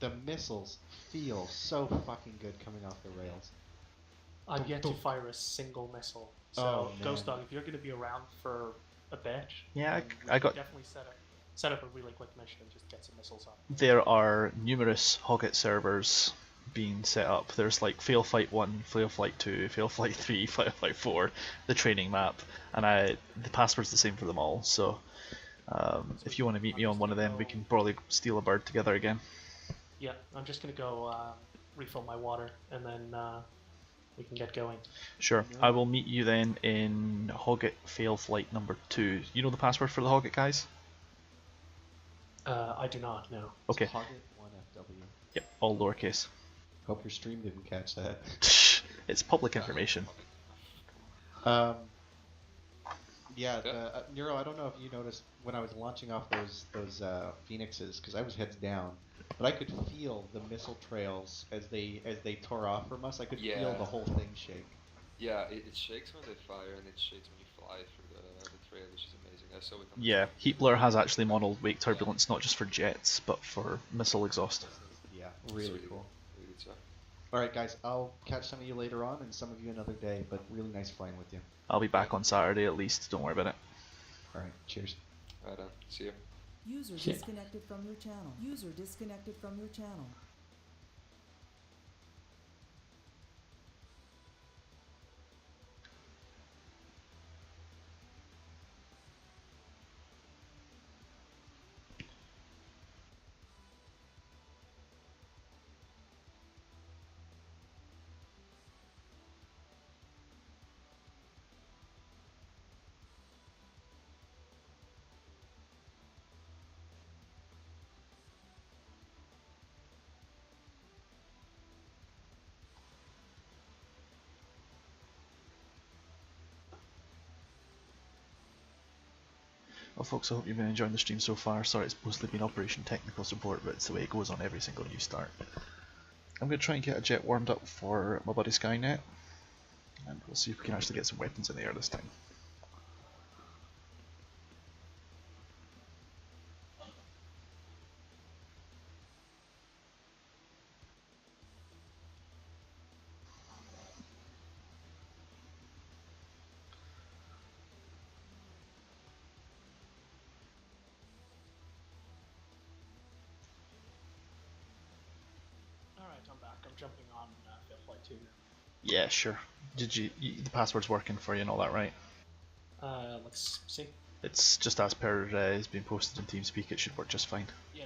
The missiles feel so fucking good coming off the rails. I've yet to fire a single missile. So, Ghost Dog, if you're going to be around for a bit, I got definitely set up a really quick mission and just get some missiles up. There are numerous Hoggit servers being set up. There's like Fail Flight 1, Fail Flight 2, Fail Flight 3, Fail Flight 4, the training map, and the password's the same for them all. So if you want to meet me on one of them, we can probably steal a bird together again. Yeah, I'm just going to go refill my water, and then we can get going. Sure. I will meet you then in Hoggit Fail Flight number 2. You know the password for the Hoggit, guys? I do not, no. Okay. Hoggit1FW. Yep, all lowercase. Hope your stream didn't catch that. It's public information. Yeah, Nero, I don't know if you noticed when I was launching off those Phoenixes, because I was heads down. but I could feel the missile trails as they tore off from us. I could feel Yeah. the whole thing shake. Yeah, it shakes when they fire and it shakes when you fly through the trail, which is amazing. I saw it on the Yeah, Heatblur has actually modeled wake turbulence not just for jets, but for missile exhaust. Yeah, really really cool. Really good stuff. Alright guys, I'll catch some of you later on and some of you another day, but really nice flying with you. I'll be back on Saturday at least, don't worry about it. Alright, cheers. Right on, see you. User Shit. disconnected from your channel. User disconnected from your channel. Well folks, I hope you've been enjoying the stream so far. Sorry it's mostly been Operation Technical Support, but it's the way it goes on every single new start. I'm going to try and get a jet warmed up for my buddy Skynet, and we'll see if we can actually get some weapons in the air this time. Alright, I'm back. I'm jumping on Flight 2 now. Yeah, sure. The password's working for you and all that, right? Let's see. It's just as per it's been posted in TeamSpeak, it should work just fine. Yeah.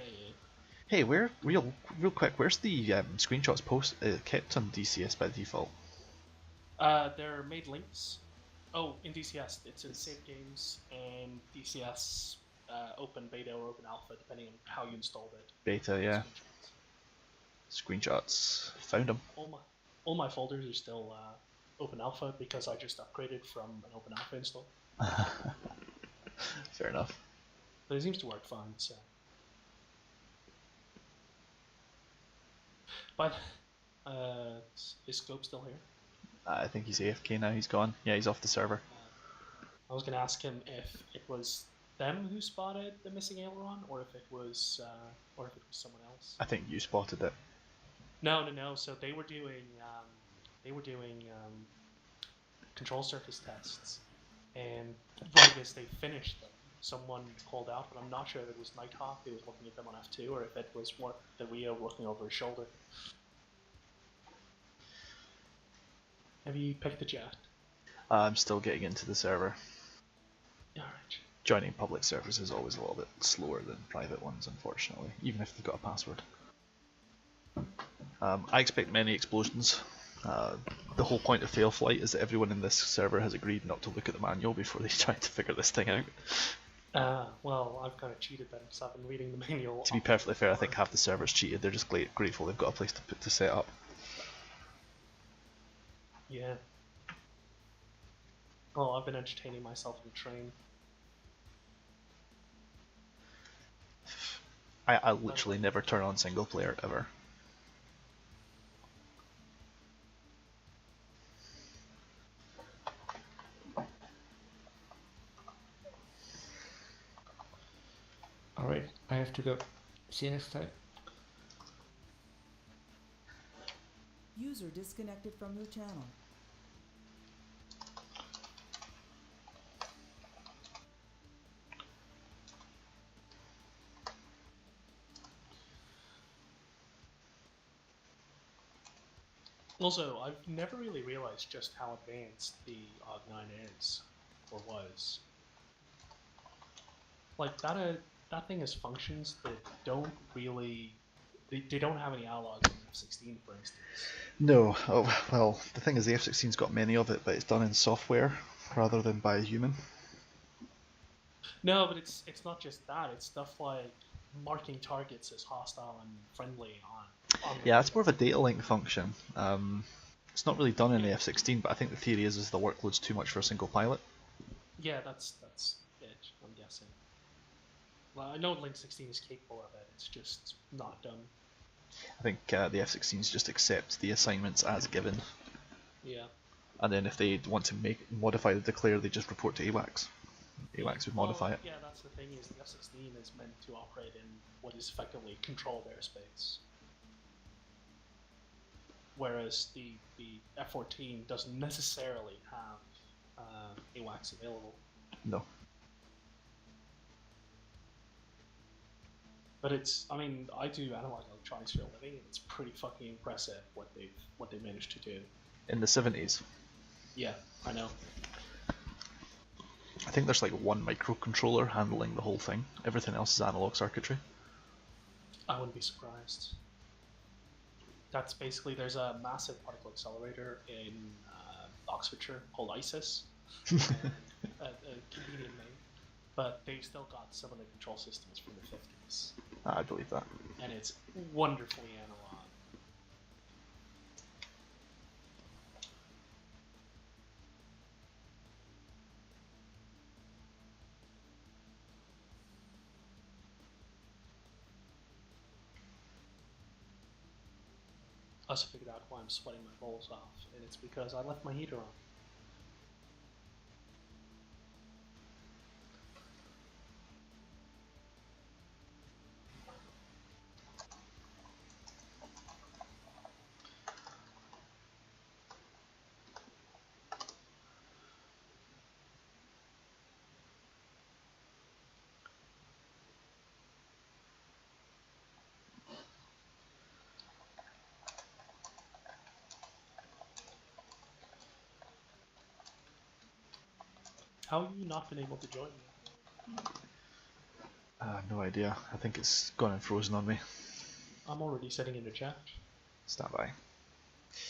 Hey, real quick, where's the screenshots kept on DCS by default? They're made links. Oh, in DCS, it's in Save Games and DCS Open Beta or Open Alpha, depending on how you installed it. Beta, yeah. Screenshots. Found them. All my folders are still Open Alpha because I just upgraded from an Open Alpha install. Fair enough. But it seems to work fine, so. But is Scope still here? I think he's AFK now, he's gone. Yeah, he's off the server. I was going to ask him if it was them who spotted the missing aileron, or if it was someone else. I think you spotted it. No. So they were doing control surface tests, and right as they finished them, someone called out, but I'm not sure if it was Nighthawk who was looking at them on F2, or if it was more the Rio looking over his shoulder. Have you picked the jet? I'm still getting into the server. Alright. Joining public servers is always a little bit slower than private ones, unfortunately, even if they've got a password. I expect many explosions. The whole point of fail flight is that everyone in this server has agreed not to look at the manual before they try to figure this thing out. Well, I've kind of cheated then, because I've been reading the manual. To be perfectly fair, I think half the server's cheated. They're just grateful they've got a place to set up. Yeah. Well, I've been entertaining myself in the train. I literally never turn on single player ever. Alright, I have to go. See you next time. User disconnected from your channel. Also, I've never really realized just how advanced the OG9 is, or was. Like, that thing has functions that don't really... They don't have any analogs in F16, for instance. No, oh, well, the thing is the F16's got many of it, but it's done in software rather than by a human. No, but it's not just that, it's stuff like marking targets as hostile and friendly on yeah, it's more of a data link function. It's not really done in the F16, but I think the theory is the workload's too much for a single pilot. Yeah, that's it, I'm guessing. Well, I know Link 16 is capable of it. It's just not done. I think the F-16s just accept the assignments as given, Yeah. and then if they want to modify the declare, they just report to AWACS. AWACS would modify it. Yeah, that's the thing, is the F-16 is meant to operate in what is effectively controlled airspace. Whereas the F14 doesn't necessarily have AWACS available. No. But it's, I mean, I do analog electronics for a living, and it's pretty fucking impressive what they managed to do. In the 70s. Yeah, I know. I think there's like one microcontroller handling the whole thing. Everything else is analog circuitry. I wouldn't be surprised. That's basically, there's a massive particle accelerator in Oxfordshire called ISIS. A convenient name. But they've still got some of the control systems from the 50s. I believe that. And it's wonderfully analog. I also figured out why I'm sweating my balls off, and it's because I left my heater on. How have you not been able to join me? No idea. I think it's gone and frozen on me. I'm already sitting in the chat. Stand by.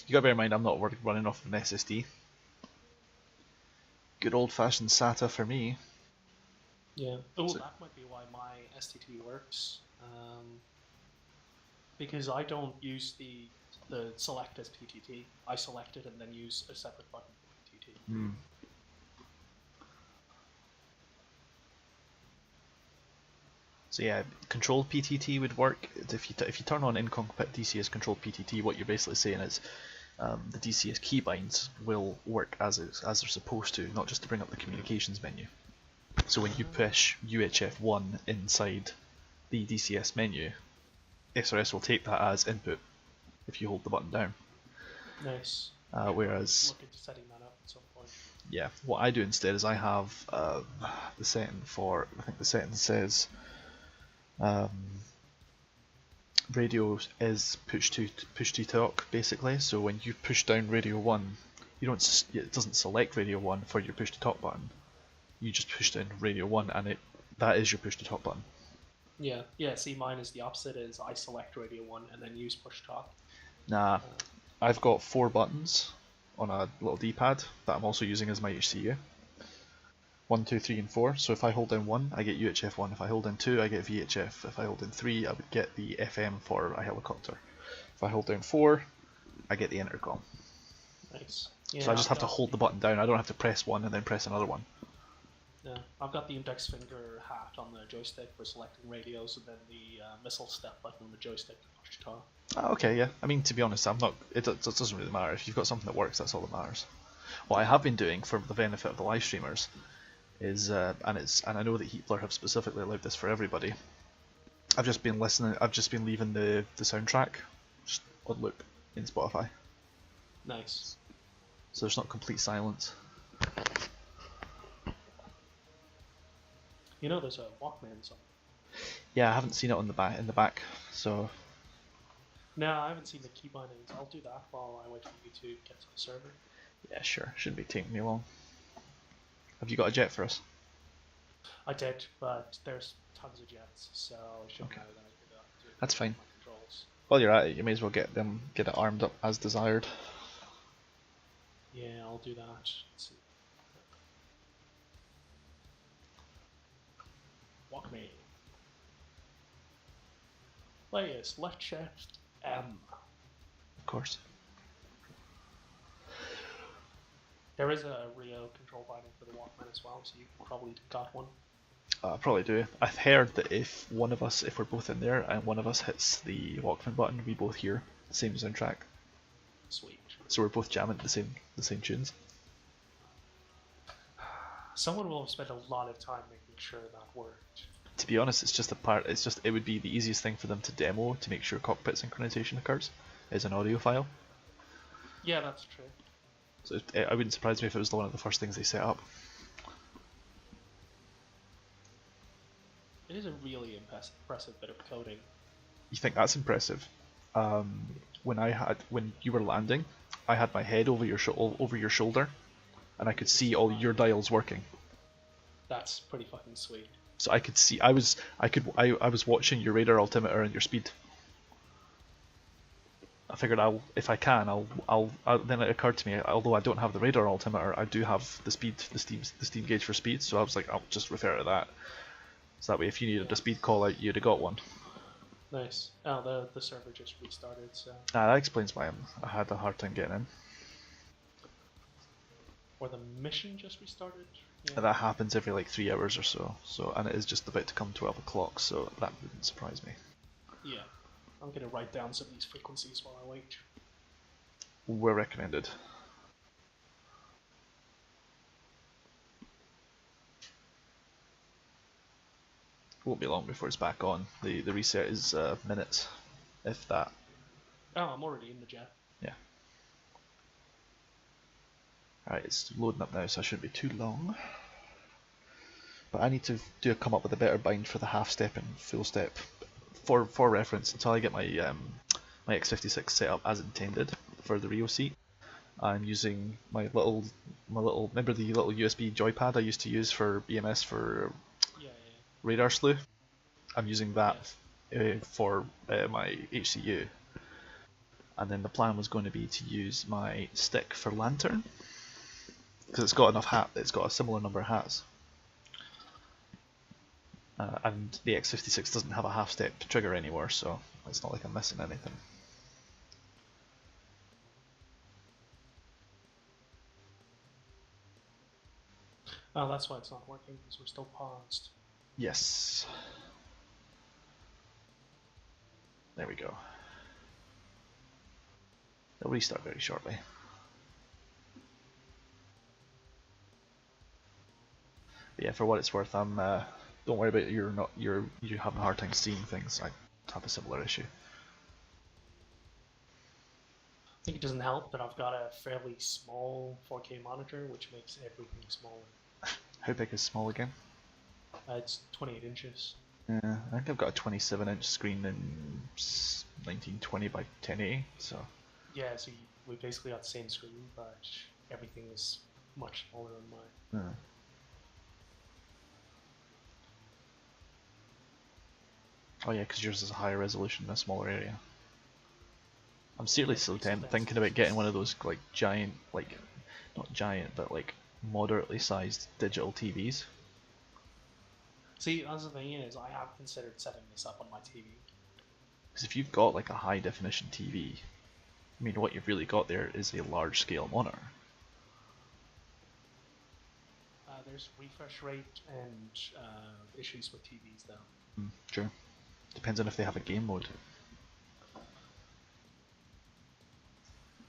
You gotta bear in mind I'm not running off of an SSD. Good old fashioned SATA for me. Yeah. Oh, so that might be why my STT works. Because I don't use the select as PTT. I select it and then use a separate button for PTT. So yeah, controlled PTT would work. If you turn on incompatible DCS controlled PTT, what you're basically saying is the DCS keybinds will work as they're supposed to, not just to bring up the communications menu. So when you push UHF1 inside the DCS menu, SRS will take that as input if you hold the button down. Nice. Whereas look into setting that up at some point. Yeah, what I do instead is I have the setting for, I think the setting says radio is push to talk basically. So when you push down radio 1, it doesn't select radio 1 for your push to talk button. You just push down radio 1 and that is your push to talk button. Yeah, see, mine is the opposite. Is I select radio 1 and then use push talk. Nah, I've got 4 buttons on a little D-pad that I'm also using as my HCU. 1, 2, 3, and 4. So if I hold down 1, I get UHF 1. If I hold down 2, I get VHF. If I hold down 3, I would get the FM for a helicopter. If I hold down 4, I get the intercom. Nice. Yeah, so I just have to hold the button down. I don't have to press 1 and then press another one. Yeah, I've got the index finger hat on the joystick for selecting radios, and then the missile step button on the joystick to push to talk. Oh, okay, yeah. I mean, to be honest, it doesn't really matter. If you've got something that works, that's all that matters. What I have been doing for the benefit of the live streamers is, and I know that Heatblur have specifically allowed this for everybody. I've just been leaving the soundtrack just on loop in Spotify. Nice. So there's not complete silence. You know, there's a Walkman song. Yeah, I haven't seen it on the back, so. No, I haven't seen the key bindings. I'll do that while I wait for you to get to the server. Yeah, sure. Shouldn't be taking me long. Have you got a jet for us? I did, but there's tons of jets, so it shouldn't matter that I could do it. That's fine. Controls. While you're at it, you may as well get it armed up as desired. Yeah, I'll do that. Let's see. Walk me. Players, left shift M. Of course. There is a Rio control binding for the Walkman as well, so you probably got one. I probably do. I've heard that if one of us, if we're both in there and one of us hits the Walkman button, we both hear the same soundtrack. Sweet. So we're both jamming the same tunes. Someone will have spent a lot of time making sure that worked. To be honest, it's just a part. It's just it would be the easiest thing for them to demo to make sure cockpit synchronization occurs, is an audio file. Yeah, that's true. So I wouldn't surprise me if it was one of the first things they set up. It is a really impressive bit of coding. You think that's impressive? When you were landing, I had my head over your shoulder, and I could see all your dials working. That's pretty fucking sweet. So I could see. I was watching your radar altimeter and your speed. I figured if I can, then it occurred to me, although I don't have the radar altimeter, I do have the steam gauge for speed. So I was like, I'll just refer to that. So that way, if you needed a speed call out, you'd have got one. Nice. Oh, the server just restarted, so. That explains why I had a hard time getting in. Or the mission just restarted. Yeah. That happens every like 3 hours or so. And it is just about to come 12 o'clock, so that wouldn't surprise me. Yeah. I'm gonna write down some of these frequencies while I wait. We're recommended. Won't be long before it's back on. The reset is minutes, if that. Oh, I'm already in the jet. Yeah. Alright, it's loading up now, so I shouldn't be too long. But I need to come up with a better bind for the half step and full step. For reference, until I get my my X56 set up as intended for the Rio seat, I'm using my little remember the little USB joypad I used to use for BMS for radar slew. I'm using that for my HCU, and then the plan was going to be to use my stick for lantern because it's got enough it's got a similar number of hats. And the X56 doesn't have a half step trigger anymore, so it's not like I'm missing anything. Oh, that's why it's not working, because we're still paused. Yes. There we go. It'll restart very shortly. But yeah, for what it's worth, I'm don't worry about you having a hard time seeing things. I have a similar issue. I think it doesn't help that I've got a fairly small 4K monitor, which makes everything smaller. How big is small again? It's 28 inches. Yeah, I think I've got a 27-inch screen in 1920 by 1080, so. Yeah, so we basically got the same screen, but everything is much smaller on mine. Yeah. Oh yeah, because yours is a higher resolution in a smaller area. I'm seriously thinking about getting one of those like giant, like not giant, but like moderately sized digital TVs. See, that's the thing is, I have considered setting this up on my TV. Because if you've got like a high definition TV, I mean, what you've really got there is a large scale monitor. There's refresh rate and issues with TVs though. Sure. Depends on if they have a game mode.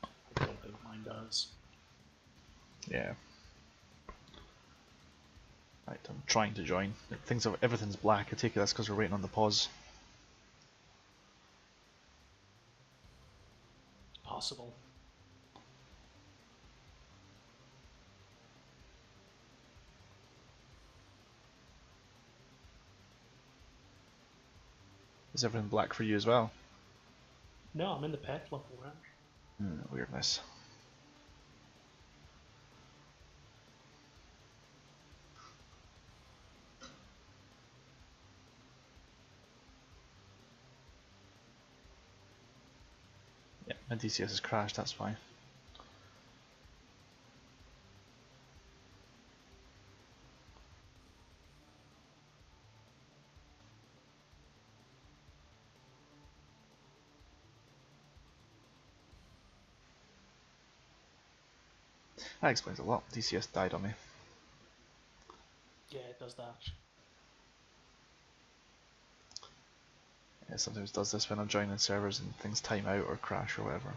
I don't think mine does. Yeah. Right, I'm trying to join. Everything's black. I take it that's because we're waiting on the pause. Possible. Is everything black for you as well? No, I'm in the pet looking around. Weirdness. Yeah, my DCS has crashed, that's fine. That explains a lot. DCS died on me. Yeah, it does that. It sometimes does this when I'm joining servers and things time out or crash or whatever.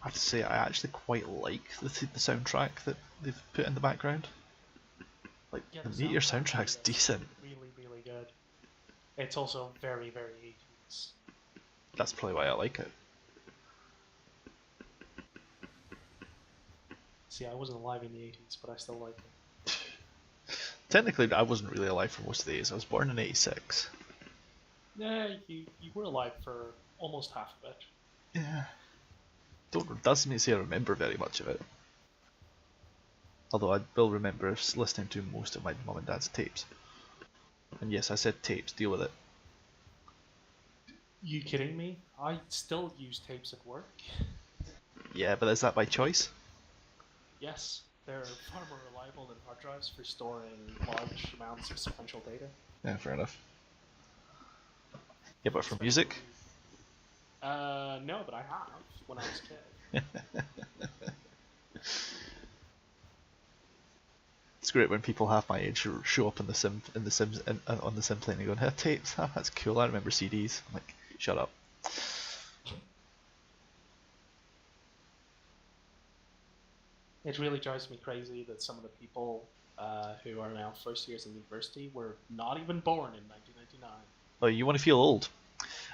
I have to say, I actually quite like the soundtrack that they've put in the background. Like, Yeah, the the Meteor soundtrack soundtrack's is decent. Really, really good. It's also very, very 80s. That's probably why I like it. See, I wasn't alive in the 80s, but I still like it. Technically, I wasn't really alive for most of these. I was born in '86. Yeah, you were alive for almost half of it. Yeah. Doesn't say I remember very much of it. Although I will remember listening to most of my mum and dad's tapes. And yes, I said tapes, deal with it. You kidding me? I still use tapes at work. Yeah, but is that by choice? Yes, they're far more reliable than hard drives for storing large amounts of sequential data. Yeah, fair enough. Yeah, but for music? No, but I have when I was a kid. It's great when people half my age show up in the Sims on the sim plane and go, "Hey, tapes, that's cool. I remember CDs." I'm like, shut up. It really drives me crazy that some of the people who are now first years in university were not even born in 1999. Oh, you want to feel old?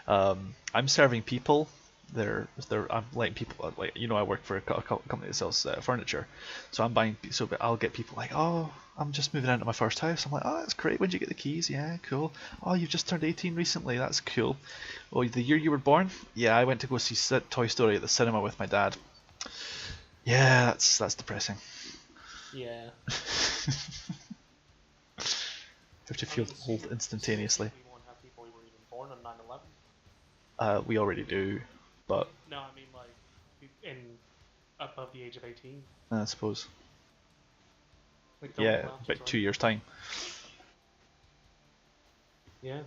I'm serving people. I'm letting people, like, I work for a company that sells furniture, so I'm buying. So I'll get people like, "Oh, I'm just moving into my first house." I'm like, "Oh, that's great. When did you get the keys?" "Yeah, cool." "Oh, you've just turned 18 recently. That's cool." "Oh, the year you were born?" "Yeah, I went to go see Toy Story at the cinema with my dad." Yeah, that's depressing. Yeah. Have to feel old instantaneously. We won't have people who were even born on 9/11. We already do, but No, I mean like in above the age of 18. I suppose. Like Yeah, about 2 years' time. Yeah.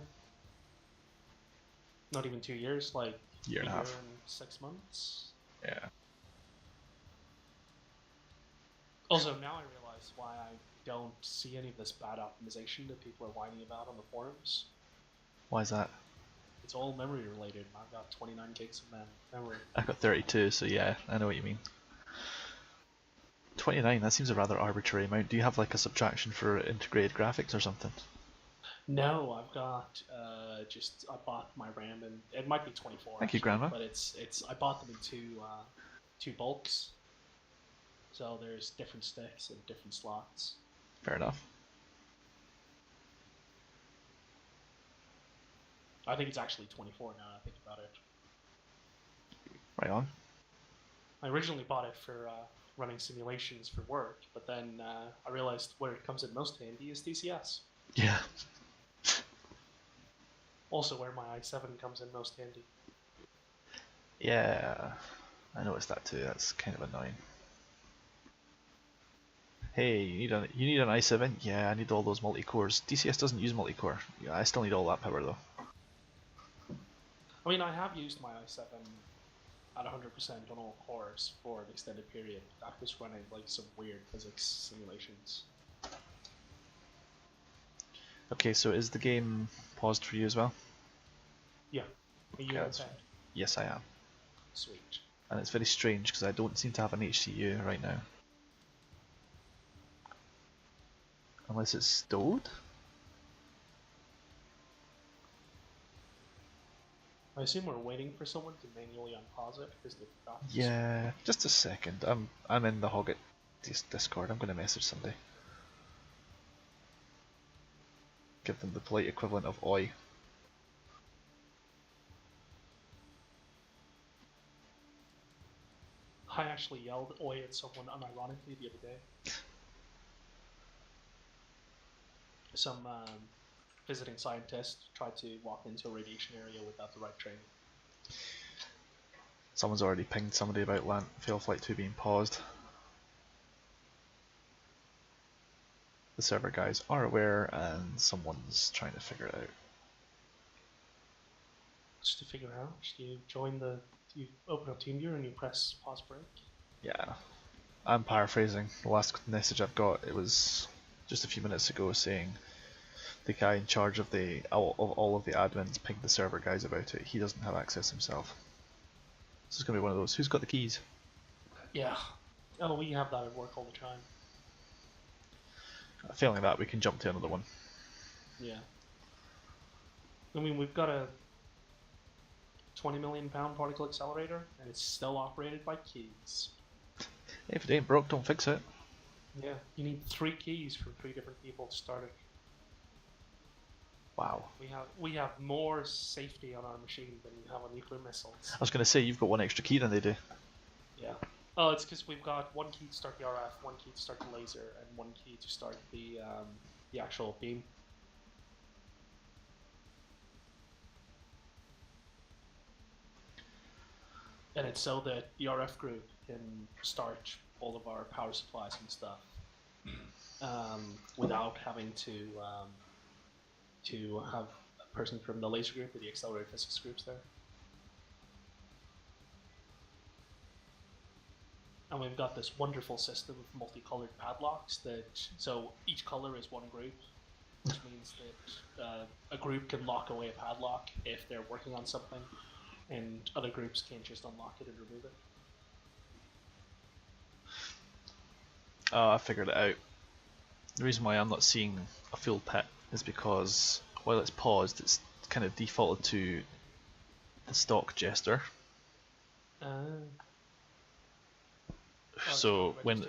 Not even 2 years, like Year and a half. and 6 months. Yeah. Also, now I realize why I don't see any of this bad optimization that people are whining about on the forums. Why is that? It's all memory related. I've got 29 gigs of memory. I've got 32, so yeah, I know what you mean. 29, that seems a rather arbitrary amount. Do you have like a subtraction for integrated graphics or something? No, I've got I bought my RAM, and it might be 24. Thank you, actually, Grandma. But I bought them in two bulks. So there's different sticks and different slots. Fair enough. I think it's actually 24 now I think about it. Right on. I originally bought it for running simulations for work, but then I realized where it comes in most handy is DCS. Yeah. Also where my i7 comes in most handy. Yeah, I noticed that too. That's kind of annoying. Hey, you need an i7? Yeah, I need all those multi-cores. DCS doesn't use multi-core. Yeah, I still need all that power though. I mean, I have used my i7 at 100% on all cores for an extended period. That was running like some weird physics simulations. Okay, so is the game paused for you as well? Yeah. Are you okay? Yes, I am. Sweet. And it's very strange because I don't seem to have an HCU right now. Unless it's stowed? I assume we're waiting for someone to manually unpause it because they forgot. Yeah, just a second. I'm in the Hoggit Discord. I'm going to message somebody. Give them the polite equivalent of oi. I actually yelled oi at someone unironically the other day. Some visiting scientist tried to walk into a radiation area without the right training. Someone's already pinged somebody about fail flight 2 being paused. The server guys are aware, and someone's trying to figure it out. Just to figure out, you open up TeamViewer and you press pause break. Yeah, I'm paraphrasing. The last message I've got, it was just a few minutes ago, saying the guy in charge of all of the admins pinged the server guys about it. He doesn't have access himself. This is going to be one of those. Who's got the keys? Yeah. Oh, we have that at work all the time. Failing that, we can jump to another one. Yeah. I mean, we've got a £20 million particle accelerator, and it's still operated by keys. If it ain't broke, don't fix it. Yeah, you need 3 keys from 3 different people to start it. Wow. We have more safety on our machine than you have on nuclear missiles. I was going to say, you've got one extra key than they do. Yeah. Oh, it's because we've got 1 key to start the RF, 1 key to start the laser, and 1 key to start the actual beam. And it's so that the RF group can start all of our power supplies and stuff without having to have a person from the laser group or the accelerated physics groups there. And we've got this wonderful system of multicolored padlocks so each color is 1 group, which means that a group can lock away a padlock if they're working on something, and other groups can just unlock it and remove it. Oh, I figured it out. The reason why I'm not seeing a full pit is because while it's paused, it's kind of defaulted to the stock Jester. So when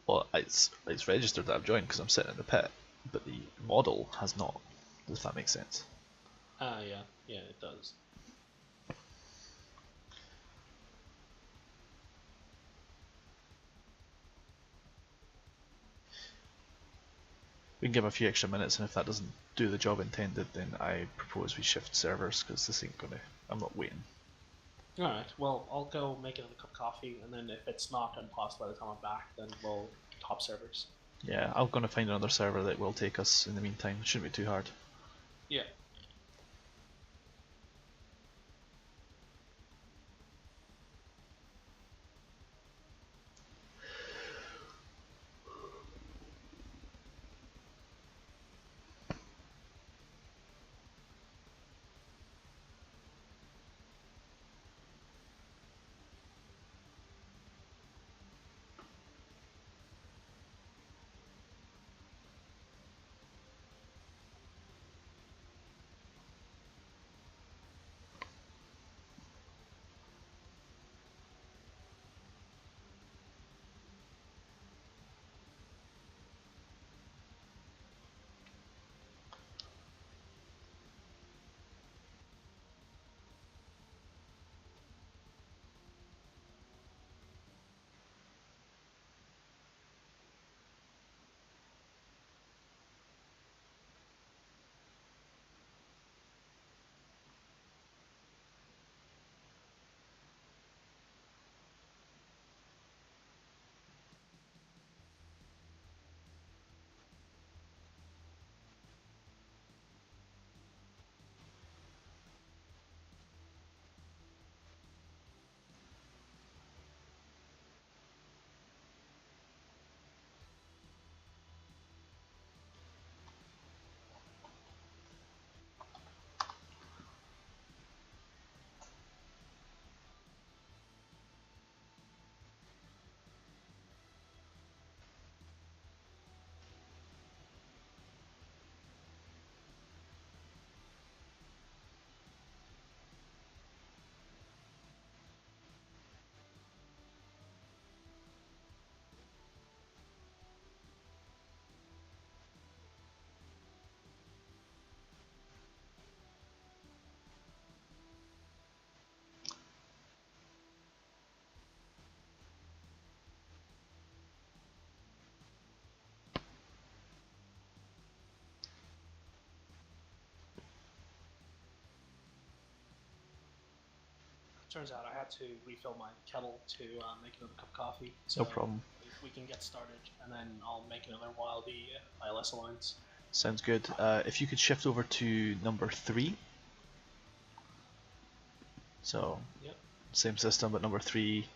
well, it's registered that I've joined because I'm sitting in the pit, but the model has not. Does that make sense? Yeah, it does. We can give a few extra minutes, and if that doesn't do the job intended, then I propose we shift servers because this ain't gonna. I'm not waiting. Alright, well, I'll go make another cup of coffee, and then if it's not unpaused by the time I'm back, then we'll top servers. Yeah, I'm gonna find another server that will take us in the meantime. It shouldn't be too hard. Yeah. turns out I had to refill my kettle to make another cup of coffee. So No problem. we can get started, and then I'll make another while the ILS aligns. Sounds good. If you could shift over to number 3. So, Yep. same system, but number 3.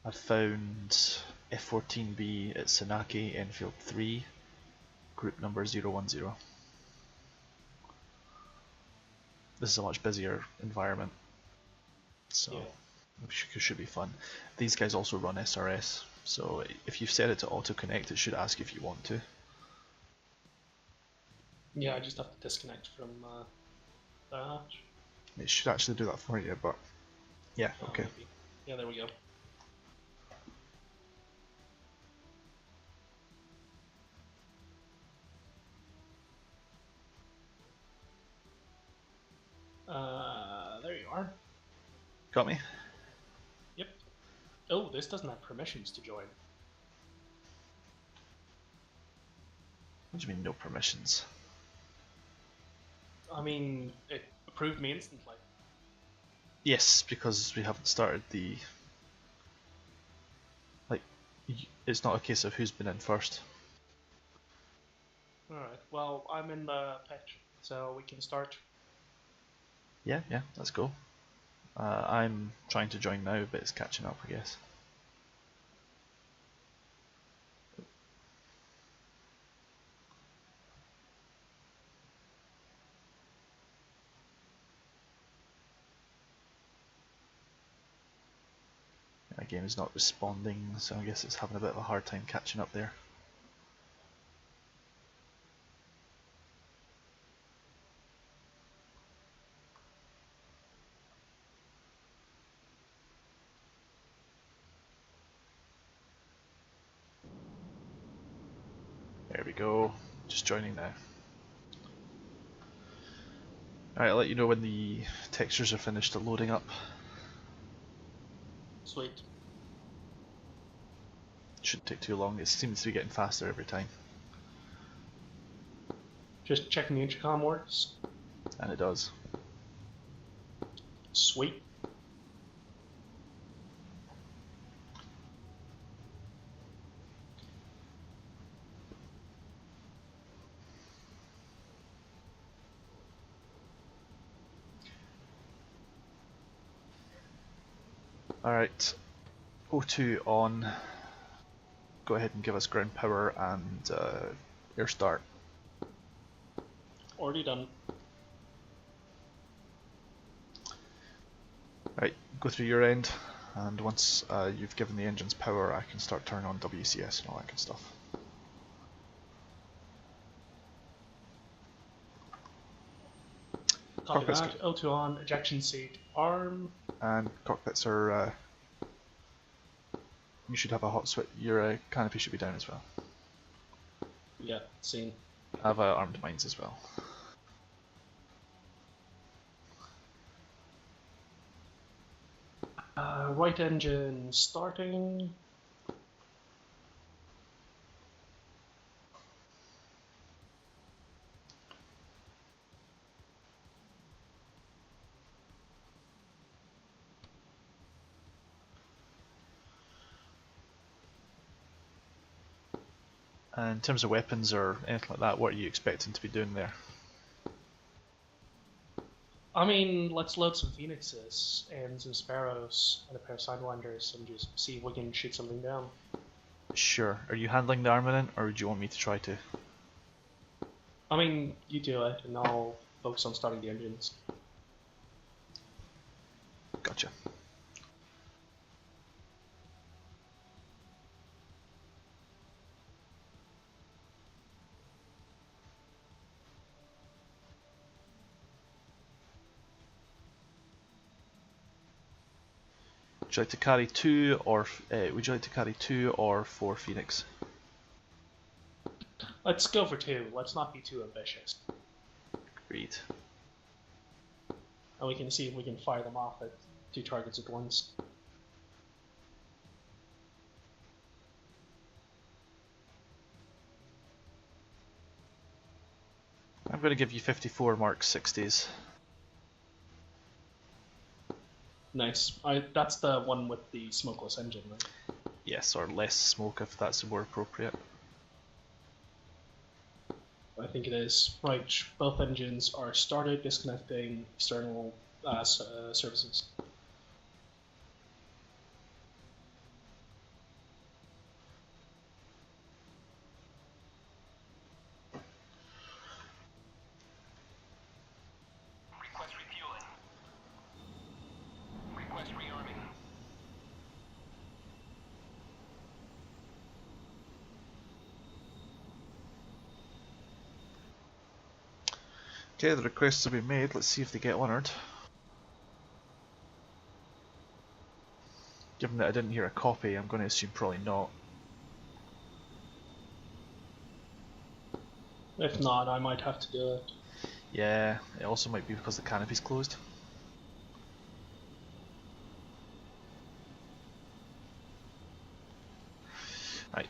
I've found F14B at Senaki, Enfield 3, group number 010. This is a much busier environment, so it should be fun. These guys also run SRS, so if you've set it to auto-connect, it should ask you if you want to. Yeah, I just have to disconnect from that. It should actually do that for you, but yeah, okay. Maybe. Yeah, there we go. There you are. Got me? Yep. Oh, this doesn't have permissions to join. What do you mean no permissions? I mean, it approved me instantly. Yes, because we haven't started the... Like, it's not a case of who's been in first. Alright, well, I'm in the pitch, so we can start. Yeah, let's go. I'm trying to join now, but it's catching up, I guess. My game is not responding, so I guess it's having a bit of a hard time catching up there. There we go, just joining now. Alright, I'll let you know when the textures are finished loading up. Sweet. Shouldn't take too long, it seems to be getting faster every time. Just checking the intercom works. And it does. Sweet. Alright, O2 on. Go ahead and give us ground power and air start. Already done. Right, go through your end, and once you've given the engines power, I can start turning on WCS and all that good stuff. Copy that. O2 on, ejection seat arm. And cockpits are... you should have a hot switch. Your canopy should be down as well. Yeah, seen. I have armed mines as well. Right engine starting. And in terms of weapons or anything like that, what are you expecting to be doing there? I mean, let's load some Phoenixes and some Sparrows and a pair of Sidewinders and just see if we can shoot something down. Sure. Are you handling the armament, or do you want me to try to? I mean, you do it, and I'll focus on starting the engines. Gotcha. Would you like to carry two, or would you like to carry 2 or 4 Phoenix? Let's go for 2. Let's not be too ambitious. Agreed. And we can see if we can fire them off at 2 targets at once. I'm going to give you 54 Mark 60s. Nice. That's the one with the smokeless engine, right? Yes, or less smoke if that's more appropriate. I think it is. Right, both engines are started, disconnecting external services. Request refueling. Request rearming. Okay, the requests have been made. Let's see if they get honoured. Given that I didn't hear a copy, I'm going to assume probably not. If not, I might have to do it. Yeah, it also might be because the canopy's closed. Right,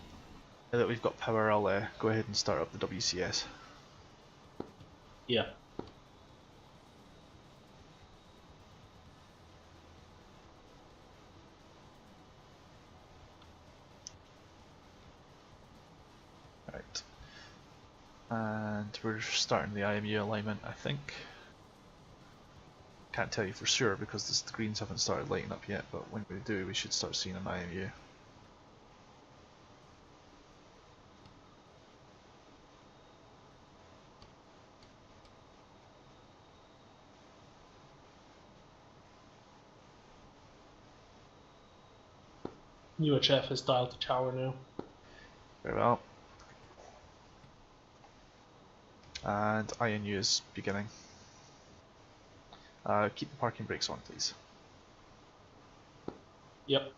now that we've got power, I'll go ahead and start up the WCS. Yeah. Right. And we're starting the IMU alignment, I think. Can't tell you for sure because the greens haven't started lighting up yet, but when we do, we should start seeing an IMU. UHF is dialed to tower now. Very well. And INU is beginning. Keep the parking brakes on, please. Yep.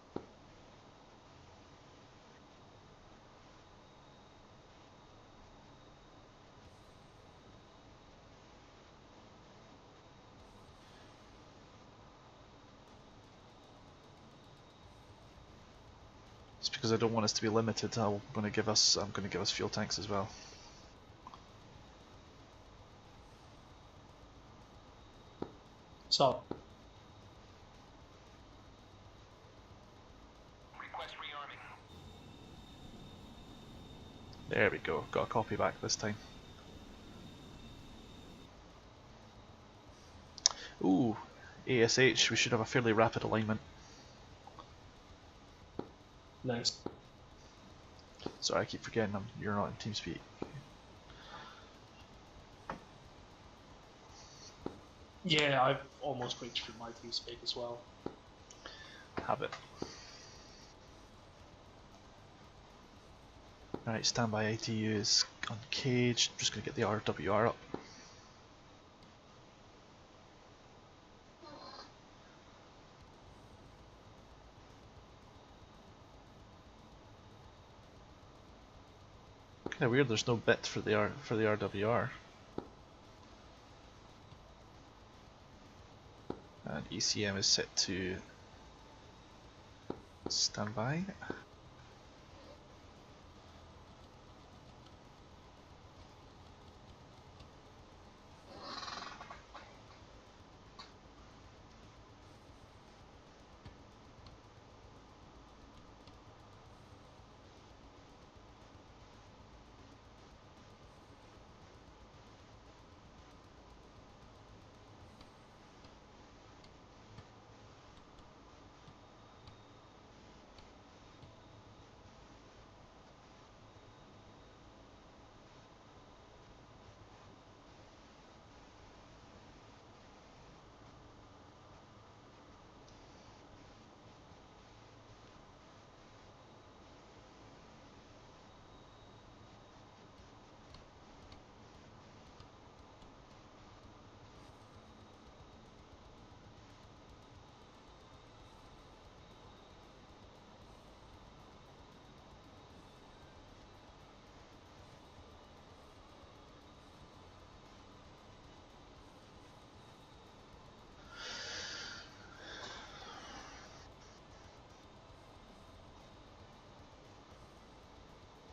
Just because I don't want us to be limited, I'm going to give us fuel tanks as well. So. Request rearming. There we go. Got a copy back this time. Ooh, ASH. We should have a fairly rapid alignment. Nice. Sorry, I keep forgetting you're not in TeamSpeak. Yeah, I've almost breached through my TeamSpeak as well. Have it. Alright, standby ITU is uncaged. I'm just going to get the RWR up. Kinda weird there's no bit for the RWR. And ECM is set to standby.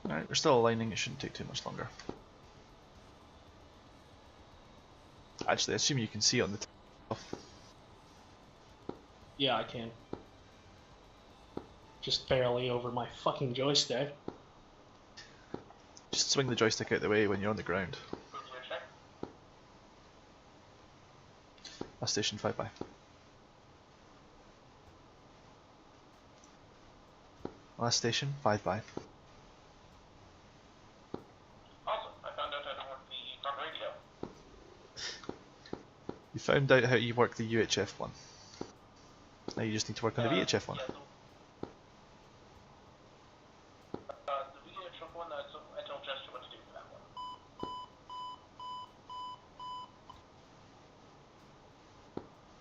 Alright, we're still aligning, it shouldn't take too much longer. Actually, I assume you can see it on the top. Yeah, I can. Just barely over my fucking joystick. Just swing the joystick out the way when you're on the ground. Last station 5 by. Last station 5 by. Awesome. I found out how to work the front radio. You found out how you work the UHF one. Now you just need to work on the VHF one. Yeah, the VHF one, I told Jester what to do for that one.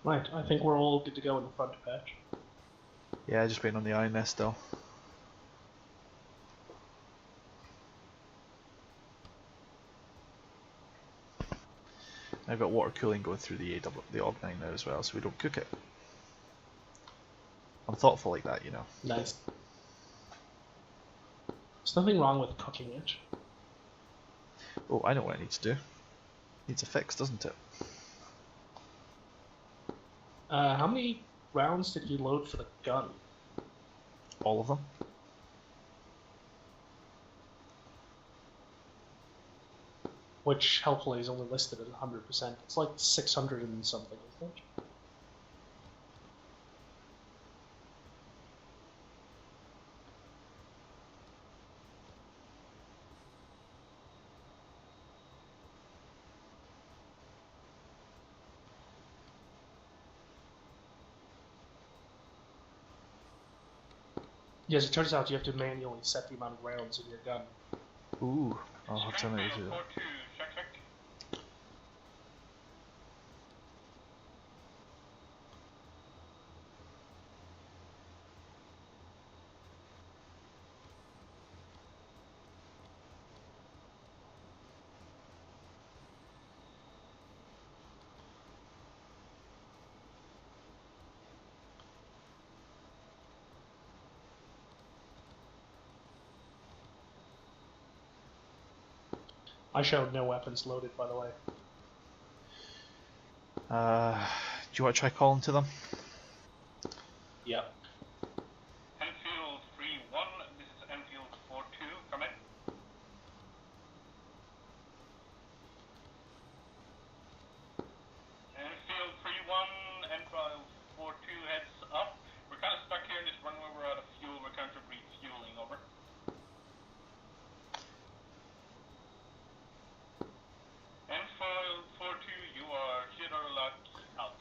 Right, I think we're all good to go in the front patch. Yeah, just waiting on the INS still. I've got water cooling going through the OG9 now as well, so we don't cook it. I'm thoughtful like that, you know. Nice. There's nothing wrong with cooking it. Oh, I know what I need to do. Needs a fix, doesn't it? How many rounds did you load for the gun? All of them. Which helpfully is only listed at 100%. It's like 600 and something, isn't it? Yes, it turns out you have to manually set the amount of rounds in your gun. Ooh, I'll have to remember to do that. I showed no weapons loaded, by the way. Do you want to try calling to them? Yep. Enfield 3-1, this is Enfield 4-2, come in. Enfield 3-1, Enfield 4-2 heads up. We're kind of stuck here in this runway, we're out of fuel, we're kind of refueling, over. Enfield 4-2, you are hit or lock out.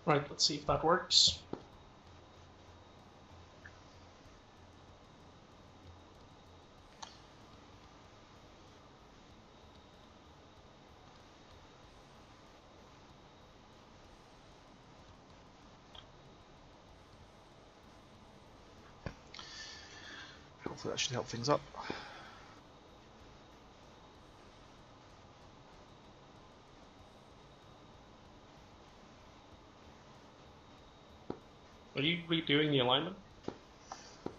Right, let's see if that works. Hopefully that should help things up. Are you redoing the alignment?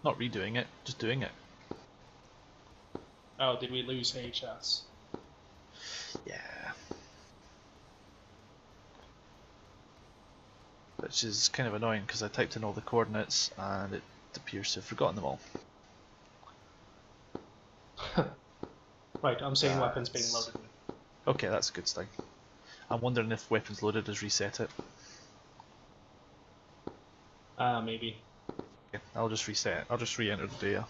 Not redoing it, just doing it. Oh, did we lose HS? Yeah. Which is kind of annoying because I typed in all the coordinates and it appears to have forgotten them all. Right, I'm seeing weapons being loaded. Okay, that's a good thing. I'm wondering if weapons loaded has reset it. Maybe. Okay, I'll just reset it. I'll just re-enter the data.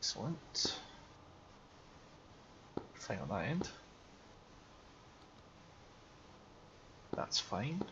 Excellent. Fine on that end. That's fine.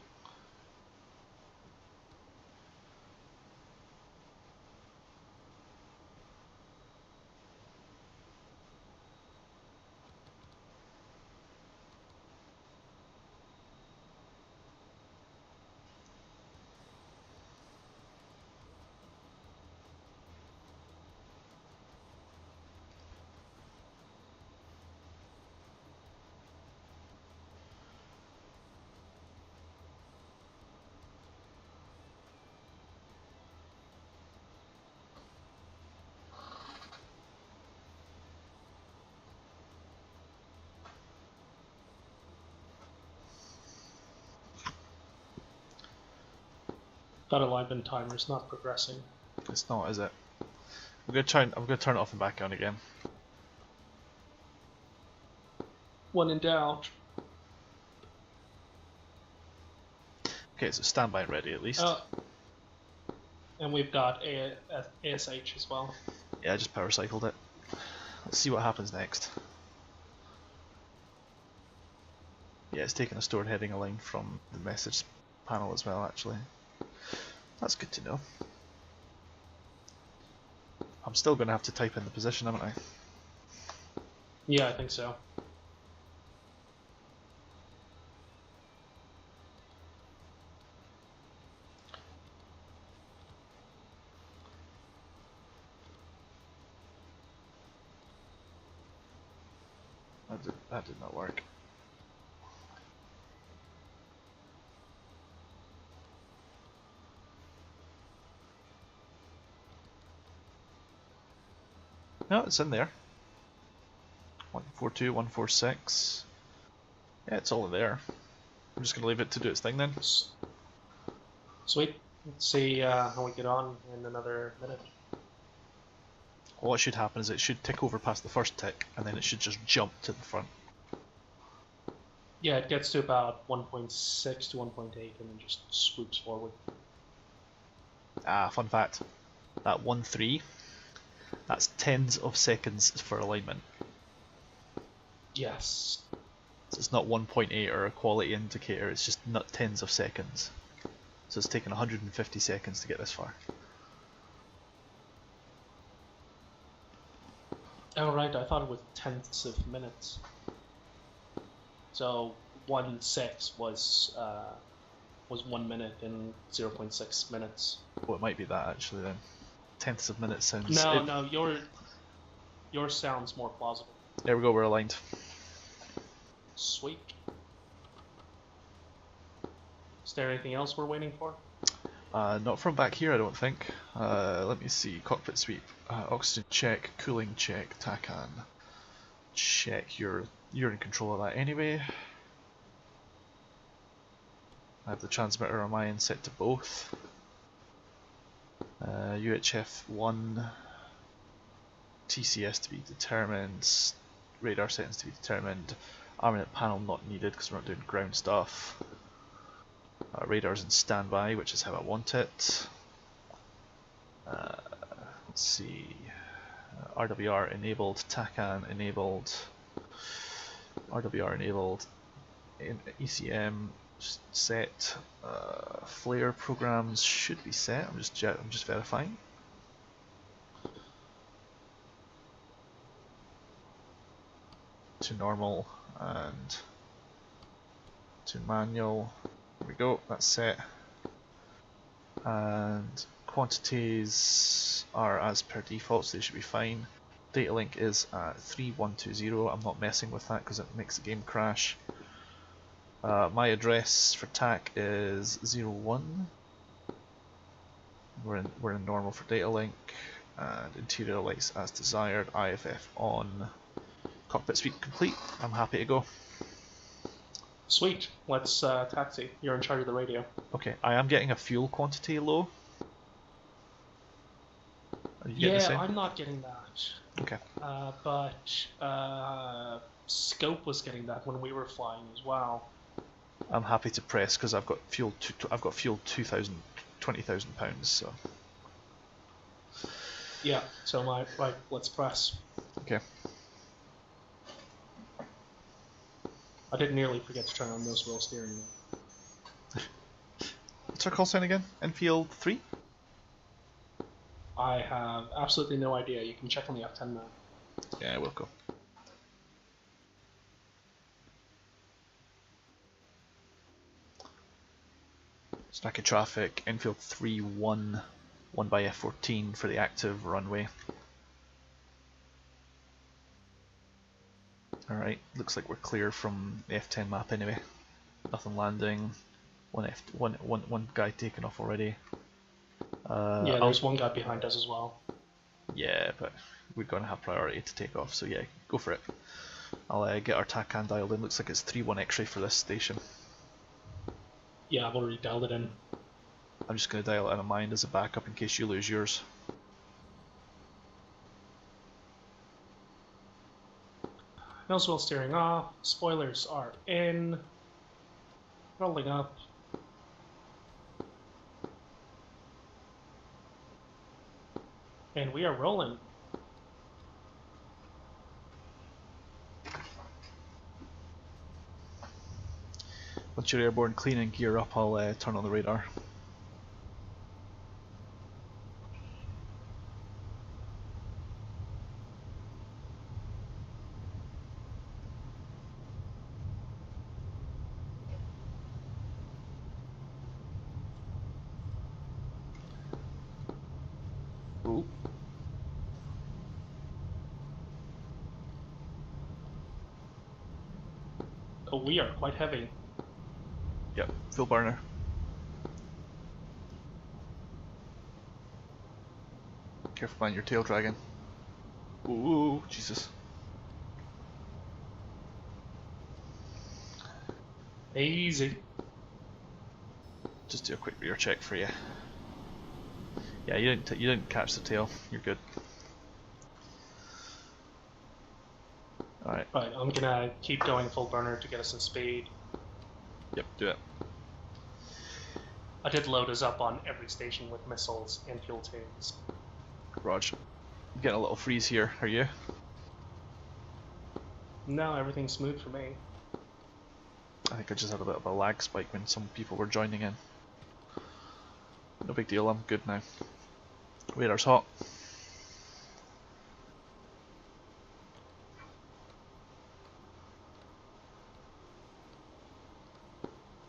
That alignment timer's not progressing. It's not, is it? I'm gonna turn it off and back on again. When in doubt. Okay, so standby and ready at least. And we've got ASH as well. Yeah, I just power cycled it. Let's see what happens next. Yeah, it's taking a stored heading align from the message panel as well, actually. That's good to know. I'm still going to have to type in the position, haven't I? Yeah, I think so. That did not work. No, it's in there. 142, 146. Yeah, it's all in there. I'm just going to leave it to do its thing then. Sweet. Let's see how we get on in another minute. What should happen is it should tick over past the first tick, and then it should just jump to the front. Yeah, it gets to about 1.6 to 1.8 and then just swoops forward. Ah, fun fact. That 1.3, that's tens of seconds for alignment. Yes. So it's not 1.8 or a quality indicator, it's just not tens of seconds. So it's taken 150 seconds to get this far. Oh right, I thought it was tenths of minutes. So 1.6 was 1 minute and 0.6 minutes. Oh, it might be that actually then. Tenths of minutes sounds... No, yours sounds more plausible. There we go, we're aligned. Sweet. Is there anything else we're waiting for? Not from back here, I don't think. Let me see. Cockpit sweep. Oxygen check. Cooling check. TACAN. Check. You're in control of that anyway. I have the transmitter on my end set to both. UHF 1. TCS to be determined. Radar settings to be determined. Armament panel not needed because we're not doing ground stuff. Radar's in standby, which is how I want it. Let's see. RWR enabled, TACAN enabled, RWR enabled, ECM set. Flare programs should be set. I'm just verifying. To normal and to manual. There we go, that's set. And quantities are as per default, so they should be fine. Data link is at 3120. I'm not messing with that because it makes the game crash. My address for TAC is 01. We're in normal for data link, and interior lights as desired. IFF on. Cockpit sweep complete. I'm happy to go. Sweet. Let's taxi. You're in charge of the radio. Okay, I am getting a fuel quantity low. Are you getting the same? I'm not getting that. Okay. But Scope was getting that when we were flying as well. I'm happy to press because I've got fuel. I've got fuel 20,000 pounds. So Yeah, so right, let's press. Okay. I did nearly forget to turn on nose wheel steering. What's our call sign again? Enfield 3? I have absolutely no idea. You can check on the F10 map. Yeah, we'll go. Stack of traffic, Enfield 3-1, 1 by F14 for the active runway. Alright, looks like we're clear from the F10 map anyway. Nothing landing. One guy taken off already. Yeah, there's one guy behind us as well. Yeah, but we're going to have priority to take off, so yeah, go for it. I'll get our TACAN dialed in. Looks like it's 3-1 X-ray for this station. Yeah, I've already dialed it in. I'm just going to dial it in on mine as a backup in case you lose yours. Nose wheel steering off. Spoilers are in. Rolling up. And we are rolling. Once you're airborne, clean and gear up, I'll turn on the radar. Ooh. Oh, we are quite heavy. Yep, fuel burner. Careful man, your tail dragging. Ooh, Jesus. Easy. Just do a quick rear check for you. Yeah, you didn't catch the tail. You're good. Alright. Right, I'm gonna keep going full burner to get us some speed. Yep, do it. I did load us up on every station with missiles and fuel tanks. Rog. I'm getting a little freeze here, are you? No, everything's smooth for me. I think I just had a bit of a lag spike when some people were joining in. No big deal, I'm good now. Radar's hot.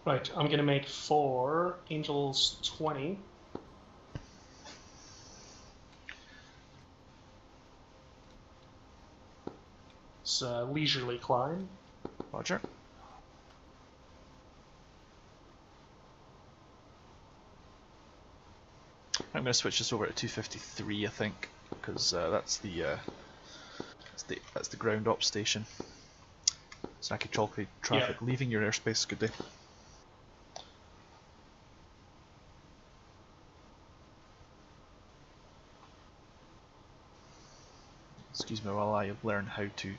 Right, I'm gonna make 4 Angels 20. It's a leisurely climb. Roger. I'm going to switch this over to 253, I think, because that's the ground op station. Snacky chalky traffic leaving your airspace. Good day. Excuse me while I learn how to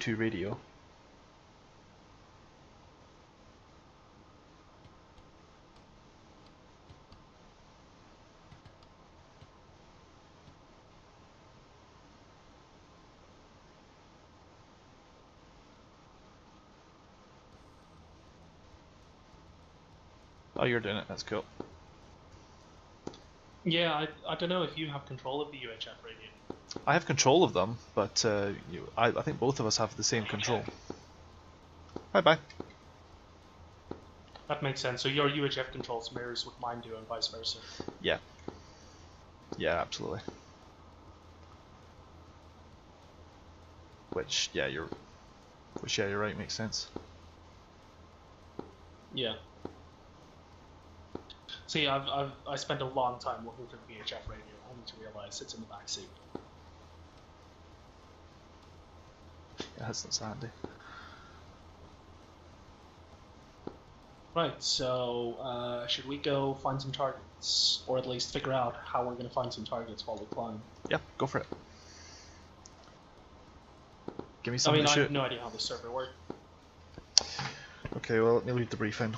radio. Oh, you're doing it. That's cool. Yeah, I don't know if you have control of the UHF radio. I have control of them, but I think both of us have the same control. Bye. That makes sense. So your UHF controls mirrors what mine do and vice versa. Yeah. Yeah, absolutely. Which you're right. Makes sense. Yeah. See, I spent a long time looking for the VHF radio, only to realize it's in the back seat. Yeah, that's handy. Right, so should we go find some targets, or at least figure out how we're going to find some targets while we climb? Yeah, go for it. Give me something to shoot. I have no idea how the server works. Okay, well, let me lead the briefing.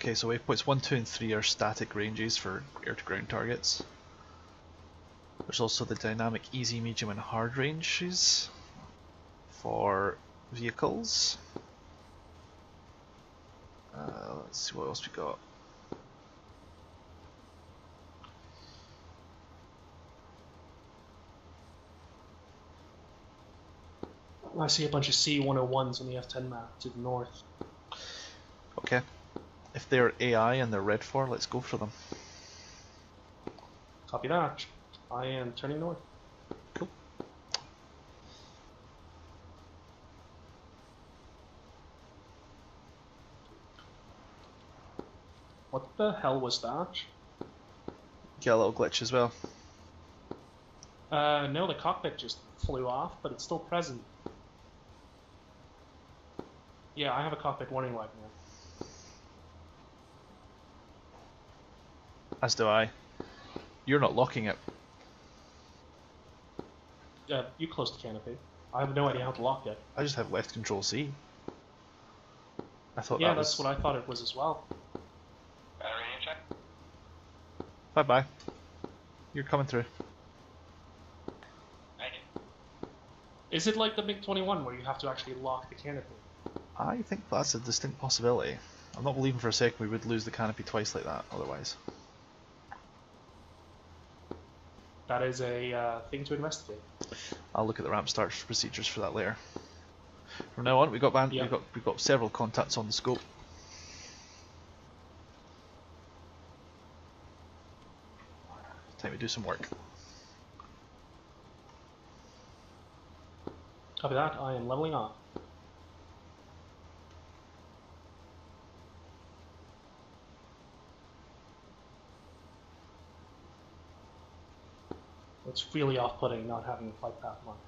Okay, so waypoints 1, 2, and 3 are static ranges for air-to-ground targets. There's also the dynamic easy, medium, and hard ranges for vehicles. Let's see what else we got. I see a bunch of C101s on the F10 map to the north. Okay. If they're AI and they're red for, let's go for them. Copy that. I am turning north. Cool. What the hell was that? Get a little glitch as well. No, the cockpit just flew off, but it's still present. Yeah, I have a cockpit warning light now. As do I. You're not locking it. You closed the canopy. I have no idea how to lock it. I just have left control C. I thought Yeah, that was... that's what I thought it was as well. Radio check. Bye bye. You're coming through. Thank you. Is it like the MiG-21 where you have to actually lock the canopy? I think that's a distinct possibility. I'm not believing for a second we would lose the canopy twice like that otherwise. That is a thing to investigate. I'll look at the ramp start procedures for that later. From now on, we've got several contacts on the scope. Time to do some work. Copy that. I am leveling off. It's really off-putting not having a flight path marker.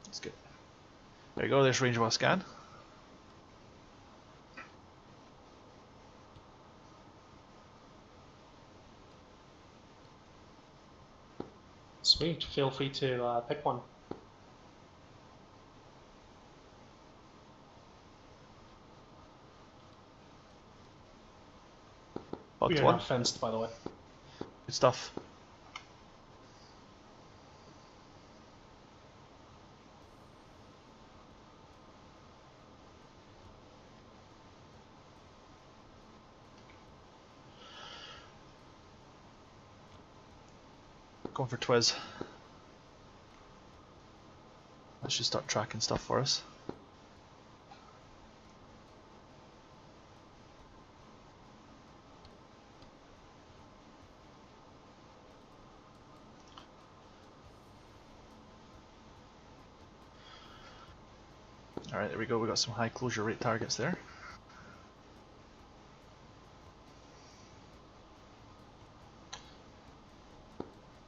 That's good. There you go, there's range of our scan. Sweet. Feel free to pick one. Box We are one. not fenced, by the way. Good stuff. Going for Twiz. That should start tracking stuff for us. Alright, there we go, we got some high closure rate targets there.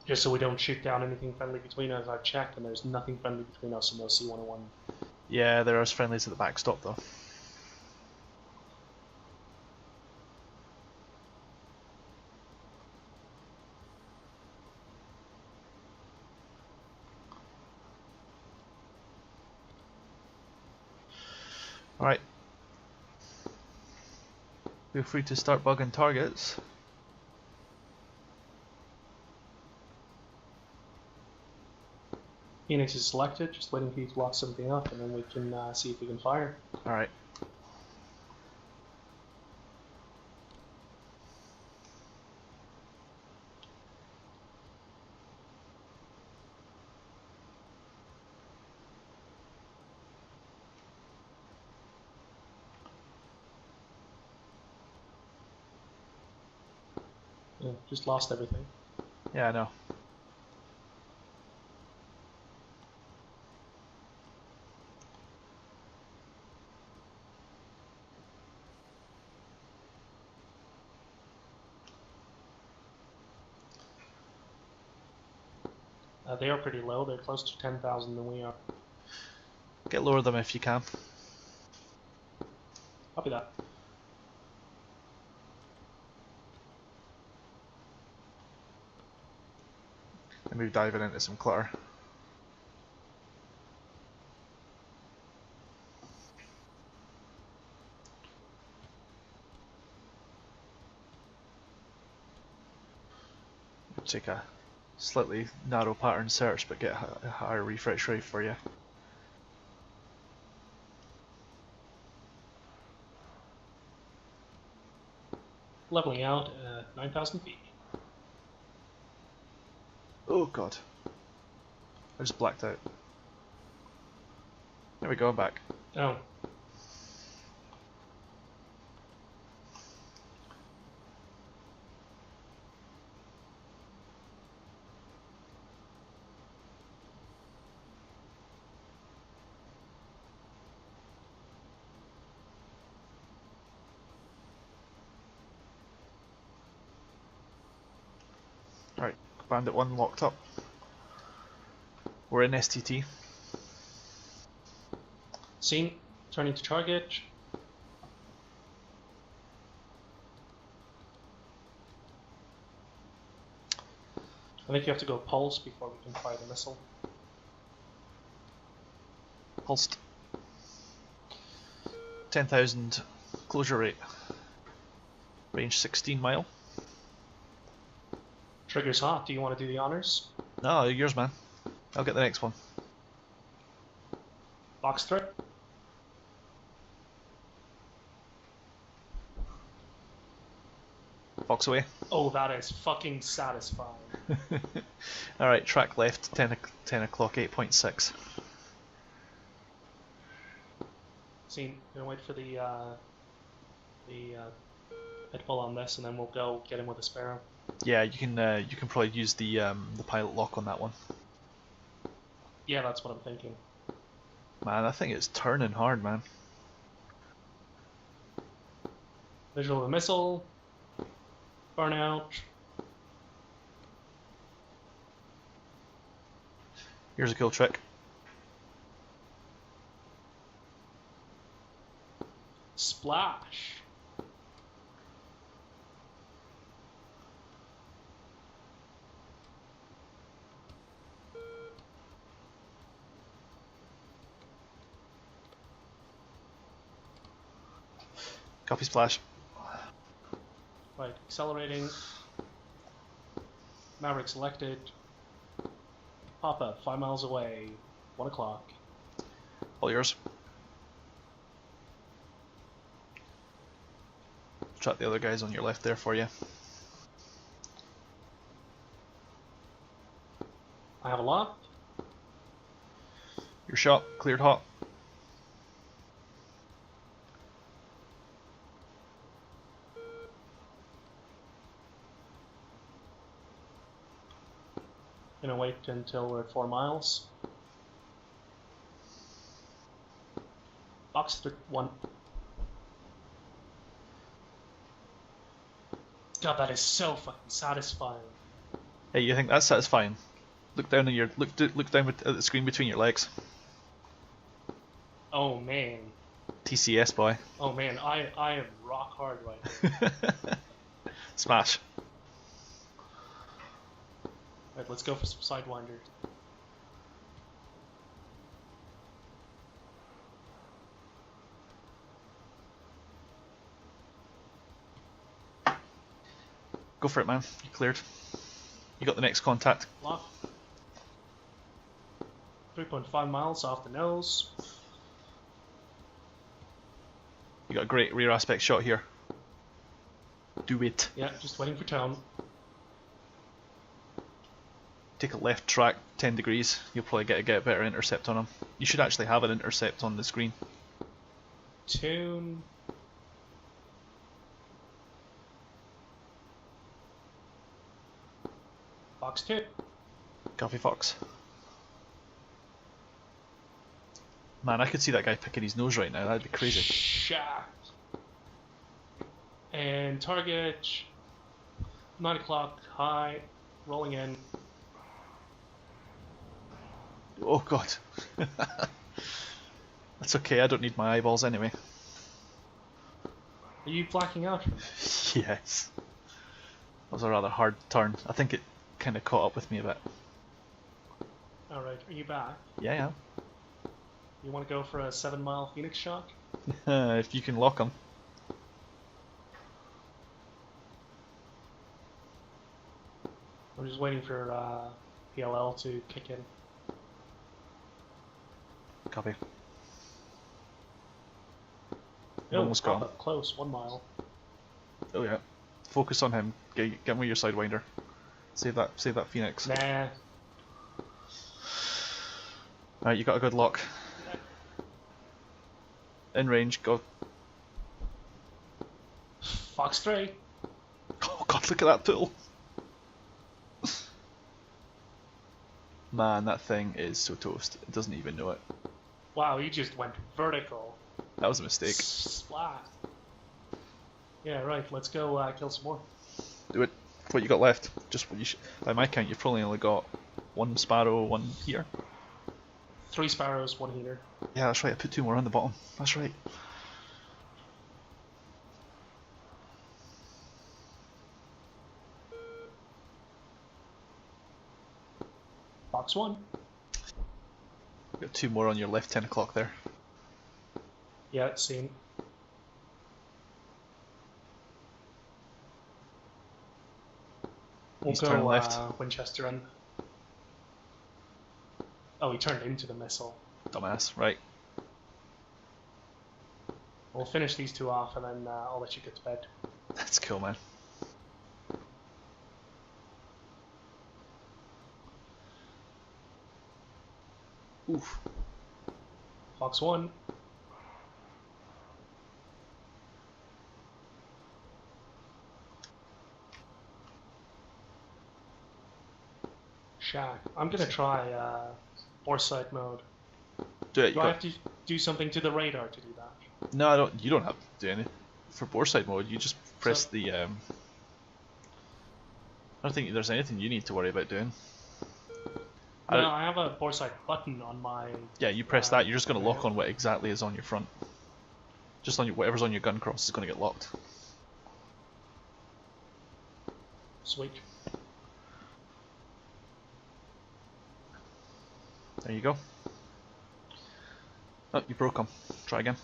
Just so we don't shoot down anything friendly between us, I've checked and there's nothing friendly between us and those C-101. Yeah, there are friendlies at the backstop though. Alright. Feel free to start bugging targets. Phoenix is selected, just waiting for you to lock something up and then we can see if we can fire. Alright. Yeah, just lost everything. Yeah, I know. They are pretty low, they're closer to 10,000 than we are. Get lower them if you can. Copy that. And we're diving into some clutter. Take a slightly narrow pattern search, but get a higher refresh rate for you. Leveling out at 9,000 feet. Oh god. I just blacked out. There we go, I'm back. Oh. Right, Bandit 1 locked up. We're in STT. Seen. Turning to target. I think you have to go pulse before we can fire the missile. Pulsed. 10,000 closure rate. Range 16 mile. Trigger's hot. Do you want to do the honors? No, yours, man. I'll get the next one. Box threat. Fox away. Oh, that is fucking satisfying. Alright, track left, 10 o'clock, 8.6. Seen. Gonna wait for the head pull on this, and then we'll go get him with a Sparrow. Yeah, you can probably use the pilot lock on that one. Yeah, that's what I'm thinking. Man, I think it's turning hard, man. Visual of the missile. Burnout. Here's a kill trick. Splash. Copy splash. Right, accelerating. Maverick selected. Pop up, 5 miles away. 1 o'clock. All yours. Track the other guys on your left there for you. I have a lock. Your shot cleared hot. Gonna wait until we're at 4 miles. Box 1. God, that is so fucking satisfying. Hey, you think that's satisfying? Look down at your look down at the screen between your legs. Oh man. TCS boy. Oh man, I am rock hard right now. Smash. Right, let's go for some Sidewinder. Go for it, man. You cleared. You got the next contact. Lock. 3.5 miles off the nose. You got a great rear aspect shot here. Do it. Yeah, just waiting for tone. Take a left track 10 degrees. You'll probably get a better intercept on him. You should actually have an intercept on the screen. Tune. Box 2. Copy Fox. Man, I could see that guy picking his nose right now. That'd be crazy. Shaft. And target 9 o'clock high, rolling in. Oh god. That's okay, I don't need my eyeballs anyway. Are you blacking out from Yes. That was a rather hard turn. I think it kind of caught up with me a bit. Alright, are you back? Yeah, You want to go for a 7-mile Phoenix shot? yeah. If you can lock them. I'm just waiting for PLL to kick in. Copy. No, Almost pop got him. up close, 1 mile. Oh yeah. Focus on him. Get him with your sidewinder. Save that Phoenix. Nah. Alright, you got a good lock. In range, go. Fox 3. Oh god, look at that pool! Man, that thing is so toast. It doesn't even know it. Wow, he just went vertical. That was a mistake. Splat. Yeah, right, let's go kill some more. Do it. What you got left? Just what you by my count, you've probably only got 1 sparrow, 1 here. 3 sparrows, 1 heater. Yeah, that's right. I put 2 more on the bottom. That's right. Fox 1. Got 2 more on your left 10 o'clock there. Yeah, it's seen. We'll He's go turning left. Winchester in. Oh, he turned into the missile. Dumbass. Right. We'll finish these 2 off and then I'll let you get to bed. That's cool, man. Oof. Fox 1. Shack. I'm gonna try foresight mode. Do it. Do I have to do something to the radar to do that? No, I don't. You don't have to do anything. For boreside mode, you just press the. I don't think there's anything you need to worry about doing. No, I have a foresight button on my. Yeah, you press that. You're just going to lock on what exactly is on your front. Just on your whatever's on your gun cross is going to get locked. Sweet. There you go. Oh, you broke them. Try again.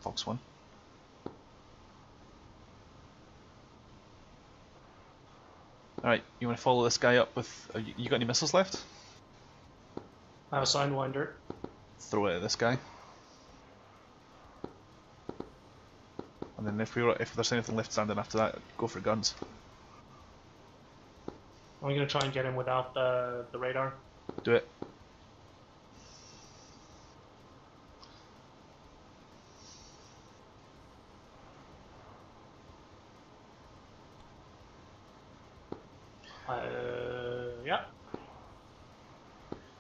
Fox 1. Alright, you want to follow this guy up with... you got any missiles left? I have a Sidewinder. Throw it at this guy. And then if there's anything left standing after that, go for guns. I'm gonna try and get him without the radar. Do it. Yeah.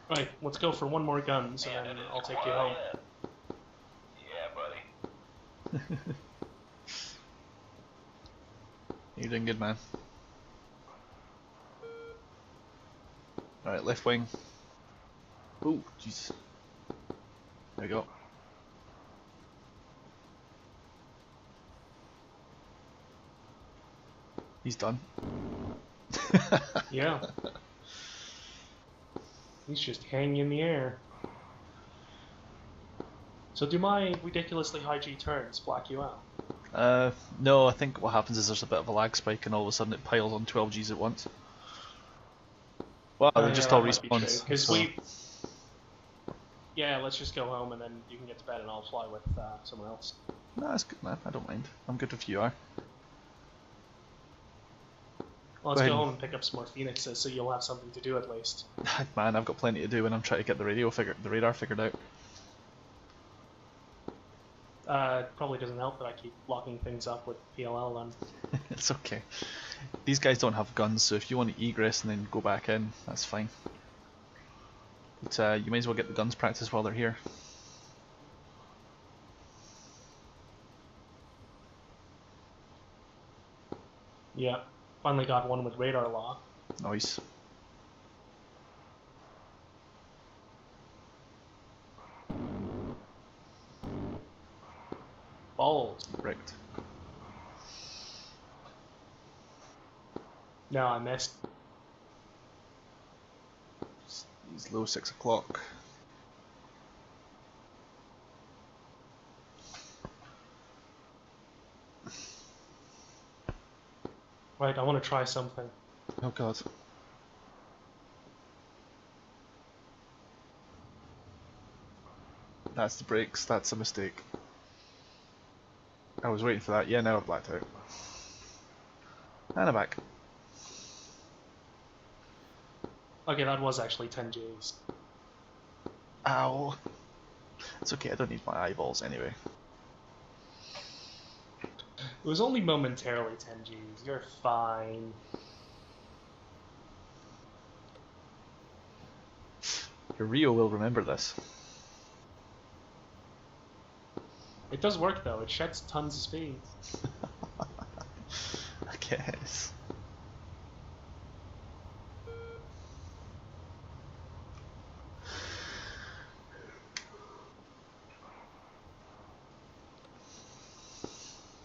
Right, let's go for 1 more guns, and then I'll take you home. Yeah, buddy. You're doing good, man. Alright, left wing. Ooh, jeez. There we go. He's done. Yeah. He's just hanging in the air. So do my ridiculously high G turns black you out? No, I think what happens is there's a bit of a lag spike and all of a sudden it piles on 12 Gs at once. Well, they just all respawns. Because So. Yeah, let's just go home and then you can get to bed and I'll fly with someone else. No, that's good, man. I don't mind. I'm good if you are. Well, let's go home and pick up some more Phoenixes so you'll have something to do at least. Man, I've got plenty to do when I'm trying to get the radar figured out. It probably doesn't help that I keep locking things up with PLL then. It's okay. These guys don't have guns, so if you want to egress and then go back in, that's fine. But you may as well get the guns practice while they're here. Yeah, finally got one with radar lock. Nice. Bold. Rigged. No, I missed. He's low 6 o'clock. Right, I want to try something. Oh god. That's the brakes, that's a mistake. I was waiting for that, yeah, now I've blacked out. And I'm back. Okay, that was actually 10 Gs. Ow. It's okay, I don't need my eyeballs anyway. It was only momentarily 10 Gs. You're fine. Your Rio will remember this. It does work though, it sheds tons of speed. I guess.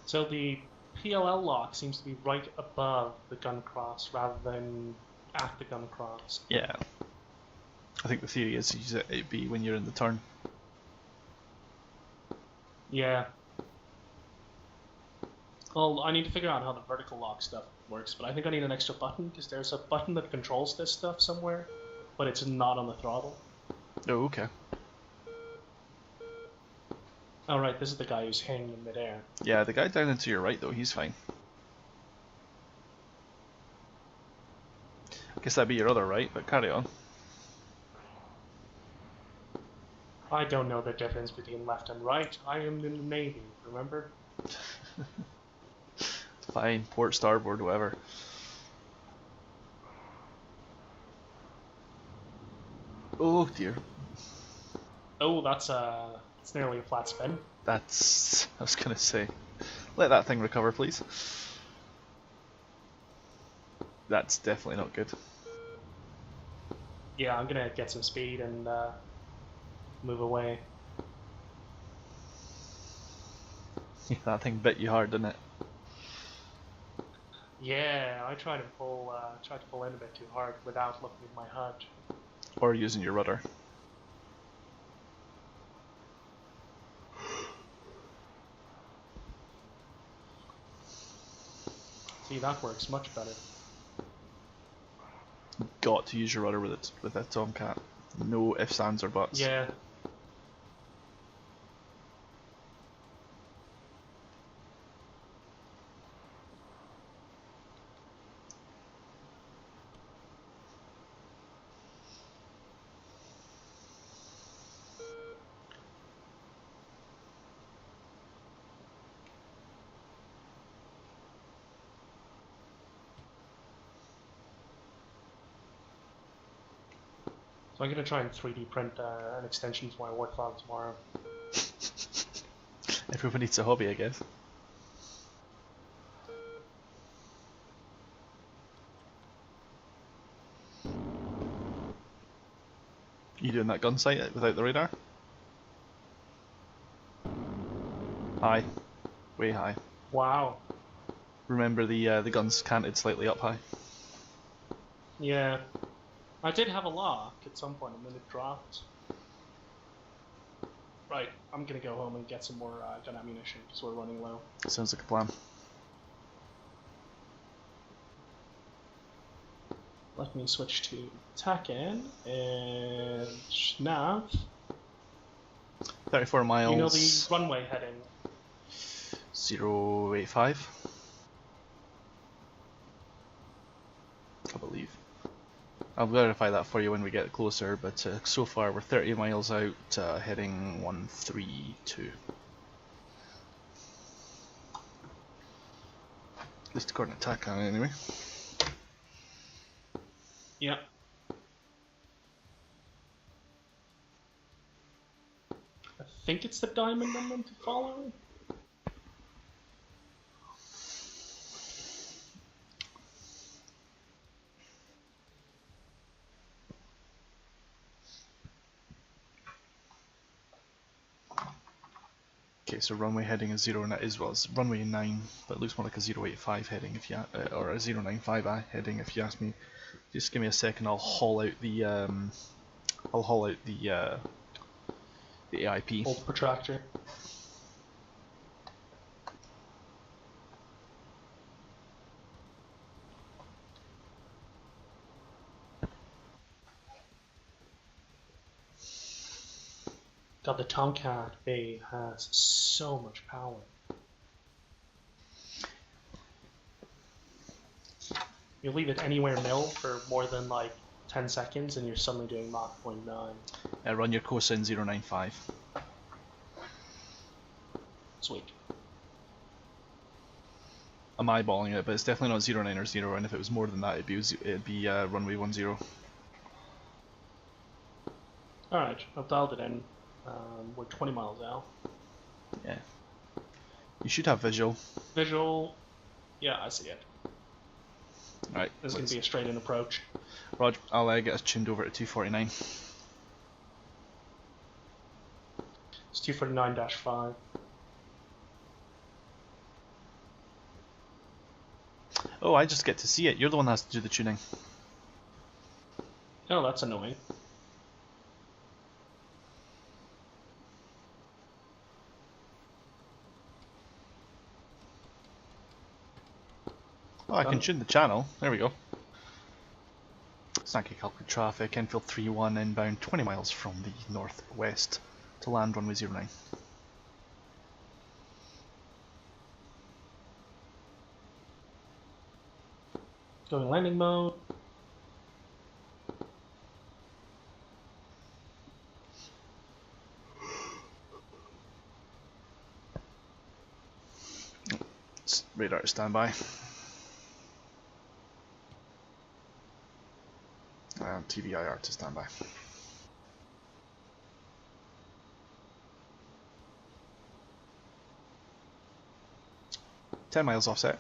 So the PLL lock seems to be right above the gun cross rather than at the gun cross. Yeah. I think the theory is use it be when you're in the turn. Yeah. Well, I need to figure out how the vertical lock stuff works, but I think I need an extra button, because there's a button that controls this stuff somewhere, but it's not on the throttle. Oh, okay. Oh right, this is the guy who's hanging in midair. Yeah, the guy down and to your right though, he's fine. Guess that'd be your other right, but carry on. I don't know the difference between left and right. I am in the Navy, remember? Fine, port, starboard, whatever. Oh dear. Oh, that's it's nearly a flat spin. That's... I was gonna say. Let that thing recover, please. That's definitely not good. Yeah, I'm gonna get some speed and move away. That thing bit you hard, didn't it? Yeah, I tried to pull in a bit too hard without looking at my HUD. Or using your rudder. See, that works much better. Got to use your rudder with a Tomcat. No ifs, ands, or buts. Yeah. So I'm going to try and 3D print an extension for my work file tomorrow. Everyone needs a hobby, I guess. You doing that gun sight without the radar? High. Way high. Wow. Remember the gun's canted slightly up high. Yeah. I did have a lock at some point and then it dropped. Right, I'm gonna go home and get some more gun ammunition because we're running low. Sounds like a plan. Let me switch to TACAN and nav. 34 miles. You know the runway heading? 085. I believe. I'll verify that for you when we get closer, but so far we're 30 miles out, heading 132. At least according to TACAN anyway. Yep. I think it's the diamond I'm meant to follow. Okay, so runway heading is 09 as well as runway 9, but it looks more like a 085 heading if you or a 095 heading if you ask me. Just give me a second. I'll haul out the AIP. Old protractor. God, the Tomcat bay has so much power. You leave it anywhere mill for more than like 10 seconds and you're suddenly doing Mach 0.9. Run your course in 095. Sweet. I'm eyeballing it, but it's definitely not 09 or 01. If it was more than that, it'd be runway 10. Alright, I've dialed it in. We're 20 miles out. Yeah. You should have visual. Visual, yeah, I see it. Alright. This is going to be a straight in approach. Rog, I'll get us tuned over to 249. It's 249-5. Oh, I just get to see it. You're the one that has to do the tuning. Oh, that's annoying. Oh, I can tune the channel. There we go. Snacky calculate traffic, Enfield 31 inbound 20 miles from the northwest to land runway 09. Going landing mode. Radar to standby. And TVIR to standby. $10 miles offset.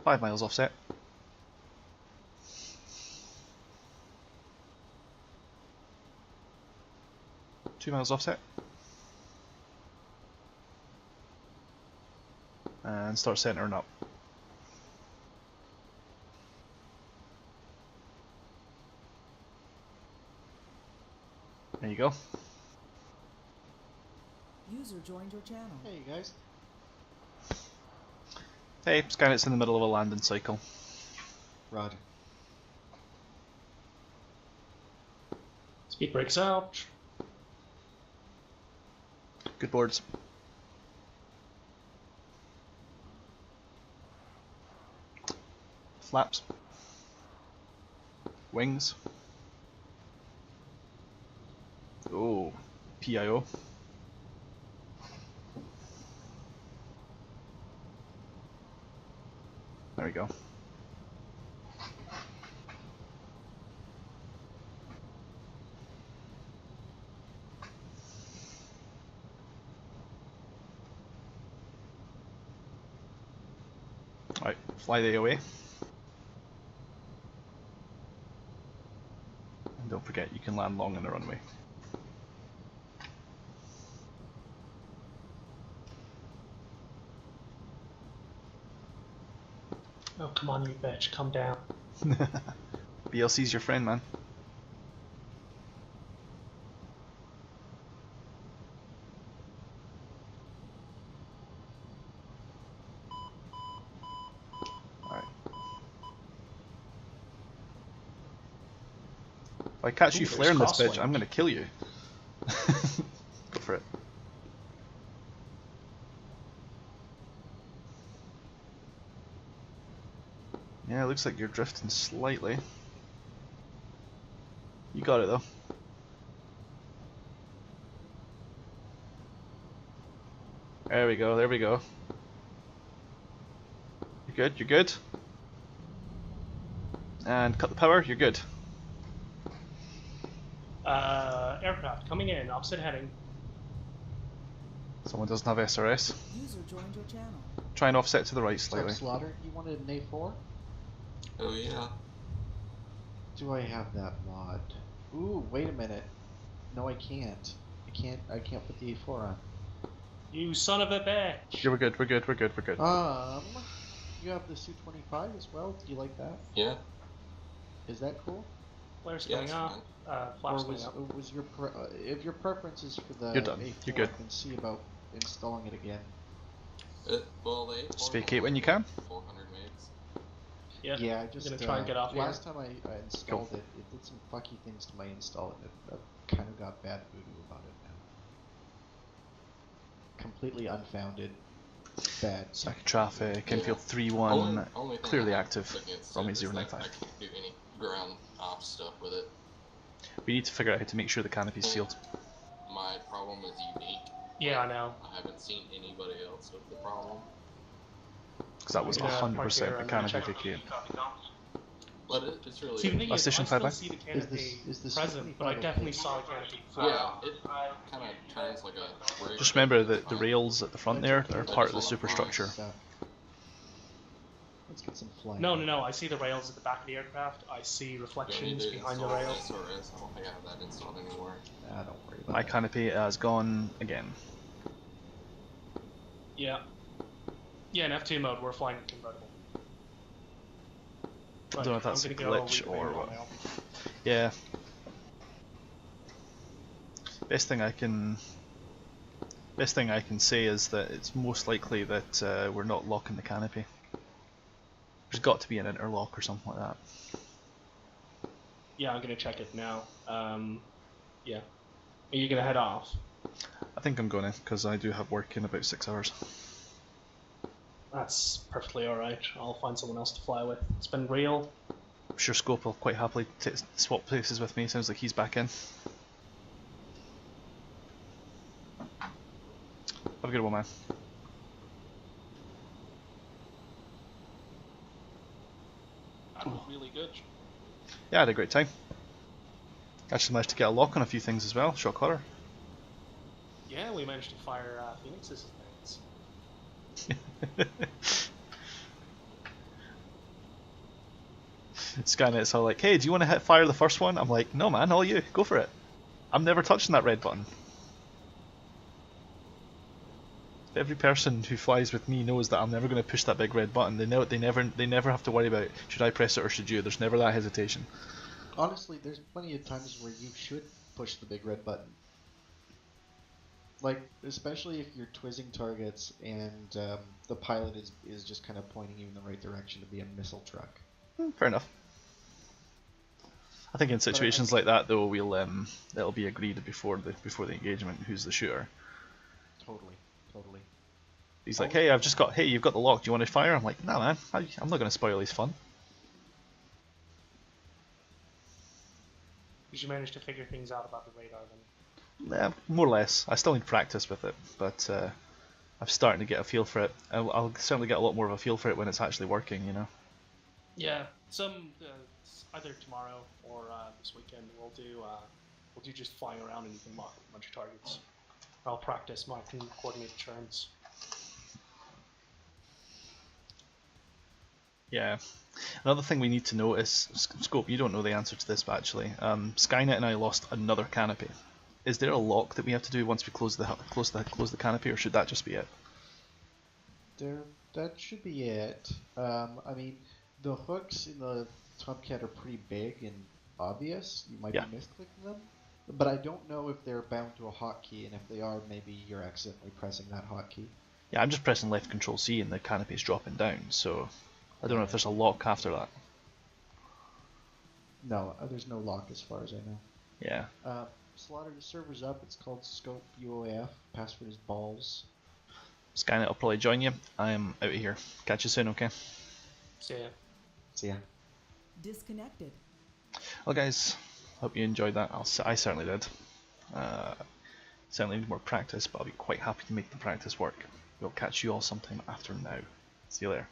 $5 miles offset. $2 miles offset. And start centering up. There you go. User joined your channel. Hey guys. Hey, Skynet's in the middle of a landing cycle. Roger. Speed brakes out. Good boards. Flaps. Wings. Oh, PIO. There we go. Alright, fly the AOA. And don't forget, you can land long on the runway. Oh, come on, you bitch, come down. BLC's your friend, man. Alright. If I catch you there's flaring this bitch, crosswind. I'm gonna kill you. Go for it. Yeah, it looks like you're drifting slightly. You got it though. There we go, there we go. You're good, you're good. And cut the power, you're good. Aircraft coming in, opposite heading. Someone doesn't have SRS. User joined your channel. Try and offset to the right slightly. Slaughter, you wanted an A4? Oh yeah. Do I have that mod? Ooh, wait a minute. No, I can't. I can't put the A4 on. You son of a bitch! Yeah, we're good. We're good. We're good. We're good. You have the Su-25 as well. Do you like that? Yeah. Is that cool? Flares Yeah, going it's up. fine. Flaps Or going up. was your if your preference is for the You're done. A4, You're good. I can see about installing it again. Well, the A4 Just vacate when you can. 400 megs. Yeah, I just I'm gonna try and get off last here. time I installed it, it did some fucky things to my install, and I've kind of got bad voodoo about it now. Completely unfounded, bad. Second traffic, Yeah. infield 3-1, Only thing clearly I have active. against From it me is that 095. I can't do any ground off stuff with it. We need to figure out how to make sure the canopy's sealed. My problem is unique. Yeah, I know. I haven't seen anybody else with the problem. Because that was Yeah, 100% a park canopy here. vacated. But it's really. See, the thing is, I Station still 5 see the canopy is this present, but I definitely saw the canopy. Yeah, it kind of turns like a brick. Just remember that the rails at the front there are part of the superstructure. Let's get some flying. No, I see the rails at the back of the aircraft. I see reflections behind the rails. SRS. I don't think I have that installed anymore. Don't worry about My it. canopy has gone again. Yeah. Yeah, in F2 mode, we're flying the convertible. I don't know if that's a I'm gonna go glitch read or the what. mail. Yeah. Best thing I can say is that it's most likely that we're not locking the canopy. There's got to be an interlock or something like that. Yeah, I'm gonna check it now. Yeah. Are you gonna head off? I think I'm gonna, because I do have work in about 6 hours. That's perfectly alright. I'll find someone else to fly with. It's been real. I'm sure Scope will quite happily swap places with me. Sounds like he's back in. Have a good one, man. That was really good. Yeah, I had a great time. Actually managed to get a lock on a few things as well. Shot caller. Yeah, we managed to fire Phoenix's things. Skynet's all like, hey, do you want to fire the first one? I'm like, no man, all you, go for it. I'm never touching that red button. Every person who flies with me knows that I'm never going to push that big red button. They never have to worry about, should I press it or should you? There's never that hesitation. Honestly, there's plenty of times where you should push the big red button. Like, especially if you're twizzing targets and the pilot is just kind of pointing you in the right direction to be a missile truck. Fair enough. I think in situations like that though, we'll it'll be agreed before the engagement who's the shooter. Totally. He's like, hey, you've got the lock. Do you want to fire? I'm like, nah, man, I'm not going to spoil his fun. Did you manage to figure things out about the radar then? Yeah, more or less. I still need practice with it, but I'm starting to get a feel for it. I'll certainly get a lot more of a feel for it when it's actually working, you know. Yeah, either tomorrow or this weekend we'll do just flying around and you can lock a bunch of targets. I'll practice my coordinated turns. Yeah. Another thing we need to know is, Scope, you don't know the answer to this, but actually, Skynet and I lost another canopy. Is there a lock that we have to do once we close the canopy, or should that just be it? That should be it. I mean, the hooks in the Tomcat are pretty big and obvious. You might be misclicking them. But I don't know if they're bound to a hotkey, and if they are, maybe you're accidentally pressing that hotkey. Yeah, I'm just pressing left Control C and the canopy's dropping down, so I don't know if there's a lock after that. No, there's no lock as far as I know. Yeah. Slaughter, the server's up. It's called Scope UOF. Password is balls. Skynet will probably join you. I'm out of here. Catch you soon, okay? See ya. Disconnected. Well, guys, hope you enjoyed that. I certainly did. Certainly need more practice, but I'll be quite happy to make the practice work. We'll catch you all sometime after now. See you later.